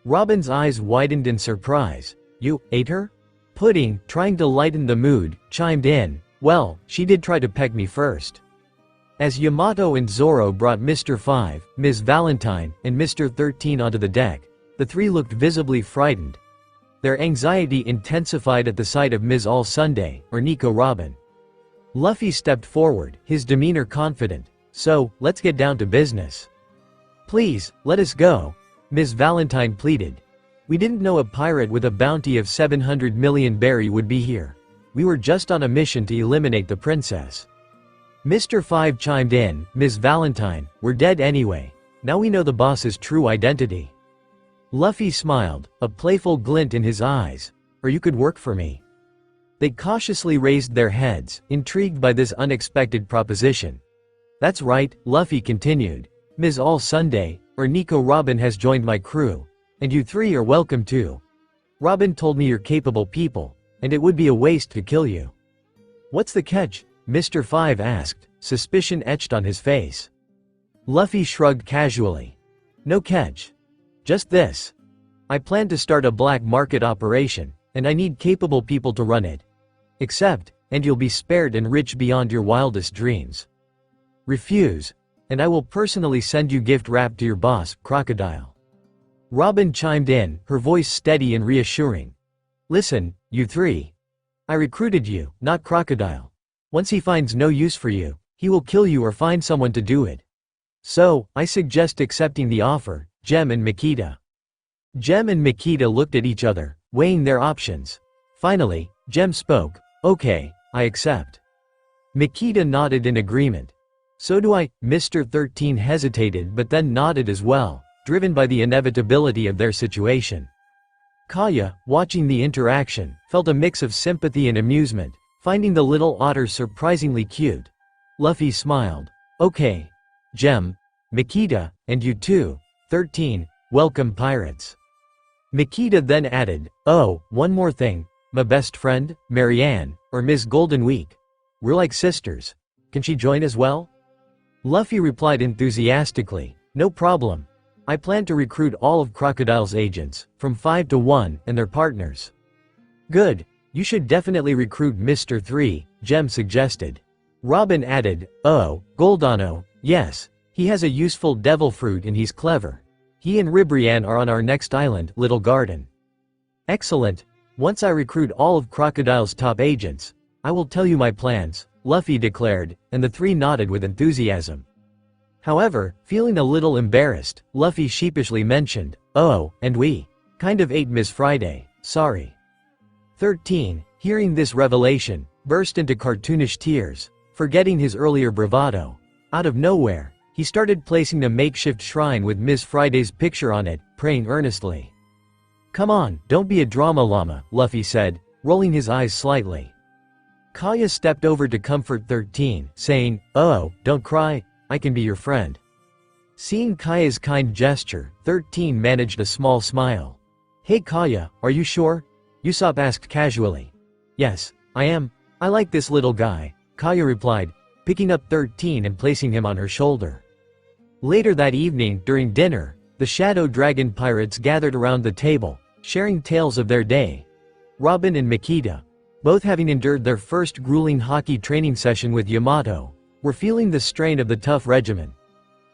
Robin's eyes widened in surprise. "You ate her?" Pudding, trying to lighten the mood, chimed in, "Well, she did try to peck me first." As Yamato and Zoro brought Mr. 5, Ms. Valentine, and Mr. 13 onto the deck, the three looked visibly frightened. Their anxiety intensified at the sight of Ms. All Sunday, or Nico Robin. Luffy stepped forward, his demeanor confident. "So, let's get down to business." "Please, let us go," Ms. Valentine pleaded. "We didn't know a pirate with a bounty of 700 million berry would be here. We were just on a mission to eliminate the princess." Mr. 5 chimed in, "Ms. Valentine, we're dead anyway. Now we know the boss's true identity." Luffy smiled, a playful glint in his eyes. "Or you could work for me." They cautiously raised their heads, intrigued by this unexpected proposition. "That's right," Luffy continued. "Ms. All Sunday, or Nico Robin has joined my crew. And you three are welcome too. Robin told me you're capable people, and it would be a waste to kill you." "What's the catch?" Mr. 5 asked, suspicion etched on his face. Luffy shrugged casually. "No catch. Just this. I plan to start a black market operation, and I need capable people to run it. Accept, and you'll be spared and rich beyond your wildest dreams. Refuse, and I will personally send you gift wrapped to your boss, Crocodile." Robin chimed in, her voice steady and reassuring. "Listen, you three. I recruited you, not Crocodile. Once he finds no use for you, he will kill you or find someone to do it. So, I suggest accepting the offer, Gem and Makita." Gem and Makita looked at each other, weighing their options. Finally, Gem spoke, "Okay, I accept." Makita nodded in agreement. "So do I." Mr. 13 hesitated but then nodded as well, driven by the inevitability of their situation. Kaya, watching the interaction, felt a mix of sympathy and amusement, finding the little otter surprisingly cute. Luffy smiled. "Okay. Gem, Makita, and you too, 13, welcome pirates." Makita then added, "Oh, one more thing, my best friend, Marianne, or Ms. Golden Week. We're like sisters. Can she join as well?" Luffy replied enthusiastically, "No problem. I plan to recruit all of Crocodile's agents, from 5 to 1, and their partners." "Good. You should definitely recruit Mr. 3, Gem suggested. Robin added, "Oh, Goldano, yes. He has a useful devil fruit and he's clever. He and Ribrianne are on our next island, Little Garden." "Excellent. Once I recruit all of Crocodile's top agents, I will tell you my plans," Luffy declared, and the three nodded with enthusiasm. However, feeling a little embarrassed, Luffy sheepishly mentioned, "Oh, and we kind of ate Miss Friday, sorry." 13, hearing this revelation, burst into cartoonish tears, forgetting his earlier bravado. Out of nowhere, he started placing a makeshift shrine with Miss Friday's picture on it, praying earnestly. "Come on, don't be a drama llama," Luffy said, rolling his eyes slightly. Kaya stepped over to comfort 13, saying, "Oh, don't cry, I can be your friend." Seeing Kaya's kind gesture, 13 managed a small smile. "Hey Kaya, are you sure?" Usopp asked casually. "Yes, I am. I like this little guy," Kaya replied, picking up 13 and placing him on her shoulder. Later that evening, during dinner, the Shadow Dragon pirates gathered around the table, sharing tales of their day. Robin and Makita, both having endured their first grueling hockey training session with Yamato, were feeling the strain of the tough regimen.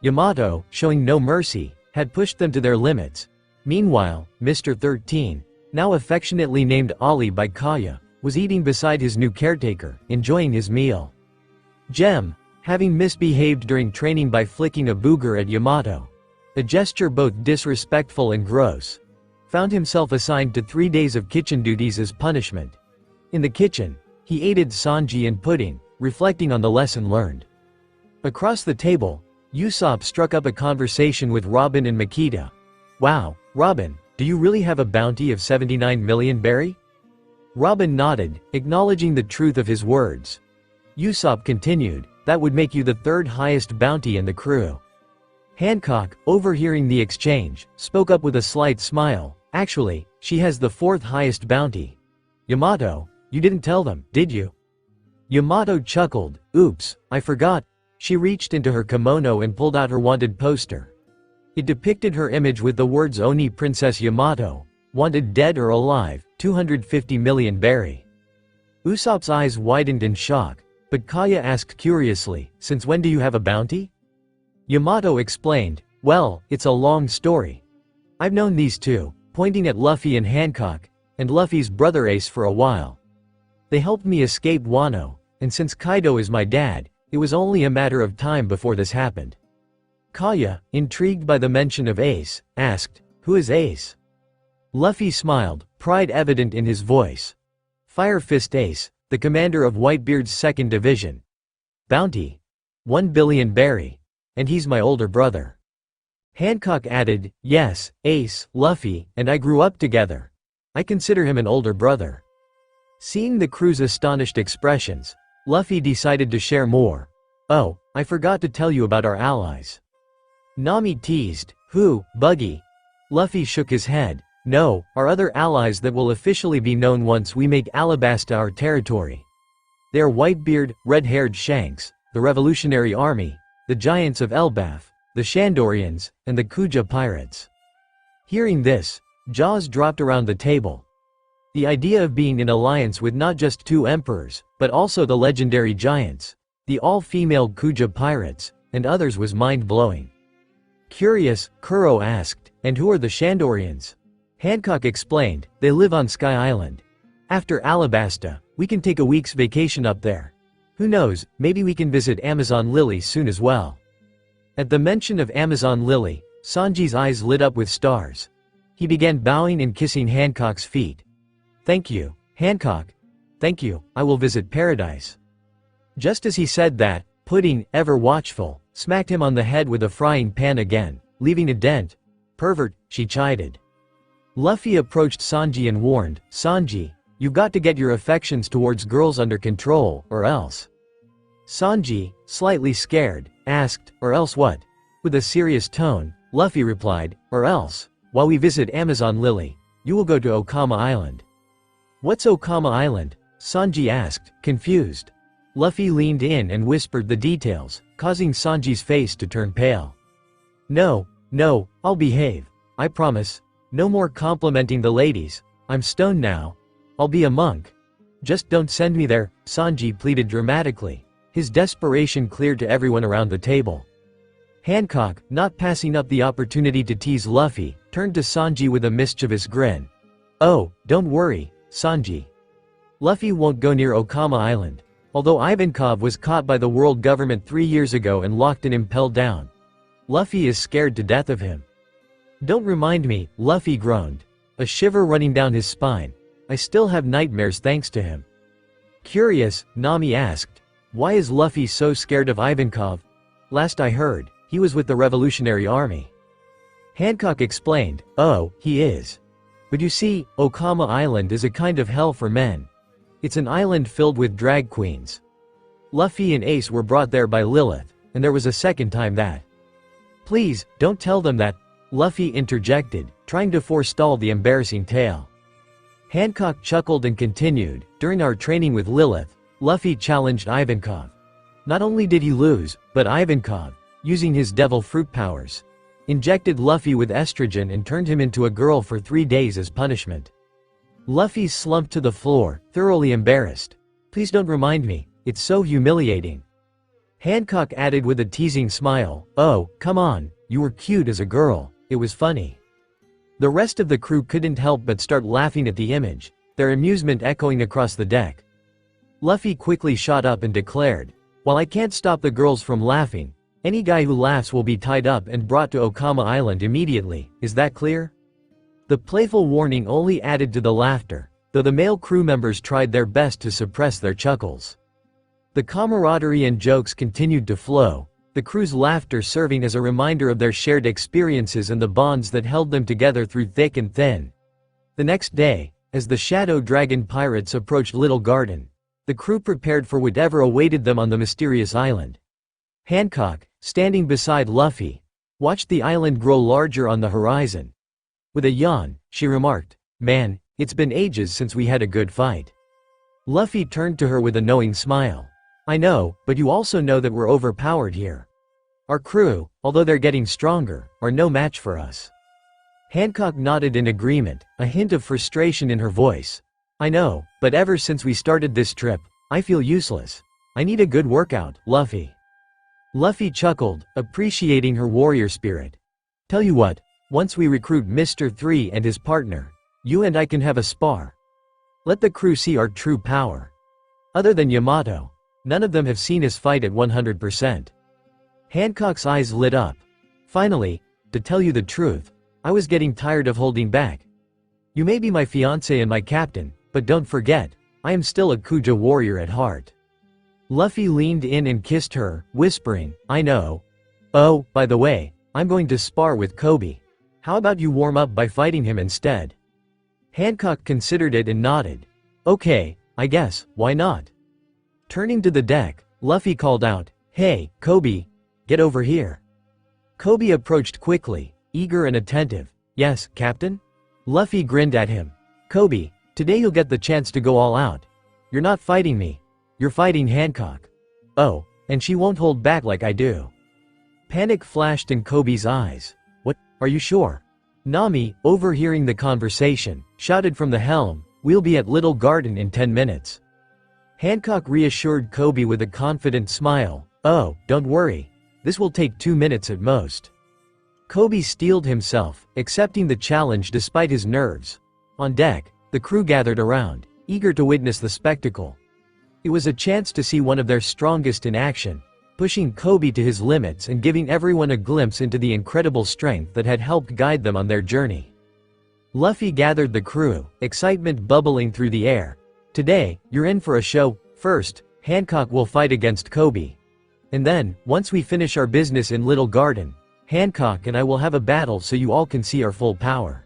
Yamato, showing no mercy, had pushed them to their limits. Meanwhile, Mr. 13, now affectionately named Ollie by Kaya, was eating beside his new caretaker, enjoying his meal. Gem, having misbehaved during training by flicking a booger at Yamato, a gesture both disrespectful and gross, found himself assigned to 3 days of kitchen duties as punishment. In the kitchen, He aided Sanji and Pudding, reflecting on the lesson learned. Across the table, Usopp struck up a conversation with Robin and Makita. "Wow, Robin, do you really have a bounty of 79 million berry?" Robin nodded, acknowledging the truth of his words. Usopp continued, "That would make you the third highest bounty in the crew." Hancock, overhearing the exchange, spoke up with a slight smile. "Actually, she has the fourth highest bounty." "Yamato, you didn't tell them, did you?" Yamato chuckled. "Oops, I forgot." She reached into her kimono and pulled out her wanted poster. It depicted her image with the words Oni Princess Yamato, wanted dead or alive, 250 million berry. Usopp's eyes widened in shock, but Kaya asked curiously, "Since when do you have a bounty?" Yamato explained, "Well, it's a long story. I've known these two," pointing at Luffy and Hancock, "and Luffy's brother Ace for a while. They helped me escape Wano, and since Kaido is my dad, it was only a matter of time before this happened." Kaya, intrigued by the mention of Ace, asked, "Who is Ace?" Luffy smiled, pride evident in his voice. "Fire Fist Ace, the commander of Whitebeard's 2nd Division. Bounty. 1 billion berry. And he's my older brother." Hancock added, "Yes, Ace, Luffy, and I grew up together. I consider him an older brother." Seeing the crew's astonished expressions, Luffy decided to share more. "Oh, I forgot to tell you about our allies." Nami teased, "Who, Buggy?" Luffy shook his head. "No, our other allies that will officially be known once we make Alabasta our territory. They are Whitebeard, red-haired Shanks, the Revolutionary Army, the Giants of Elbaf, the Shandorians, and the Kuja Pirates." Hearing this, jaws dropped around the table. The idea of being in alliance with not just two emperors, but also the legendary Giants, the all-female Kuja Pirates, and others was mind-blowing. Curious, Kuro asked, "And who are the Shandorians?" Hancock explained, "They live on Sky Island. After Alabasta, we can take a week's vacation up there. Who knows, maybe we can visit Amazon Lily soon as well." At the mention of Amazon Lily, Sanji's eyes lit up with stars. He began bowing and kissing Hancock's feet. "Thank you, Hancock. Thank you, I will visit paradise." Just as he said that, Pudding, ever watchful, smacked him on the head with a frying pan again, leaving a dent. "Pervert," she chided. Luffy approached Sanji and warned, "Sanji, you've got to get your affections towards girls under control, or else." Sanji, slightly scared, asked, "Or else what?" With a serious tone, Luffy replied, "Or else, while we visit Amazon Lily, you will go to Okama Island." "What's Okama Island?" Sanji asked, confused. Luffy leaned in and whispered the details, causing Sanji's face to turn pale. No, I'll behave. I promise. No more complimenting the ladies. I'm stoned now. I'll be a monk. Just don't send me there," Sanji pleaded dramatically, his desperation clear to everyone around the table. Hancock, not passing up the opportunity to tease Luffy, turned to Sanji with a mischievous grin. "Oh, don't worry, Sanji. Luffy won't go near Okama Island, although Ivankov was caught by the world government 3 years ago and locked and impelled down. Luffy is scared to death of him." "Don't remind me," Luffy groaned, a shiver running down his spine. "I still have nightmares thanks to him." Curious, Nami asked, "Why is Luffy so scared of Ivankov? Last I heard, he was with the Revolutionary Army." Hancock explained, "Oh, he is. But you see, Okama Island is a kind of hell for men. It's an island filled with drag queens. Luffy and Ace were brought there by Lilith, and there was a second time that." "Please, don't tell them that," Luffy interjected, trying to forestall the embarrassing tale. Hancock chuckled and continued, "During our training with Lilith, Luffy challenged Ivankov. Not only did he lose, but Ivankov, using his devil fruit powers, injected Luffy with estrogen and turned him into a girl for 3 days as punishment." Luffy slumped to the floor, thoroughly embarrassed. "Please don't remind me, it's so humiliating." Hancock added with a teasing smile, "Oh, come on, you were cute as a girl, it was funny." The rest of the crew couldn't help but start laughing at the image, their amusement echoing across the deck. Luffy quickly shot up and declared, "While I can't stop the girls from laughing, any guy who laughs will be tied up and brought to Okama Island immediately, is that clear?" The playful warning only added to the laughter, though the male crew members tried their best to suppress their chuckles. The camaraderie and jokes continued to flow, the crew's laughter serving as a reminder of their shared experiences and the bonds that held them together through thick and thin. The next day, as the Shadow Dragon pirates approached Little Garden, the crew prepared for whatever awaited them on the mysterious island. Hancock, standing beside Luffy, watched the island grow larger on the horizon. With a yawn, she remarked, "Man, it's been ages since we had a good fight." Luffy turned to her with a knowing smile. "I know, but you also know that we're overpowered here. Our crew, although they're getting stronger, are no match for us." Hancock nodded in agreement, a hint of frustration in her voice. "I know, but ever since we started this trip, I feel useless. I need a good workout, Luffy." Luffy chuckled, appreciating her warrior spirit. "Tell you what, once we recruit Mr. 3 and his partner, you and I can have a spar. Let the crew see our true power. Other than Yamato, none of them have seen us fight at 100%. Hancock's eyes lit up. "Finally, to tell you the truth, I was getting tired of holding back. You may be my fiancé and my captain, but don't forget, I am still a Kuja warrior at heart." Luffy leaned in and kissed her, whispering, "I know. Oh, by the way, I'm going to spar with Kobe. How about you warm up by fighting him instead?" Hancock considered it and nodded. "Okay, I guess, why not?" Turning to the deck, Luffy called out, "Hey, Kobe, get over here." Kobe approached quickly, eager and attentive. "Yes, Captain?" Luffy grinned at him. "Kobe, today you'll get the chance to go all out. You're not fighting me. You're fighting Hancock. Oh, and she won't hold back like I do." Panic flashed in Kobe's eyes. "What, are you sure?" Nami, overhearing the conversation, shouted from the helm, "We'll be at Little Garden in 10 minutes. Hancock reassured Kobe with a confident smile, "Oh, don't worry. This will take 2 minutes at most." Kobe steeled himself, accepting the challenge despite his nerves. On deck, the crew gathered around, eager to witness the spectacle. It was a chance to see one of their strongest in action, pushing Kobe to his limits and giving everyone a glimpse into the incredible strength that had helped guide them on their journey. Luffy gathered the crew, excitement bubbling through the air. "Today, you're in for a show. First, Hancock will fight against Kobe. And then, once we finish our business in Little Garden, Hancock and I will have a battle so you all can see our full power."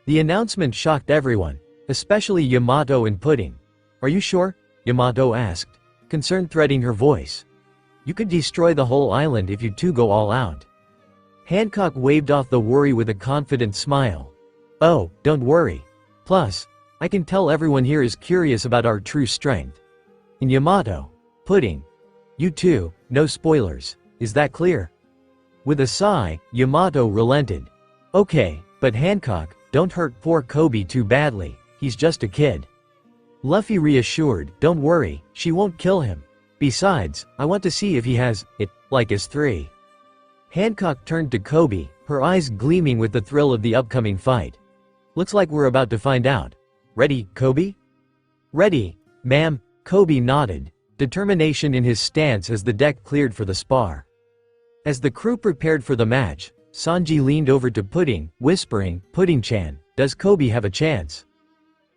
The announcement shocked everyone, especially Yamato and Pudding. "Are you sure?" Yamato asked, concern threading her voice. "You could destroy the whole island if you two go all out." Hancock waved off the worry with a confident smile. "Oh, don't worry. Plus, I can tell everyone here is curious about our true strength. And Yamato, Pudding, you too, no spoilers, is that clear?" With a sigh, Yamato relented. "Okay, but Hancock, don't hurt poor Kobe too badly, he's just a kid." Luffy reassured, "Don't worry, she won't kill him. Besides, I want to see if he has it, like his 3. Hancock turned to Kobe, her eyes gleaming with the thrill of the upcoming fight. "Looks like we're about to find out. Ready, Kobe?" "Ready, ma'am," Kobe nodded, determination in his stance as the deck cleared for the spar. As the crew prepared for the match, Sanji leaned over to Pudding, whispering, "Pudding-chan, does Kobe have a chance?"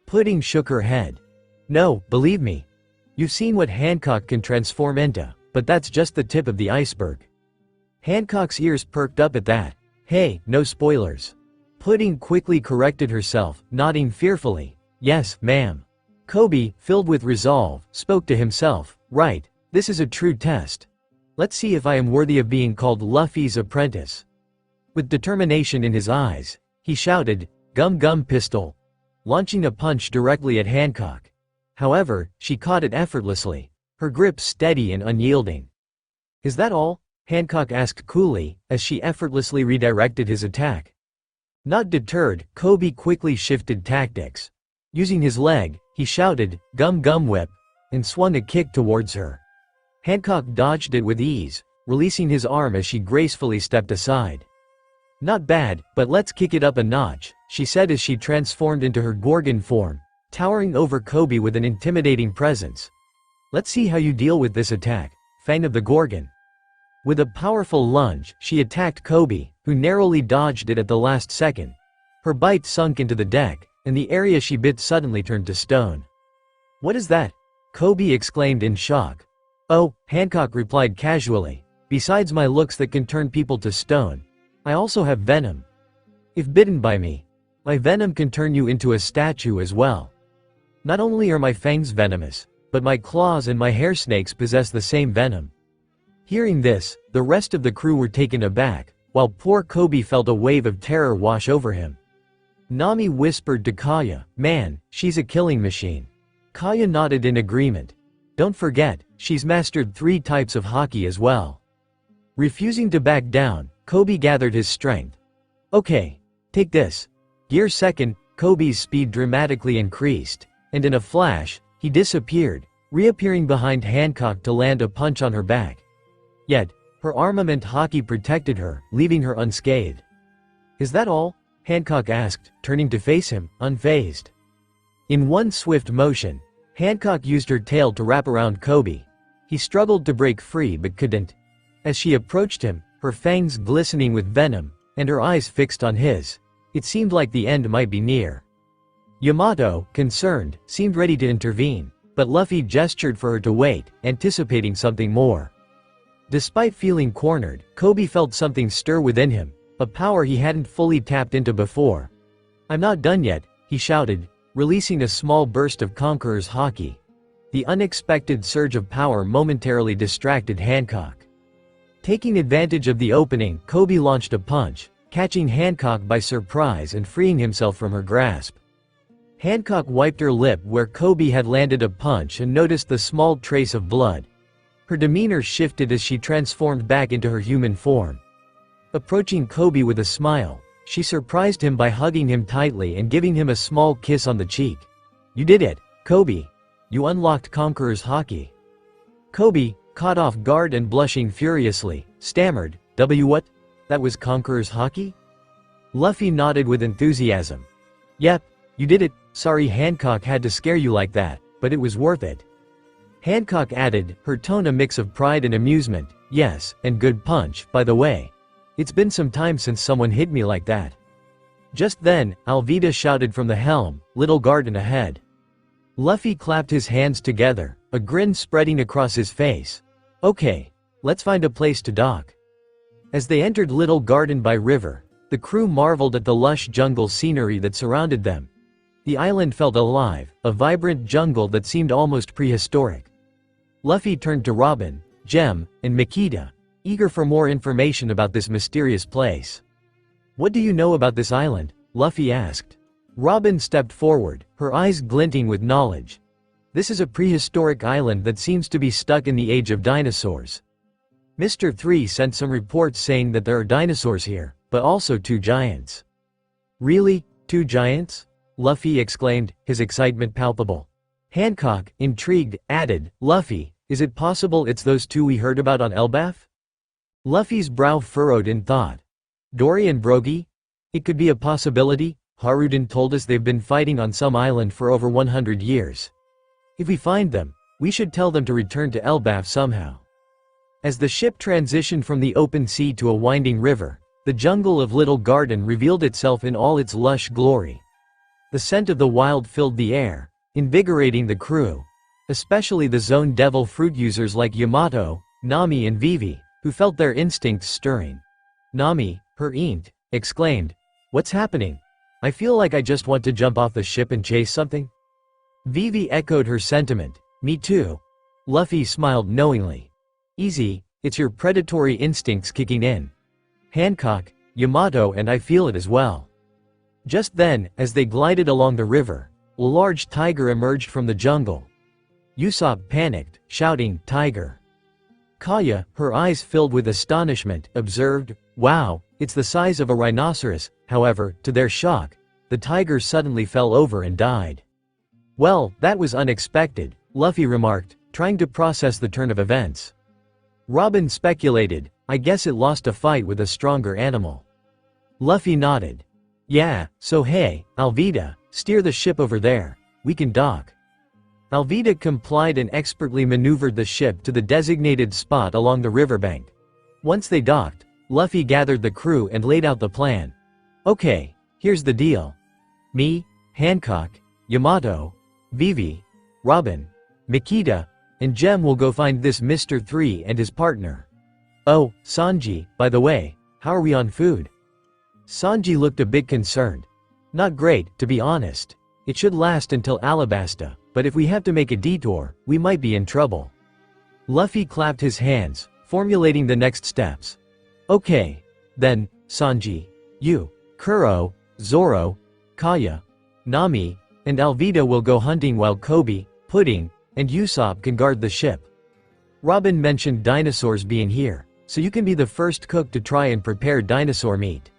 Pudding shook her head. "No, believe me. You've seen what Hancock can transform into, but that's just the tip of the iceberg." Hancock's ears perked up at that. "Hey, no spoilers." Pudding quickly corrected herself, nodding fearfully. "Yes, ma'am." Kobe, filled with resolve, spoke to himself. "Right, this is a true test. Let's see if I am worthy of being called Luffy's apprentice." With determination in his eyes, he shouted, "Gum Gum Pistol," launching a punch directly at Hancock. However, she caught it effortlessly, her grip steady and unyielding. "Is that all?" Hancock asked coolly, as she effortlessly redirected his attack. Not deterred, Kobe quickly shifted tactics. Using his leg, he shouted, "Gum Gum Whip," and swung a kick towards her. Hancock dodged it with ease, releasing his arm as she gracefully stepped aside. "Not bad, but let's kick it up a notch," she said as she transformed into her Gorgon form, towering over Kobe with an intimidating presence. "Let's see how you deal with this attack, Fang of the Gorgon." With a powerful lunge, she attacked Kobe, who narrowly dodged it at the last second. Her bite sunk into the deck, and the area she bit suddenly turned to stone. "What is that?" Kobe exclaimed in shock. "Oh," Hancock replied casually, "besides my looks that can turn people to stone, I also have venom. If bitten by me, my venom can turn you into a statue as well. Not only are my fangs venomous, but my claws and my hair snakes possess the same venom." Hearing this, the rest of the crew were taken aback, while poor Kobe felt a wave of terror wash over him. Nami whispered to Kaya, "Man, she's a killing machine." Kaya nodded in agreement. "Don't forget, she's mastered 3 types of hockey as well." Refusing to back down, Kobe gathered his strength. "Okay, take this." Gear second, Kobe's speed dramatically increased, and in a flash, he disappeared, reappearing behind Hancock to land a punch on her back. Yet, her armament hockey protected her, leaving her unscathed. "Is that all?" Hancock asked, turning to face him, unfazed. In one swift motion, Hancock used her tail to wrap around Kobe. He struggled to break free but couldn't. As she approached him, her fangs glistening with venom, and her eyes fixed on his, it seemed like the end might be near. Yamato, concerned, seemed ready to intervene, but Luffy gestured for her to wait, anticipating something more. Despite feeling cornered, Kobe felt something stir within him, a power he hadn't fully tapped into before. "I'm not done yet," he shouted, releasing a small burst of Conqueror's Haki. The unexpected surge of power momentarily distracted Hancock. Taking advantage of the opening, Kobe launched a punch, catching Hancock by surprise and freeing himself from her grasp. Hancock wiped her lip where Kobe had landed a punch and noticed the small trace of blood. Her demeanor shifted as she transformed back into her human form. Approaching Kobe with a smile, she surprised him by hugging him tightly and giving him a small kiss on the cheek. "You did it, Kobe. You unlocked Conqueror's Haki." Kobe, caught off guard and blushing furiously, stammered, "What? That was Conqueror's Haki?" Luffy nodded with enthusiasm. "Yep, you did it. Sorry Hancock had to scare you like that, but it was worth it." Hancock added, her tone a mix of pride and amusement, "Yes, and good punch, by the way. It's been some time since someone hit me like that." Just then, Alvida shouted from the helm, "Little garden ahead." Luffy clapped his hands together, a grin spreading across his face. "Okay, let's find a place to dock." As they entered Little Garden by River, the crew marveled at the lush jungle scenery that surrounded them. The island felt alive, a vibrant jungle that seemed almost prehistoric. Luffy turned to Robin, Jem, and Makita, eager for more information about this mysterious place. "What do you know about this island?" Luffy asked. Robin stepped forward, her eyes glinting with knowledge. "This is a prehistoric island that seems to be stuck in the age of dinosaurs. Mr. 3 sent some reports saying that there are dinosaurs here, but also 2 giants." "Really? 2 giants?" Luffy exclaimed, his excitement palpable. Hancock, intrigued, added, "Luffy, is it possible it's those 2 we heard about on Elbaf?" Luffy's brow furrowed in thought. "Dory and Brogy? It could be a possibility. Haruden told us they've been fighting on some island for over 100 years. If we find them, we should tell them to return to Elbaf somehow." As the ship transitioned from the open sea to a winding river, the jungle of Little Garden revealed itself in all its lush glory. The scent of the wild filled the air, invigorating the crew, especially the Zone Devil fruit users like Yamato, Nami and Vivi, who felt their instincts stirring. Nami, her aunt, exclaimed, "What's happening? I feel like I just want to jump off the ship and chase something." Vivi echoed her sentiment, "Me too." Luffy smiled knowingly. "Easy, it's your predatory instincts kicking in. Hancock, Yamato and I feel it as well." Just then, as they glided along the river, a large tiger emerged from the jungle. Usopp panicked, shouting, "Tiger!" Kaya, her eyes filled with astonishment, observed, "Wow, it's the size of a rhinoceros." However, to their shock, the tiger suddenly fell over and died. "Well, that was unexpected," Luffy remarked, trying to process the turn of events. Robin speculated, "I guess it lost a fight with a stronger animal." Luffy nodded. "Yeah, so hey, Alvida, steer the ship over there. We can dock." Alvida complied and expertly maneuvered the ship to the designated spot along the riverbank. Once they docked, Luffy gathered the crew and laid out the plan. "Okay, here's the deal. Me, Hancock, Yamato, Vivi, Robin, Makita, and Gem will go find this Mr. 3 and his partner. Oh, Sanji, by the way, how are we on food? Sanji looked a bit concerned. Not great, to be honest. It should last until Alabasta, but if we have to make a detour, we might be in trouble. Luffy clapped his hands, formulating the next steps. Okay. Then, Sanji, you, Kuro, Zoro, Kaya, Nami, and Alvida will go hunting while Kobe, Pudding, and Usopp can guard the ship. Robin mentioned dinosaurs being here, so you can be the first cook to try and prepare dinosaur meat.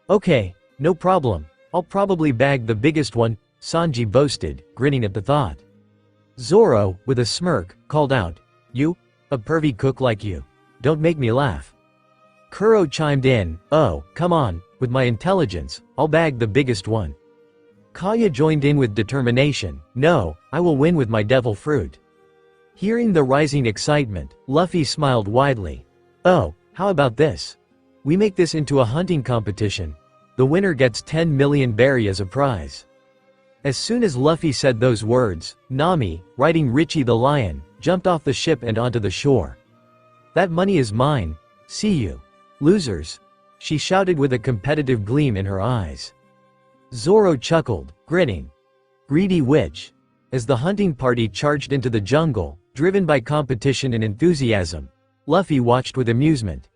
Okay, no problem. I'll probably bag the biggest one, Sanji boasted, grinning at the thought. Zoro, with a smirk, called out, You? A pervy cook like you. Don't make me laugh. Kuro chimed in, Oh, come on, with my intelligence, I'll bag the biggest one. Kaya joined in with determination, No, I will win with my devil fruit. Hearing the rising excitement, Luffy smiled widely. Oh, how about this? We make this into a hunting competition. The winner gets 10 million berry as a prize. As soon as Luffy said those words, Nami, riding Richie the lion, jumped off the ship and onto the shore. That money is mine. See you, losers, she shouted with a competitive gleam in her eyes. Zoro chuckled, grinning. Greedy witch. As the hunting party charged into the jungle, driven by competition and enthusiasm, Luffy watched with amusement.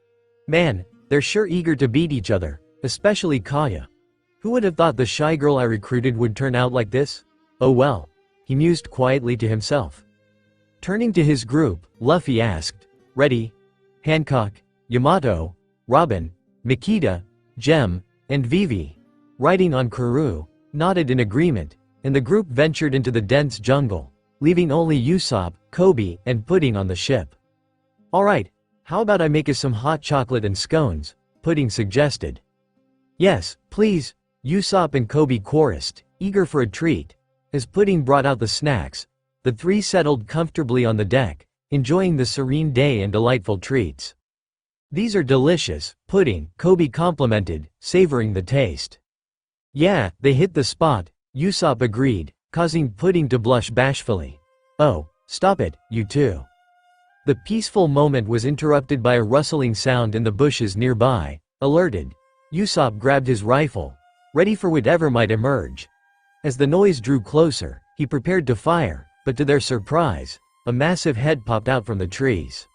Man, they're sure eager to beat each other, especially Kaya. Who would have thought the shy girl I recruited would turn out like this? Oh well, he mused quietly to himself. Turning to his group, Luffy asked, Ready? Hancock, Yamato, Robin, Makita, Gem, and Vivi, riding on Karoo, nodded in agreement, and the group ventured into the dense jungle, leaving only Usopp, Kobe, and Pudding on the ship. Alright, how about I make us some hot chocolate and scones? Pudding suggested. Yes, please, Usopp and Kobe chorused, eager for a treat. As Pudding brought out the snacks, the three settled comfortably on the deck, enjoying the serene day and delightful treats. These are delicious, Pudding, Kobe complimented, savoring the taste. Yeah, they hit the spot, Usopp agreed, causing Pudding to blush bashfully. Oh, stop it, you two. The peaceful moment was interrupted by a rustling sound in the bushes nearby. Alerted, Usopp grabbed his rifle, ready for whatever might emerge. As the noise drew closer, he prepared to fire, but to their surprise, a massive head popped out from the trees.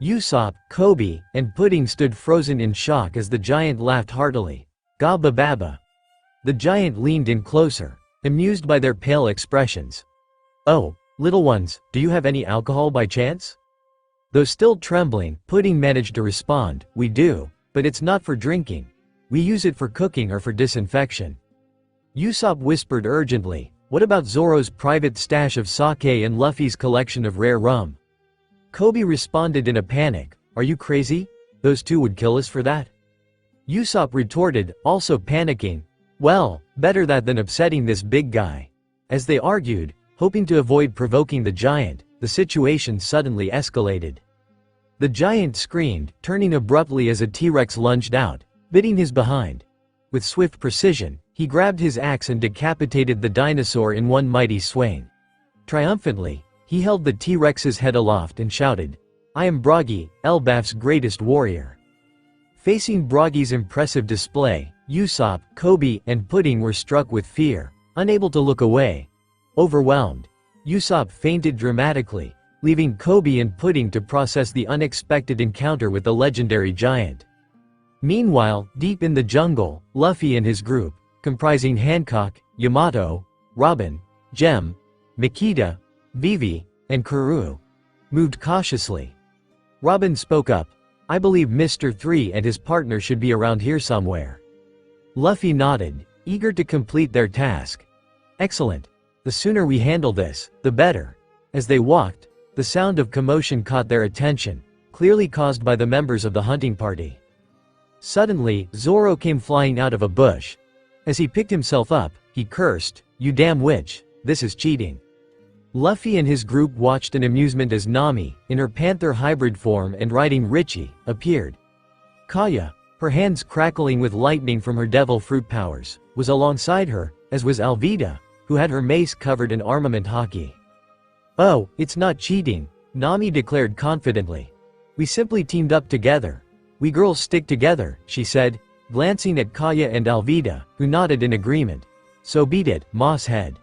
Usopp, Kobe, and Pudding stood frozen in shock as the giant laughed heartily. Gabba baba. The giant leaned in closer, amused by their pale expressions. Oh, little ones, do you have any alcohol by chance? Though still trembling, Pudding managed to respond, We do, but it's not for drinking. We use it for cooking or for disinfection. Usopp whispered urgently, What about Zoro's private stash of sake and Luffy's collection of rare rum? Kobe responded in a panic, Are you crazy? Those two would kill us for that. Usopp retorted, also panicking, Well, better that than upsetting this big guy. As they argued, hoping to avoid provoking the giant, the situation suddenly escalated. The giant screamed, turning abruptly as a T-Rex lunged out, biting his behind. With swift precision, he grabbed his axe and decapitated the dinosaur in one mighty swing. Triumphantly, he held the T-Rex's head aloft and shouted, I am Bragi, Elbaf's greatest warrior. Facing Bragi's impressive display, Usopp, Kobe, and Pudding were struck with fear, unable to look away. Overwhelmed, Usopp fainted dramatically, leaving Kobe and Pudding to process the unexpected encounter with the legendary giant. Meanwhile, deep in the jungle, Luffy and his group, comprising Hancock, Yamato, Robin, Gem, Makita, Vivi, and Karoo, moved cautiously. Robin spoke up, I believe Mr. 3 and his partner should be around here somewhere. Luffy nodded, eager to complete their task. Excellent. The sooner we handle this, the better. As they walked, the sound of commotion caught their attention, clearly caused by the members of the hunting party. Suddenly, Zoro came flying out of a bush. As he picked himself up, he cursed, You damn witch, this is cheating. Luffy and his group watched in amusement as Nami, in her panther hybrid form and riding Richie, appeared. Kaya, her hands crackling with lightning from her devil fruit powers, was alongside her, as was Alvida, who had her mace covered in armament hockey. "Oh, it's not cheating," Nami declared confidently. "We simply teamed up together. We girls stick together," she said, glancing at Kaya and Alvida, who nodded in agreement. "So beat it, Moss Head."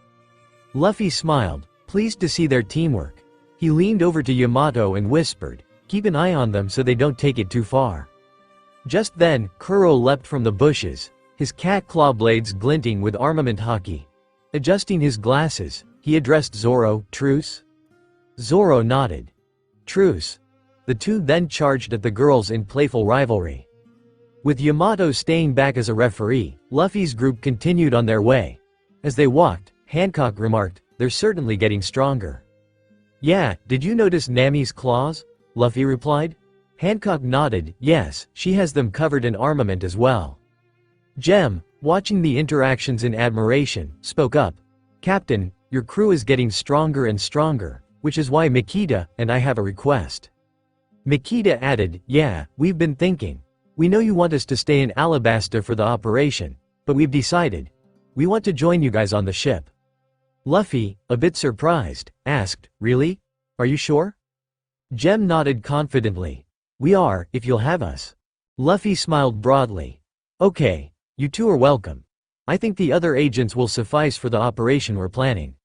Luffy smiled, pleased to see their teamwork. He leaned over to Yamato and whispered, "Keep an eye on them so they don't take it too far." Just then, Kuro leapt from the bushes, his cat claw blades glinting with armament hockey. Adjusting his glasses, he addressed Zoro. "Truce?" Zoro nodded. "Truce." The two then charged at the girls in playful rivalry. With Yamato staying back as a referee, Luffy's group continued on their way. As they walked, Hancock remarked, "They're certainly getting stronger." "Yeah, did you notice Nami's claws?" Luffy replied. Hancock nodded. "Yes, she has them covered in armament as well." Gem, watching the interactions in admiration, spoke up. "Captain, your crew is getting stronger and stronger, which is why Makita and I have a request." Makita added, "Yeah, we've been thinking. We know you want us to stay in Alabasta for the operation, but we've decided. We want to join you guys on the ship." Luffy, a bit surprised, asked, "Really? Are you sure?" Gem nodded confidently. "We are, if you'll have us." Luffy smiled broadly. "Okay, you two are welcome. I think the other agents will suffice for the operation we're planning."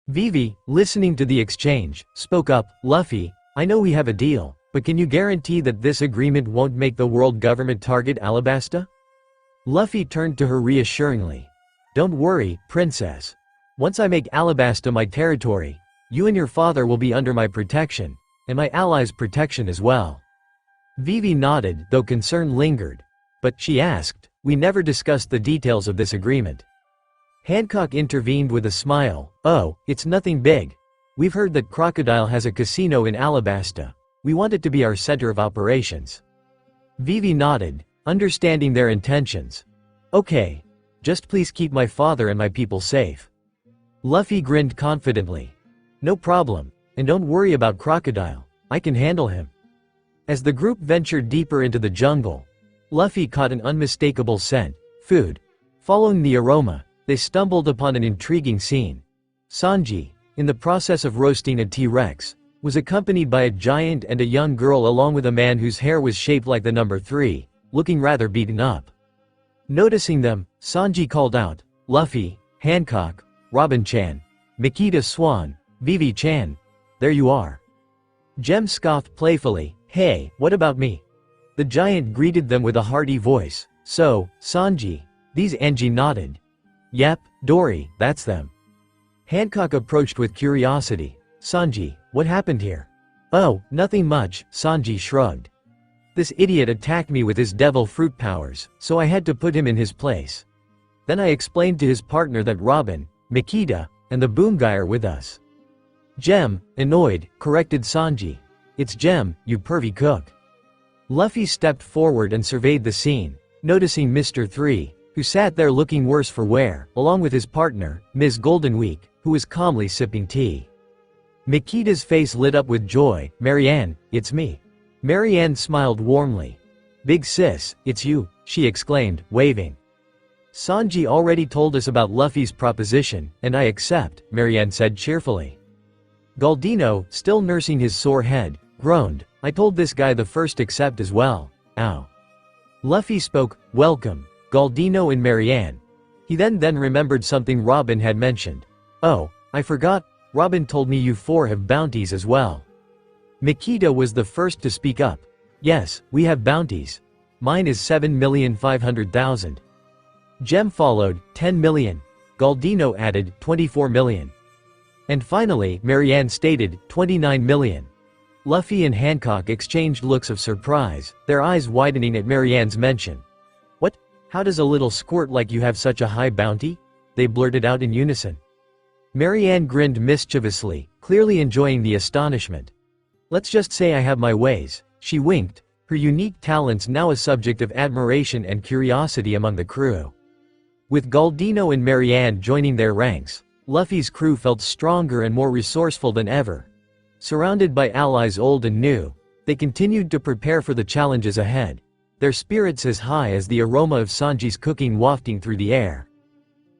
Vivi, listening to the exchange, spoke up, "Luffy, I know we have a deal, but can you guarantee that this agreement won't make the world government target Alabasta?" Luffy turned to her reassuringly. "Don't worry, princess. Once I make Alabasta my territory, you and your father will be under my protection, and my allies' protection as well." Vivi nodded, though concern lingered. But, she asked, "We never discussed the details of this agreement." Hancock intervened with a smile. "Oh, it's nothing big. We've heard that Crocodile has a casino in Alabasta. We want it to be our center of operations." Vivi nodded, understanding their intentions. "Okay. Just please keep my father and my people safe." Luffy grinned confidently. "No problem, and don't worry about Crocodile. I can handle him." As the group ventured deeper into the jungle, Luffy caught an unmistakable scent, food. Following the aroma, they stumbled upon an intriguing scene. Sanji, in the process of roasting a T-Rex, was accompanied by a giant and a young girl along with a man whose hair was shaped like the number 3, looking rather beaten up. Noticing them, Sanji called out, "Luffy, Hancock, Robin-chan, Makita Swan, Vivi-chan, there you are." Gem scoffed playfully, "Hey, what about me?" The giant greeted them with a hearty voice. "So, Sanji, these." Angie nodded. "Yep, Dory, that's them." Hancock approached with curiosity. "Sanji, what happened here?" "Oh, nothing much," Sanji shrugged. "This idiot attacked me with his devil fruit powers, so I had to put him in his place. Then I explained to his partner that Robin, Makita, and the Boom guy are with us." Gem, annoyed, corrected Sanji. "It's Gem, you pervy cook." Luffy stepped forward and surveyed the scene, noticing Mr. 3, who sat there looking worse for wear, along with his partner, Ms. Goldenweek, who was calmly sipping tea. Makita's face lit up with joy. "Marianne, it's me." Marianne smiled warmly. "Big sis, it's you," she exclaimed, waving. "Sanji already told us about Luffy's proposition, and I accept," Marianne said cheerfully. Galdino, still nursing his sore head, groaned, "I told this guy the first accept as well. Ow." Luffy spoke, "Welcome, Galdino and Marianne." He then remembered something Robin had mentioned. "Oh, I forgot, Robin told me you 4 have bounties as well." Makita was the first to speak up. "Yes, we have bounties. Mine is 7,500,000. Gem followed, 10 million. Galdino added, 24 million. And finally, Marianne stated, 29 million. Luffy and Hancock exchanged looks of surprise, their eyes widening at Marianne's mention. "What? How does a little squirt like you have such a high bounty?" they blurted out in unison. Marianne grinned mischievously, clearly enjoying the astonishment. "Let's just say I have my ways," she winked, her unique talents now a subject of admiration and curiosity among the crew. With Galdino and Marianne joining their ranks, Luffy's crew felt stronger and more resourceful than ever. Surrounded by allies old and new, they continued to prepare for the challenges ahead, their spirits as high as the aroma of Sanji's cooking wafting through the air.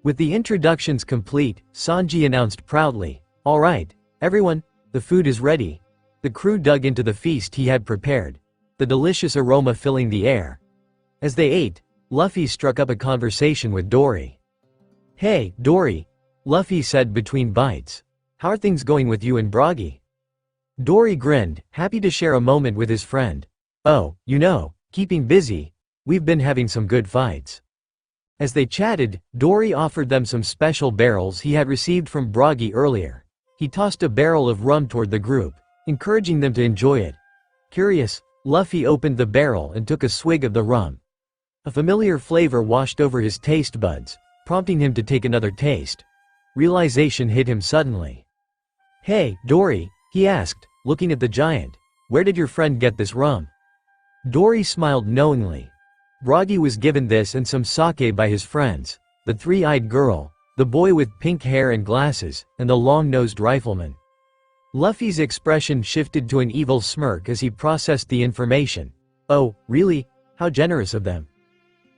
With the introductions complete, Sanji announced proudly, "All right, everyone, the food is ready." The crew dug into the feast he had prepared, the delicious aroma filling the air. As they ate, Luffy struck up a conversation with Dory. "Hey, Dory," Luffy said between bites. "How are things going with you and Broggy?" Dory grinned, happy to share a moment with his friend. "Oh, keeping busy. We've been having some good fights." As they chatted, Dory offered them some special barrels he had received from Broggy earlier. He tossed a barrel of rum toward the group, encouraging them to enjoy it. Curious, Luffy opened the barrel and took a swig of the rum. A familiar flavor washed over his taste buds, prompting him to take another taste. Realization hit him suddenly. "Hey, Dory," he asked, looking at the giant, "where did your friend get this rum?" Dory smiled knowingly. Broggy was given this and some sake by his friends, the three-eyed girl, the boy with pink hair and glasses, and the long-nosed rifleman. Luffy's expression shifted to an evil smirk as he processed the information. "Oh, really? How generous of them."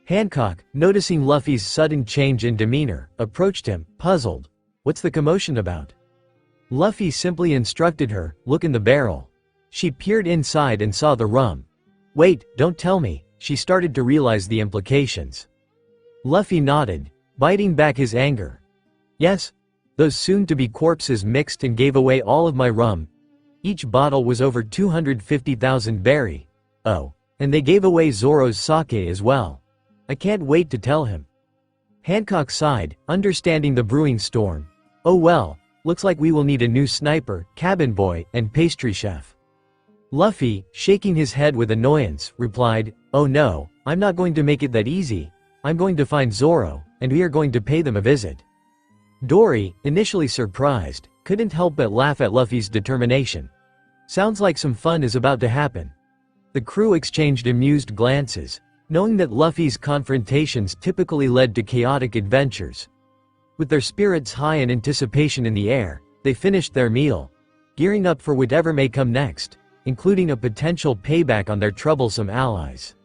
Hancock, noticing Luffy's sudden change in demeanor, approached him, puzzled. "What's the commotion about?" Luffy simply instructed her, "Look in the barrel." She peered inside and saw the rum. "Wait, don't tell me," she started to realize the implications. Luffy nodded, biting back his anger. "Yes. Those soon-to-be corpses mixed and gave away all of my rum. Each bottle was over 250,000 berry. Oh, and they gave away Zoro's sake as well. I can't wait to tell him." Hancock sighed, understanding the brewing storm. "Oh well, looks like we will need a new sniper, cabin boy, and pastry chef." Luffy, shaking his head with annoyance, replied, "Oh no, I'm not going to make it that easy. I'm going to find Zoro, and we are going to pay them a visit." Dory, initially surprised, couldn't help but laugh at Luffy's determination. Sounds like some fun is about to happen. The crew exchanged amused glances, knowing that Luffy's confrontations typically led to chaotic adventures. With their spirits high and anticipation in the air, they finished their meal, gearing up for whatever may come next, including a potential payback on their troublesome allies.